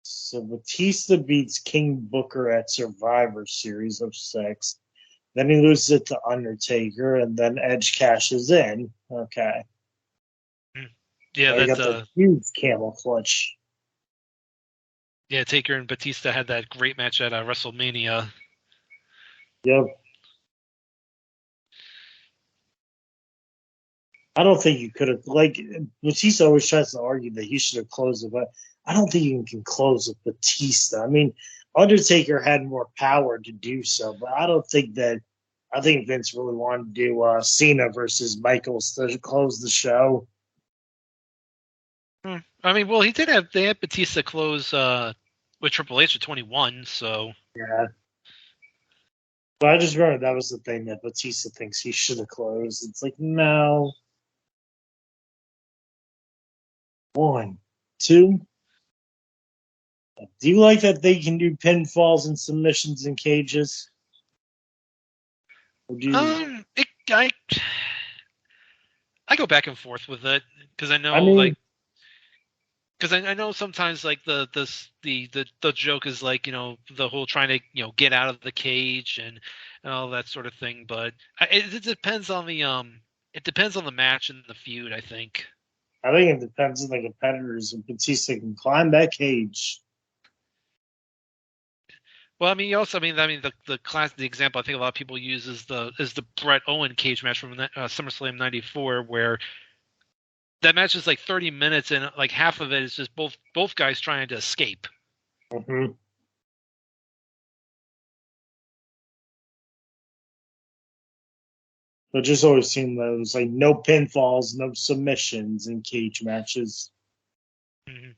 So Batista beats King Booker at Survivor Series '06. Then he loses it to Undertaker, and then Edge cashes in. Okay. Yeah, I got the huge camel clutch. yeah, Taker and Batista had that great match at WrestleMania. Yep. I don't think you could have Batista always tries to argue that he should have closed it, but I don't think you can close with Batista. I mean, Undertaker had more power to do so, but I think Vince really wanted to do Cena versus Michaels to close the show. I mean, well, they had Batista close with Triple H at 21, so Yeah. But I just remember that was the thing that Batista thinks he should have closed. It's like, no. 1, 2. Do you like that they can do pinfalls and submissions in cages? Or do you, I go back and forth with it because I I know mean, Because I know sometimes like the joke is like, you know, the whole trying to, you know, get out of the cage and all that sort of thing. But it depends on the match and the feud, I think. I think it depends on the competitors. If Batista can climb that cage. Well, I mean, the example I think a lot of people use is the Bret Owen cage match from SummerSlam '94, where that match is like 30 minutes and like half of it is just both guys trying to escape. Mm-hmm. It just always seemed that it was like no pinfalls, no submissions in cage matches. Mm-hmm.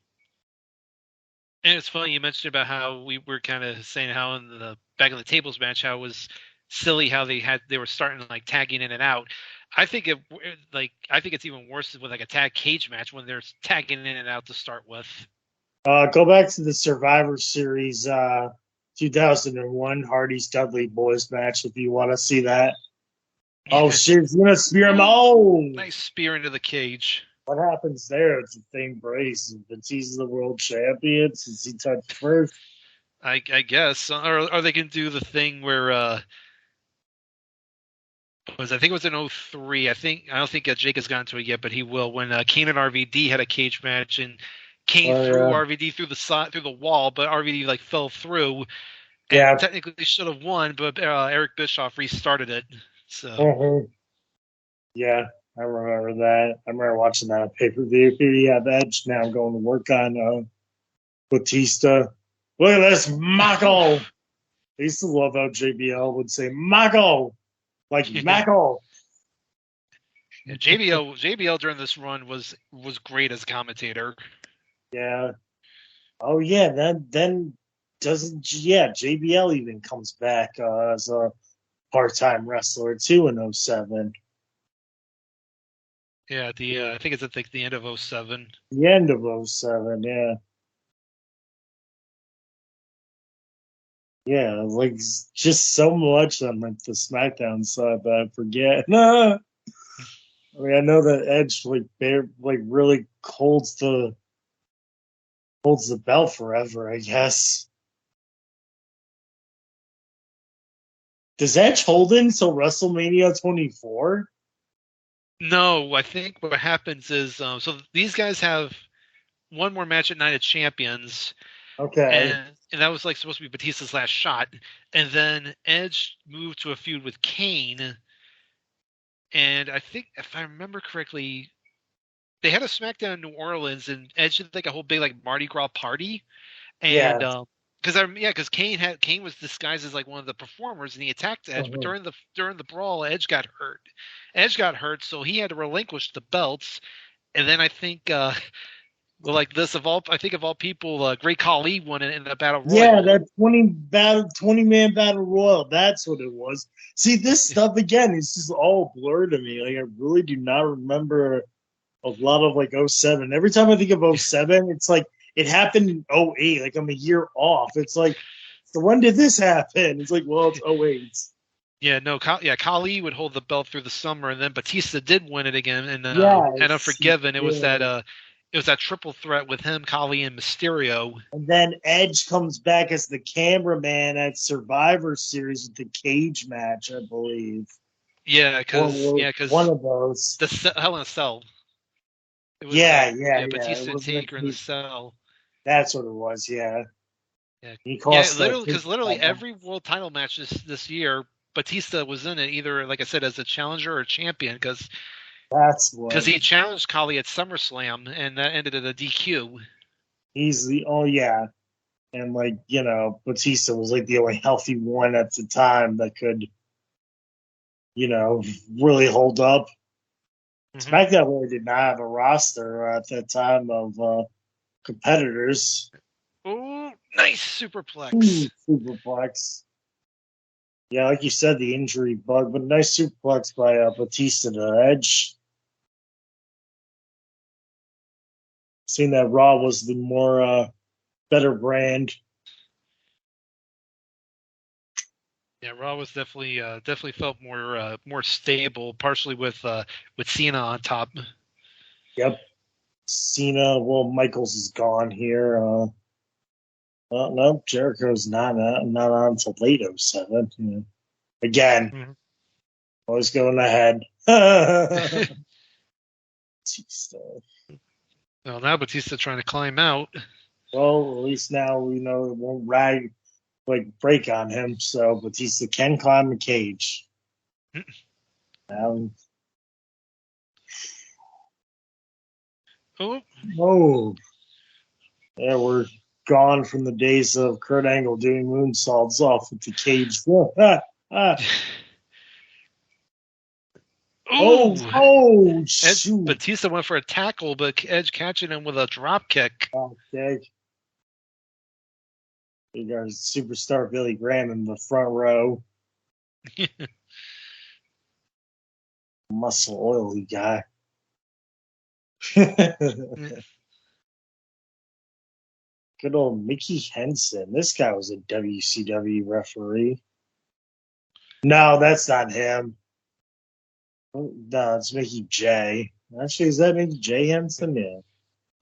And it's funny you mentioned about how we were kind of saying how in the back of the tables match how it was silly how they were starting like tagging in and out. I think it's even worse with like a tag cage match when they're tagging in and out to start with. Go back to the Survivor Series 2001 Hardy's Dudley Boys match if you want to see that. Oh, she's gonna spear him. Oh, nice spear into the cage. What happens there? It's a thing brace. Batista's the world champion since he touched first. I guess, or they can do the thing where I think it was in 03. I don't think Jake has gotten to it yet, but he will when Kane and RVD had a cage match and Kane threw RVD through the wall, but RVD like fell through and technically should have won, but Eric Bischoff restarted it. So yeah, I remember that. I remember watching that pay-per-view. Here you have Edge now going to work on Batista. Look at this, Mako. I used to love how JBL would say Mako, like Mako. Yeah, JBL during this run was great as a commentator. Yeah. Oh yeah. Then JBL even comes back as a part-time wrestler too in 07. Yeah, I think it's at the end of 07. The end of 07, yeah. Yeah, like just so much on like the SmackDown side that I forget. I mean, I know that Edge really holds the belt forever, I guess. Does Edge hold it until WrestleMania 24? No, I think what happens is so these guys have one more match at Night of Champions. Okay. And that was like supposed to be Batista's last shot. And then Edge moved to a feud with Kane. And I think if I remember correctly, they had a SmackDown in New Orleans and Edge did like a whole big like Mardi Gras party. And because Kane was disguised as like one of the performers and he attacked Edge, but during the brawl, Edge got hurt, so he had to relinquish the belts. And then I think like this of all people, Great Khali won it in the Battle Royal. Yeah, that 20-man Battle Royal. That's what it was. See, this stuff again is just all blurred to me. Like I really do not remember a lot of like 07. Every time I think of 07, it's like it happened in 08. Like I'm a year off. It's like, so when did this happen? It's like, well, it's 08. Yeah, no, Khali would hold the belt through the summer, and then Batista did win it again, and Unforgiven. It was that triple threat with him, Khali, and Mysterio. And then Edge comes back as the cameraman at Survivor Series with the cage match, I believe. Yeah, because one of those. The Hell in a Cell. It was, Batista and Taker in the Cell. That's what it was. Yeah. Literally every world title match this year, Batista was in it, either like I said as a challenger or champion, because he challenged Khali at SummerSlam and that ended at a DQ. And like Batista was like the only healthy one at the time that could really hold up. Mm-hmm. SmackDown really did not have a roster at that time of competitors. Oh, nice superplex. Superplex. Yeah, like you said, the injury bug, but nice superplex by Batista to Edge. Seeing that Raw was the more better brand. Yeah, Raw was definitely felt more stable, partially with Cena on top. Yep. Cena. Well, Michaels is gone here. Well, no, Jericho's not on until late '07. Yeah. Again, Mhm. always going ahead. Batista. Well, now Batista trying to climb out. Well, at least now we know it won't break on him. So Batista can climb the cage. Um, Oh, oh, yeah, we're gone from the days of Kurt Angle doing moonsaults off with the cage. Ah. Oh, ooh! oh, Edge shoot. Batista went for a tackle, but Edge catching him with a drop kick. Okay. You got superstar Billy Graham in the front row. Muscle oily guy. Good old Mickey Henson. This guy was a WCW referee. No, that's not him. No, it's Mickey J. Actually, is that Mickey J. Henson? Yeah.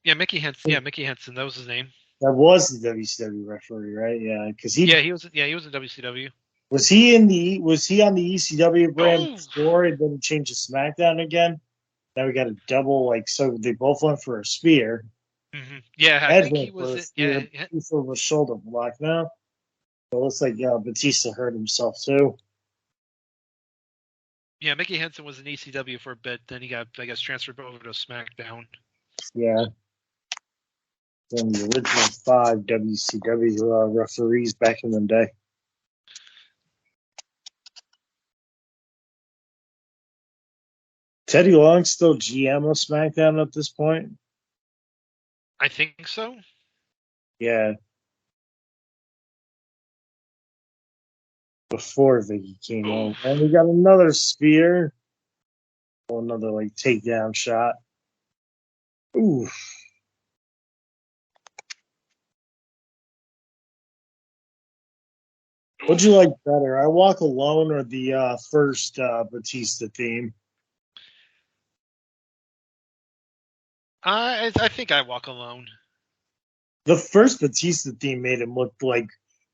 Yeah, Mickey Henson. Yeah, Mickey Henson. That was his name. That was the WCW referee, right? Yeah, because Yeah, he was. Yeah, he was in WCW. was he on the ECW brand Oh, before and then changed to SmackDown again? Now we got a double, so they both went for a spear. yeah. I Edge think he went for was. a Yeah, spear. Batista was shoulder block now. It looks like Batista hurt himself too. yeah. Mickey Henson was in ECW for a bit. Then he got, I guess, transferred over to SmackDown. Yeah. Then the original 5 WCW referees back in the day. Teddy Long still GM of SmackDown at this point? I think so. Yeah. Before Vicky came Ooh. over. And we got another spear. Oh, another takedown shot. Ooh. What'd you like better? I Walk Alone or the first Batista theme? I think I walk alone. The first Batista theme made him look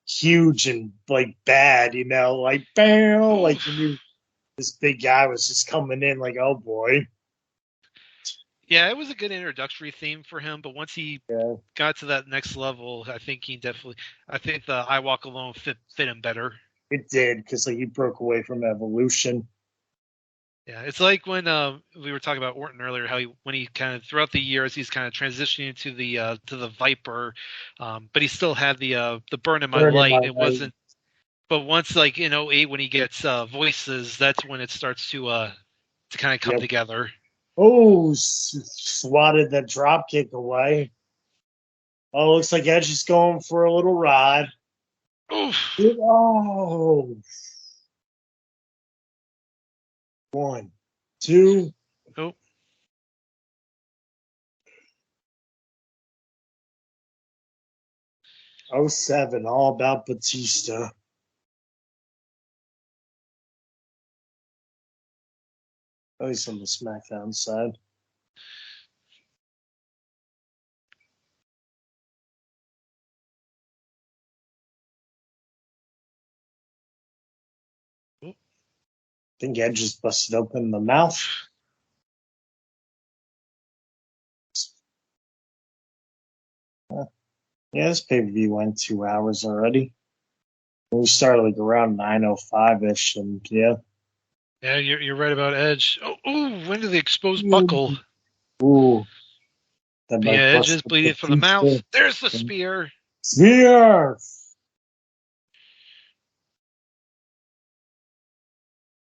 huge and bad, bam, Ooh. you knew this big guy was just coming in oh boy. Yeah, it was a good introductory theme for him, but once he Yeah, got to that next level, I think he definitely. I think the I walk alone fit him better. it did because he broke away from Evolution. Yeah, it's like when we were talking about Orton earlier, how when he kind of throughout the years he's kind of transitioning to the Viper, but he still had the Burn in My Burning my Light. It light. wasn't, but once in '08 when he gets voices, that's when it starts to kind of come Yep. together. Oh, swatted that drop kick away. Oh, looks like Edge is going for a little ride. Oof. Oh, 1, 2. Oh, 07, all about Batista. At least on the SmackDown side. oh. I think Edge just busted open the mouth. Yeah, this pay-per-view went 2 hours already. We started around 9:05 ish, and yeah. Yeah, you're right about Edge. Oh, ooh, when did the exposed buckle? Ooh, that But yeah, might Edge bust is the bleeding from the Batista. mouth. There's the spear. Spear!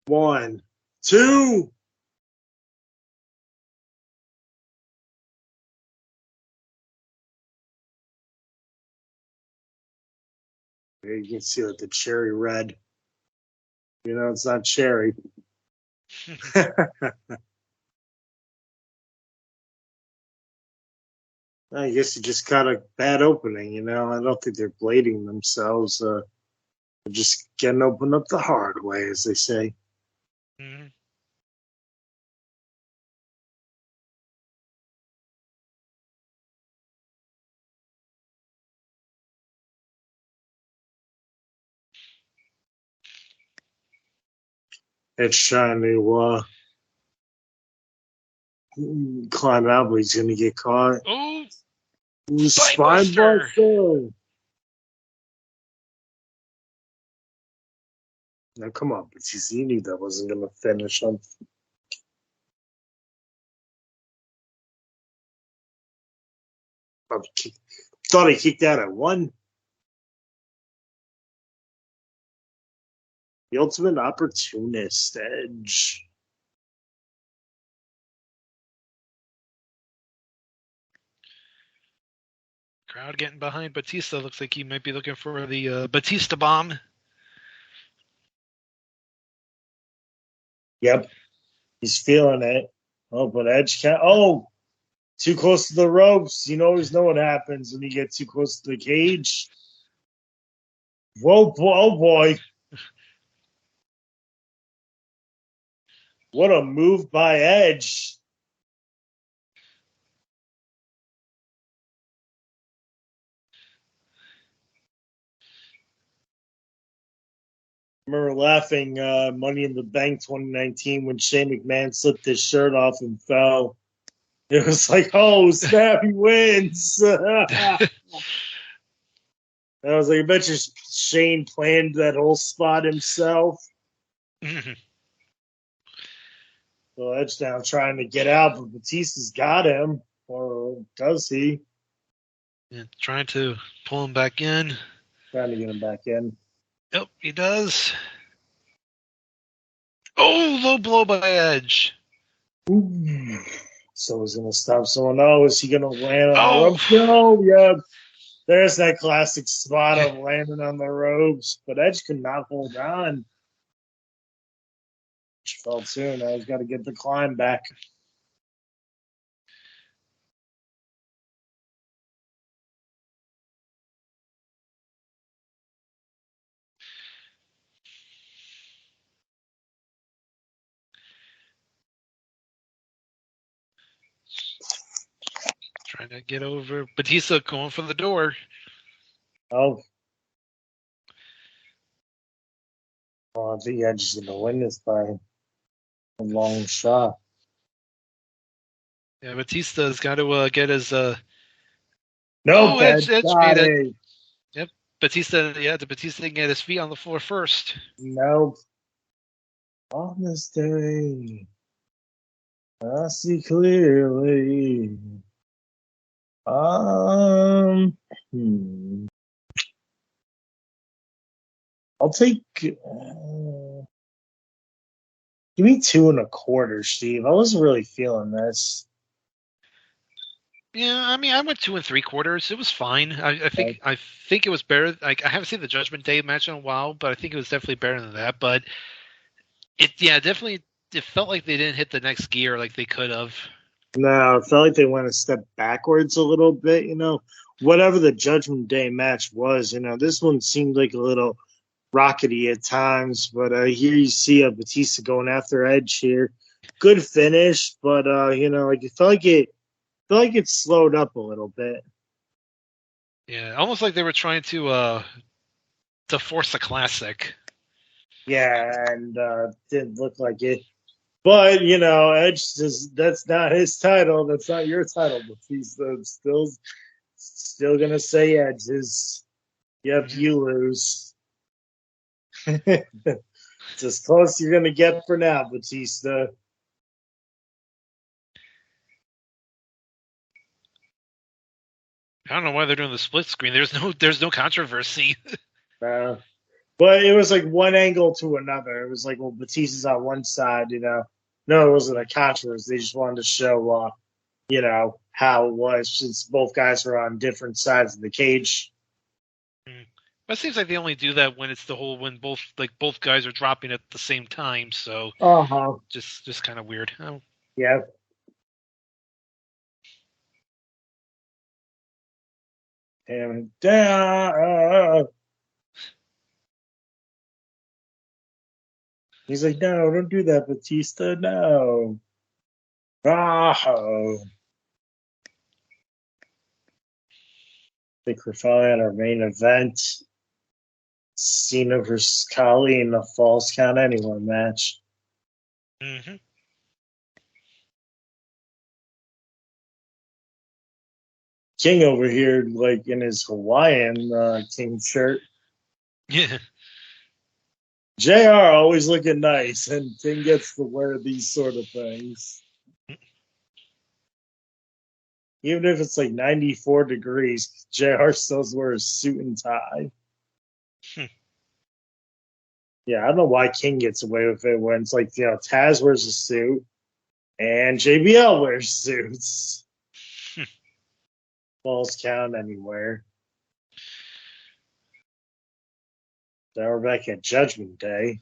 1, 2. There you can see the cherry red. It's not cherry. I guess you just got a bad opening, I don't think they're blading themselves. They're just getting opened up the hard way, as they say. Mhm. It's trying to climb out, but he's going to get caught. Oh, Spine buster. Now, come on, but you knew that wasn't going to finish him. Thought he kicked out at 1. The ultimate opportunist, Edge. Crowd getting behind Batista. Looks like he might be looking for the Batista bomb. Yep. He's feeling it. Oh, but Edge can't. Oh, too close to the ropes. You always know what happens when you get too close to the cage. Whoa, oh boy. What a move by Edge. I remember laughing Money in the Bank 2019 when Shane McMahon slipped his shirt off and fell. It was like, oh, snap, he wins. I was like, I bet you Shane planned that whole spot himself. So Edge now trying to get out, but Batista's got him. Or does he? Yeah, trying to pull him back in. Trying to get him back in. Yep, he does. Oh, low blow by Edge. Ooh. So he's going to stop someone. Oh, is he going to land on the ropes? No, yeah. There's that classic spot of landing on the ropes. But Edge could not hold on. Edge fell too. Now he's got to get the climb back. Trying to get over. Batista going for the door. Oh. Well, I think Edge is going to win this by a long shot. Yeah, Batista's got to get his. Nope, Edge got made it. it. Yep, Batista. Yeah, the Batista can get his feet on the floor first. Nope. On this day, I see clearly. I'll take. Give me 2 1/4, Steve. I wasn't really feeling this. Yeah, I mean, I went 2 3/4. It was fine. I think it was better. I haven't seen the Judgment Day match in a while, but I think it was definitely better than that. But definitely, it felt like they didn't hit the next gear like they could have. No, it felt like they went a step backwards a little bit. Whatever the Judgment Day match was, this one seemed like a little rockety at times. But here you see Batista going after Edge here. Good finish, but it felt like it slowed up a little bit. Yeah, almost like they were trying to force a classic. Yeah, and didn't look like it. But, Edge that's not his title. That's not your title. But he's still going to say Edge is, yep, you lose. It's as close as you're going to get for now, Batista. I don't know why they're doing the split screen. There's no controversy. But it was like one angle to another. It was like, well, Batista's on one side, No, it wasn't a controversy. They just wanted to show, how it was since both guys were on different sides of the cage. But it seems like they only do that when it's when both guys are dropping at the same time. So just kind of weird. Oh. Yeah. And down. He's like, no, don't do that, Batista. No. Oh. I think we're finally at our main event. Cena versus Khali in a Falls Count Anywhere match. Mm-hmm. King over here, like in his Hawaiian King shirt. Yeah. JR always looking nice, and King gets to wear these sort of things. Even if it's like 94 degrees, JR still wears a suit and tie. Yeah, I don't know why King gets away with it when it's like, Taz wears a suit and JBL wears suits. Falls count anywhere. Now we're back at Judgment Day.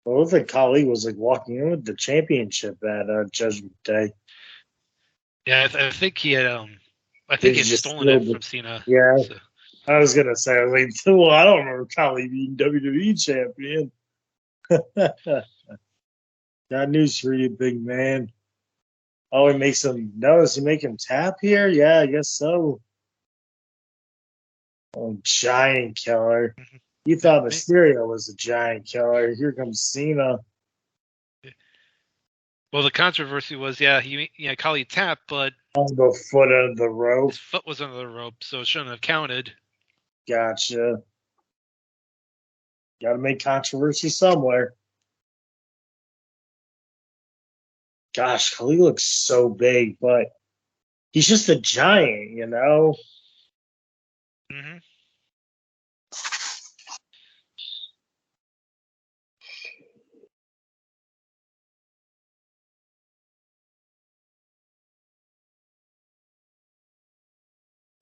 Well, it looked like Khali was like walking in with the championship at Judgment Day. Yeah, I think he had. I Did think he he had just stolen steal it the- from Cena. Yeah, So. I was gonna say, I was like, well, I don't remember Khali being WWE champion. Got news for you, big man. Oh, he makes him. No, does he make him tap here? Yeah, I guess so. Oh, giant killer. You thought Mysterio was a giant killer. Here comes Cena. Well, the controversy was, Khali tapped, but On the foot of the rope. his foot was under the rope, so it shouldn't have counted. Gotcha. Got to make controversy somewhere. Gosh, Khali looks so big, but he's just a giant, Mm-hmm.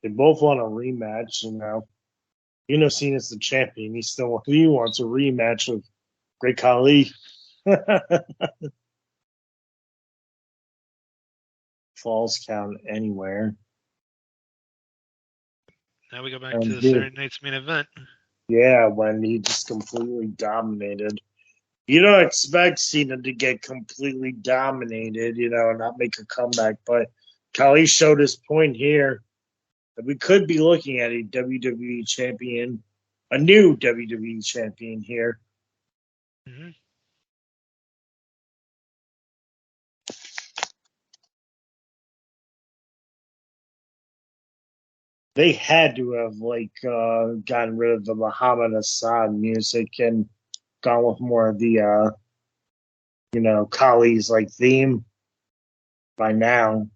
They both want a rematch, Cena's the champion. He wants a rematch with Great Khali. Falls count anywhere. Now we go back to the Saturday night's main event. Yeah, when he just completely dominated. You don't expect Cena to get completely dominated, and not make a comeback, but Khali showed his point here that we could be looking at a WWE champion, a new WWE champion here. Mm-hmm. They had to have gotten rid of the Muhammad Hassan music and gone with more of the Khali's theme by now.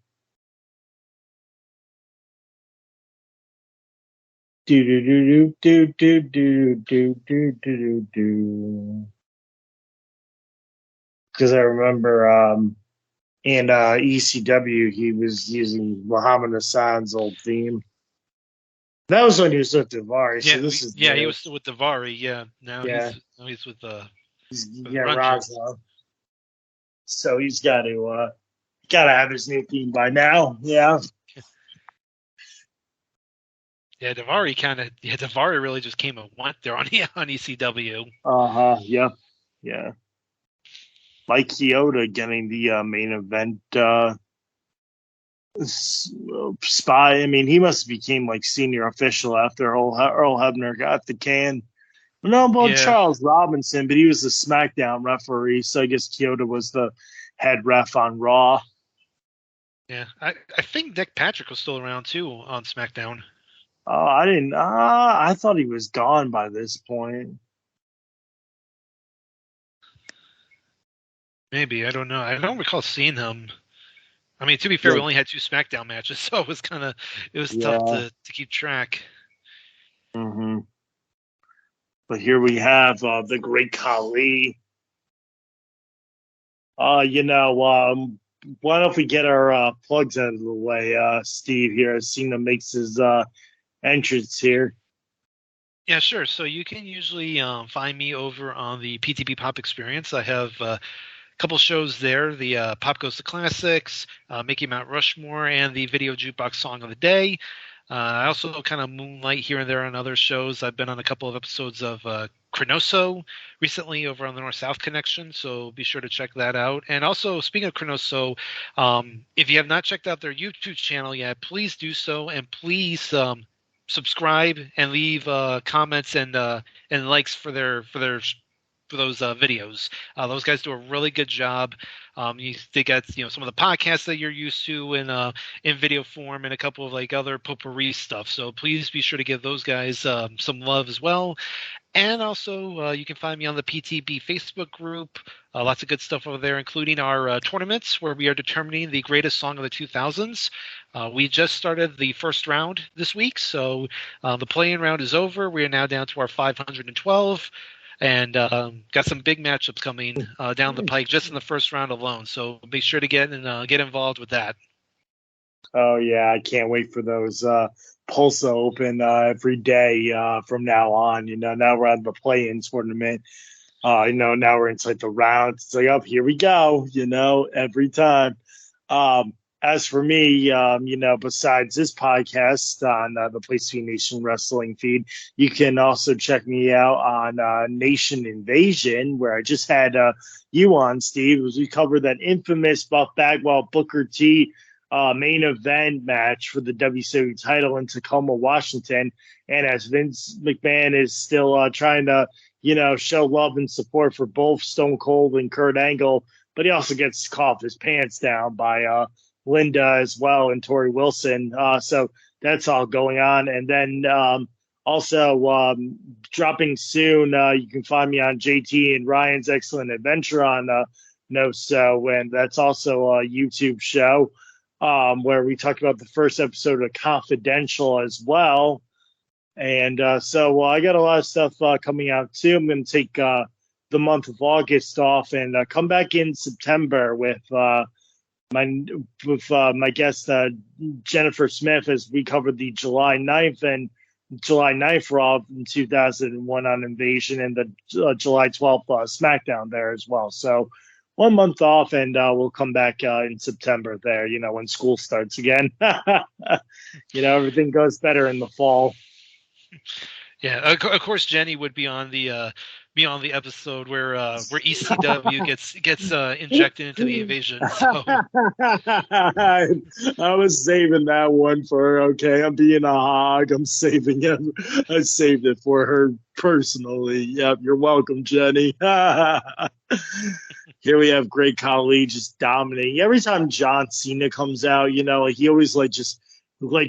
Do do do do do do do do do do. Because I remember in ECW he was using Muhammad Hassan's old theme. That was when he was with Davari. Yeah, so this is he was still with Davari. Yeah, now he's with Roswell. So he's got to have his new theme by now. Yeah. Yeah, Davari really just came and went there on ECW. Yep. Yeah. Like Kyoto getting the main event spot. I mean, he must have became senior official after Earl Hebner got the can. No, about Charles Robinson, but he was the SmackDown referee, so I guess Kyoto was the head ref on Raw. Yeah, I think Nick Patrick was still around too on SmackDown. Oh, I didn't. I thought he was gone by this point. Maybe, I don't know. I don't recall seeing him. I mean, to be fair, we only had 2 SmackDown matches, so it was tough to keep track. Mm-hmm. But here we have the Great Khali. Why don't we get our plugs out of the way, Steve? Here, Cena makes his entrance here. Yeah, sure. So you can usually find me over on the PTP Pop Experience. I have a couple shows there: the Pop Goes to Classics, Mickey Mount Rushmore, and the Video Jukebox Song of the Day. I also kind of moonlight here and there on other shows. I've been on a couple of episodes of Cronoso recently over on the North-South Connection, so be sure to check that out. And also, speaking of Cronoso, if you have not checked out their YouTube channel yet, please do so, and please subscribe and leave comments and likes for those videos. Those guys do a really good job. They got some of the podcasts that you're used to in video form, and a couple of like other potpourri stuff. So please be sure to give those guys some love as well. And also, you can find me on the PTB Facebook group. Lots of good stuff over there, including our tournaments where we are determining the greatest song of the 2000s. We just started the first round this week, so the play-in round is over. We are now down to our 512. And got some big matchups coming down the pike just in the first round alone. So be sure to get involved with that. Oh yeah, I can't wait for those Pulsa Open every day from now on. Now we're at the play-in tournament. Now we're inside the round. It's like, here we go. Every time. As for me, besides this podcast on the Place to Be Nation Wrestling feed, you can also check me out on Nation Invasion, where I just had you on, Steve, as we covered that infamous Buff Bagwell Booker T main event match for the WCW title in Tacoma, Washington. And as Vince McMahon is still trying to, show love and support for both Stone Cold and Kurt Angle, but he also gets caught his pants down by Linda as well and Tori Wilson. So that's all going on. And then also dropping soon, you can find me on JT and Ryan's Excellent Adventure on No So, and that's also a YouTube show where we talk about the first episode of Confidential as well. And so I got a lot of stuff coming out too. I'm going to take the month of August off and come back in September with my guest Jennifer Smith as we covered the July 9th and July 9th Raw in 2001 on Invasion and the July 12th SmackDown there as well. So 1 month off and we'll come back in September there, when school starts again. Everything goes better in the fall. Yeah, of course Jenny would be on the episode where ECW gets injected into the invasion. So. I was saving that one for her. Okay, I'm being a hog. I'm saving it. I saved it for her personally. Yep, you're welcome, Jenny. Here we have Great Khali just dominating. Every time John Cena comes out, he always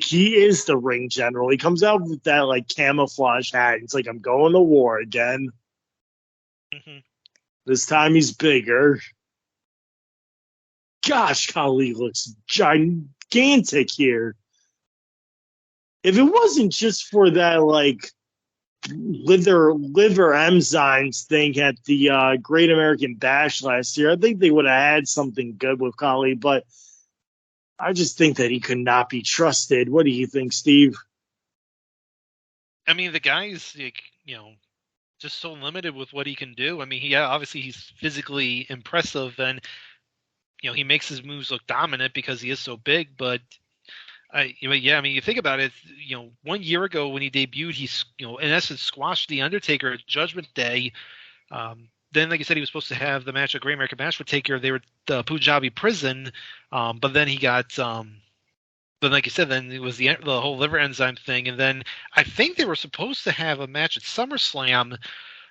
he is the ring general. He comes out with that camouflage hat. It's like, I'm going to war again. Mm-hmm. This time he's bigger. Gosh, Khali looks gigantic here. If it wasn't just for that liver enzymes thing at the Great American Bash last year, I think they would have had something good with Khali, but I just think that he could not be trusted. What do you think, Steve? I mean, the guy's just so limited with what he can do. I mean, obviously he's physically impressive, and he makes his moves look dominant because he is so big. But you think about it. 1 year ago when he debuted, he in essence squashed the Undertaker at Judgment Day. Then, like I said, he was supposed to have the match at Great American Bash with Taker. They were at the Punjabi prison, but then he got. Then, like you said, then it was the whole liver enzyme thing, and then I think they were supposed to have a match at SummerSlam,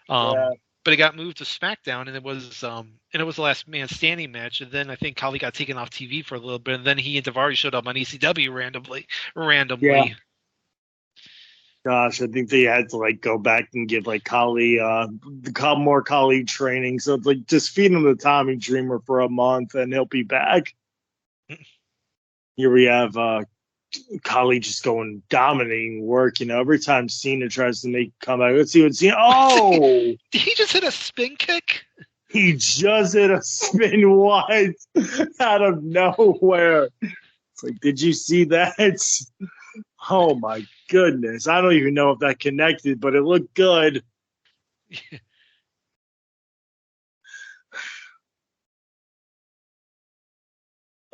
but it got moved to SmackDown, and it was the last man standing match. And then I think Khali got taken off TV for a little bit, and then he and Daivari showed up on ECW randomly. Yeah. Gosh, I think they had to go back and give Khali more Khali training. So it's just feed him the Tommy Dreamer for a month, and he'll be back. Here we have Khali just going dominating work. Every time Cena tries to make a comeback, let's see what Cena. Oh, did he just hit a spin kick? He just hit a spin wide out of nowhere. It's like, did you see that? Oh my goodness! I don't even know if that connected, but it looked good.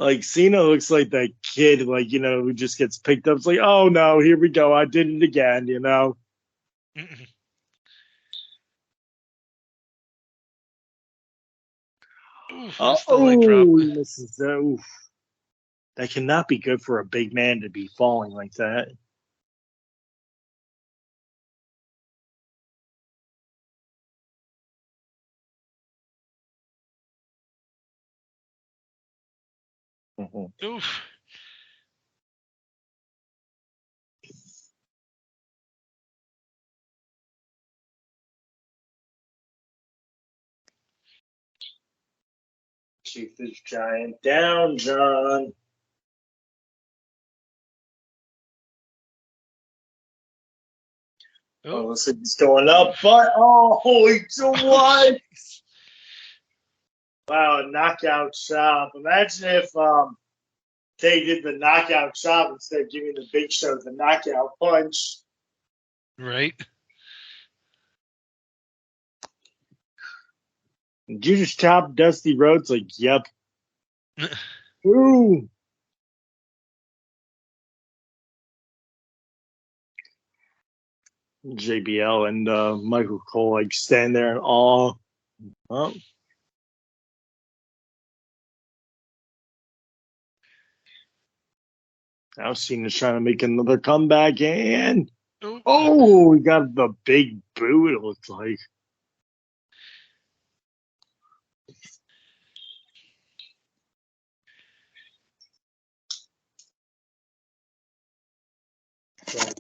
Like Cena looks like that kid, like, who just gets picked up. It's like, oh no, here we go. I did it again, Oof, missed the leg drop. Oh, that cannot be good for a big man to be falling like that. Oof. Keep this giant down, John. Oh, looks like he's going up, but holy what? Wow, a knockout chop. Imagine if they did the knockout chop instead of giving the Big Show the knockout punch. Right. Did you just chop Dusty Rhodes? Like, yep. Ooh. JBL and Michael Cole like stand there in awe. Well, now Cena's trying to make another comeback, and we got the big boot. It looks like.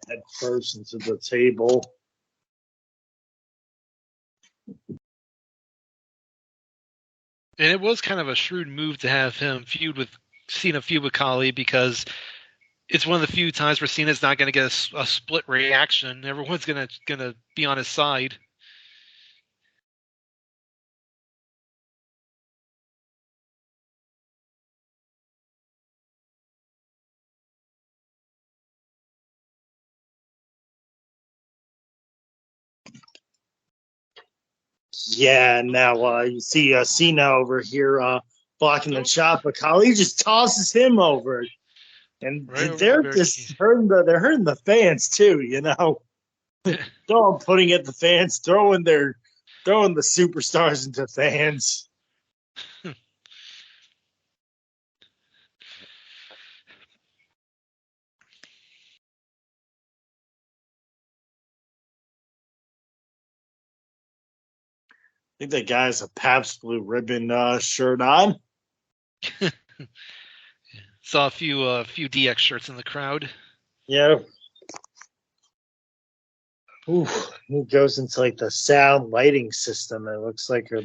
Head first into the table. And it was kind of a shrewd move to have him feud with Khali, because it's one of the few times where Cena's not going to get a split reaction. Everyone's going to be on his side. Yeah, now you see Cena over here blocking the chop, but Khali just tosses him over, and Right they're just hurting the fans too. Putting at the fans, throwing the superstars into fans. I think that guy has a Pabst Blue Ribbon shirt on. Saw a few DX shirts in the crowd. Yeah. Ooh, he goes into like the sound lighting system. It looks like, or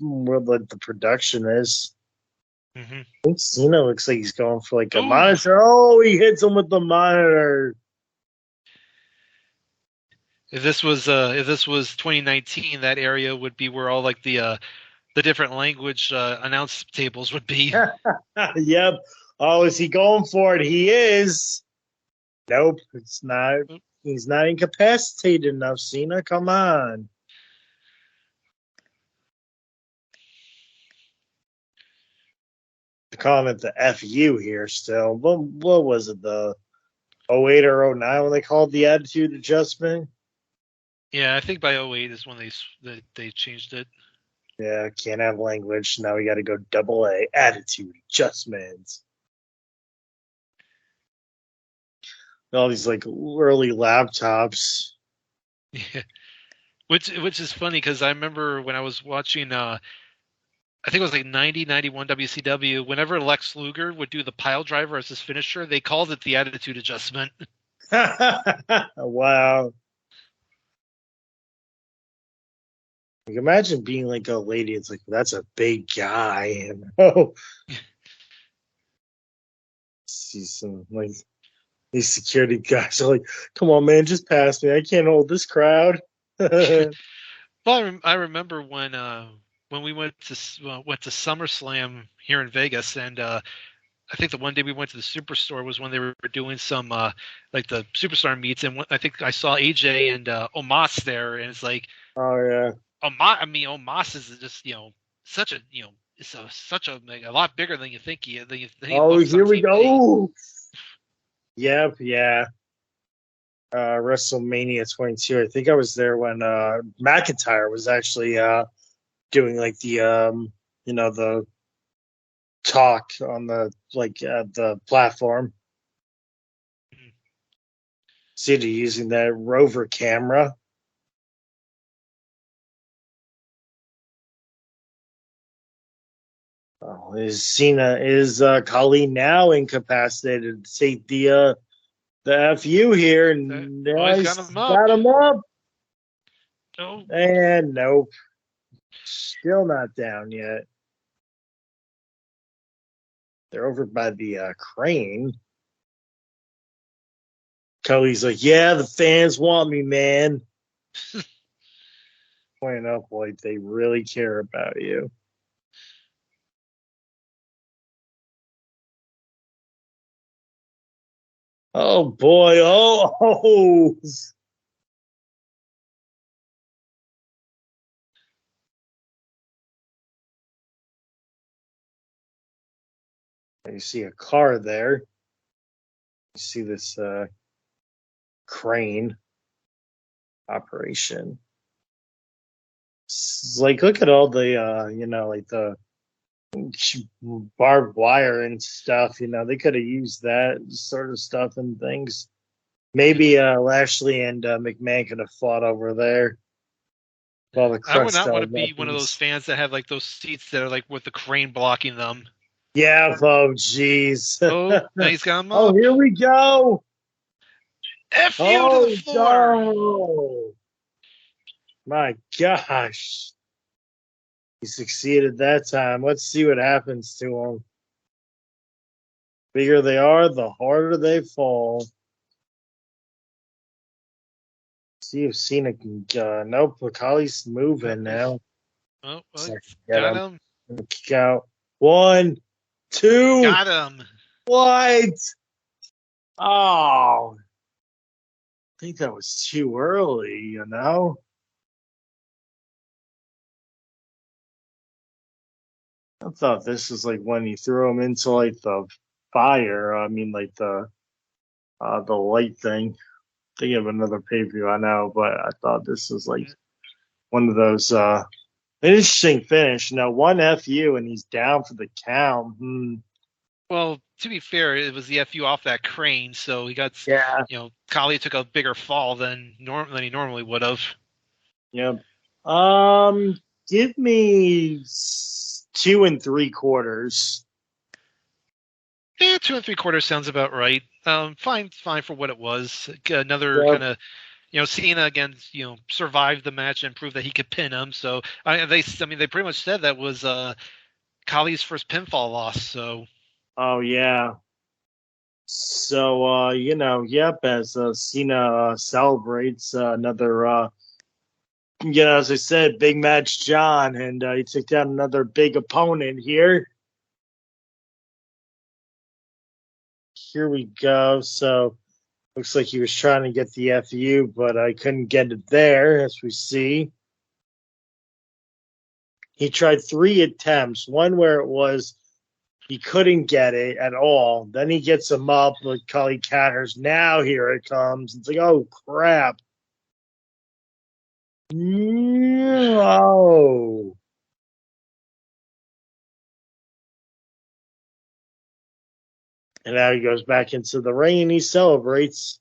where the production is. Mm-hmm. I think Cena looks like he's going for like a monitor. Oh, he hits him with the monitor. If this was 2019, that area would be where all like the different language announce tables would be. Yep. Oh, is he going for it? He is. Nope, it's not. He's not incapacitated enough, Cena. Come on. They're calling it the FU here still. What was it, the 08 or 09 when they called the attitude adjustment? Yeah, I think by 08 is when they changed it. Yeah, can't have language. Now we got to go AA, attitude adjustments. All these like early laptops. Yeah, which is funny because I remember when I was watching, I think it was like 90, 91 WCW. Whenever Lex Luger would do the pile driver as his finisher, they called it the attitude adjustment. Wow. Like, imagine being like a lady. It's like, that's a big guy. See some like these security guys are like, come on, man, just pass me. I can't hold this crowd. Well, I remember when we went to SummerSlam here in Vegas, and I think the one day we went to the Superstore was when they were doing some like the Superstar meets, and I think I saw AJ and Omos there, and it's like, oh yeah, Omos is just such a is such a lot bigger than you think he than he Oh, looks on here we TV. go. Yep, yeah. WrestleMania 22. I think I was there when McIntyre was actually doing like the the talk on the platform. See, they're using that rover camera. Oh, is Colleen now incapacitated to take the FU here? He's got him up. Got him up. No. And nope. Still not down yet. They're over by the crane. Kelly's like, yeah, the fans want me, man. Pointing up like they really care about you. Oh boy! Oh. You see a car there. You see this crane operation. It's like, look at all the like the barbed wire and stuff. They could have used that sort of stuff and things. Maybe Lashley and McMahon could have fought over there. All the I would not want to weapons. be one of those fans that have like those seats that are like with the crane blocking them. Yeah, oh jeez. Oh, now he's got him up. Oh, here we go. F you to the floor. Oh, my gosh. He succeeded that time. Let's see what happens to him. Bigger they are, the harder they fall. See if Cena can. Nope, Kali's moving now. Oh, got him. Kick out. 1, 2. Got him. What? Oh. I think that was too early, I thought this was like when he threw him into like the fire. I mean, like the light thing. Think of another pay-per-view I know, but I thought this was like one of those interesting finish. One FU and he's down for the count. Well, to be fair, it was the FU off that crane, so he got Kali took a bigger fall than he normally would have. Yep. Give me 2 3/4. Yeah, 2 3/4 sounds about right. Fine for what it was. Another kind of, Cena again, survived the match and proved that he could pin him. So they pretty much said that was Kali's first pinfall loss. So. Oh yeah. So yep. As Cena celebrates another, as I said, big match, John, and he took down another big opponent here. Here we go. So looks like he was trying to get the FU, but I couldn't get it there, as we see. He tried 3 attempts, one where it was he couldn't get it at all. Then he gets him up with Cully Catters. Now here it comes. It's like, oh, crap. No. And now he goes back into the ring and he celebrates.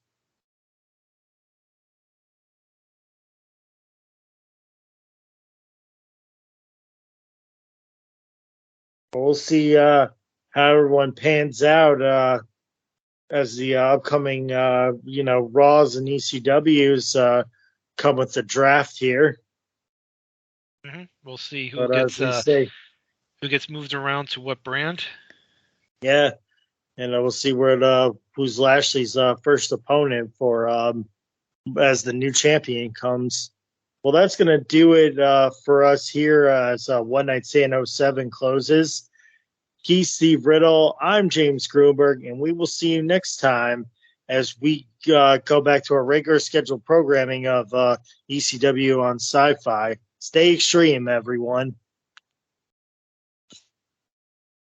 We'll see how everyone pans out as the upcoming, Raws and ECWs come with the draft here. Mm-hmm. We'll see who gets moved around to what brand. Yeah, and we'll see who's Lashley's first opponent for as the new champion comes. Well, that's going to do it for us here as One Night Stand 07 closes. He's Steve Riddle. I'm James Gruenberg, and we will see you next time as we go back to our regular scheduled programming of ECW on Sci-Fi. Stay extreme, everyone.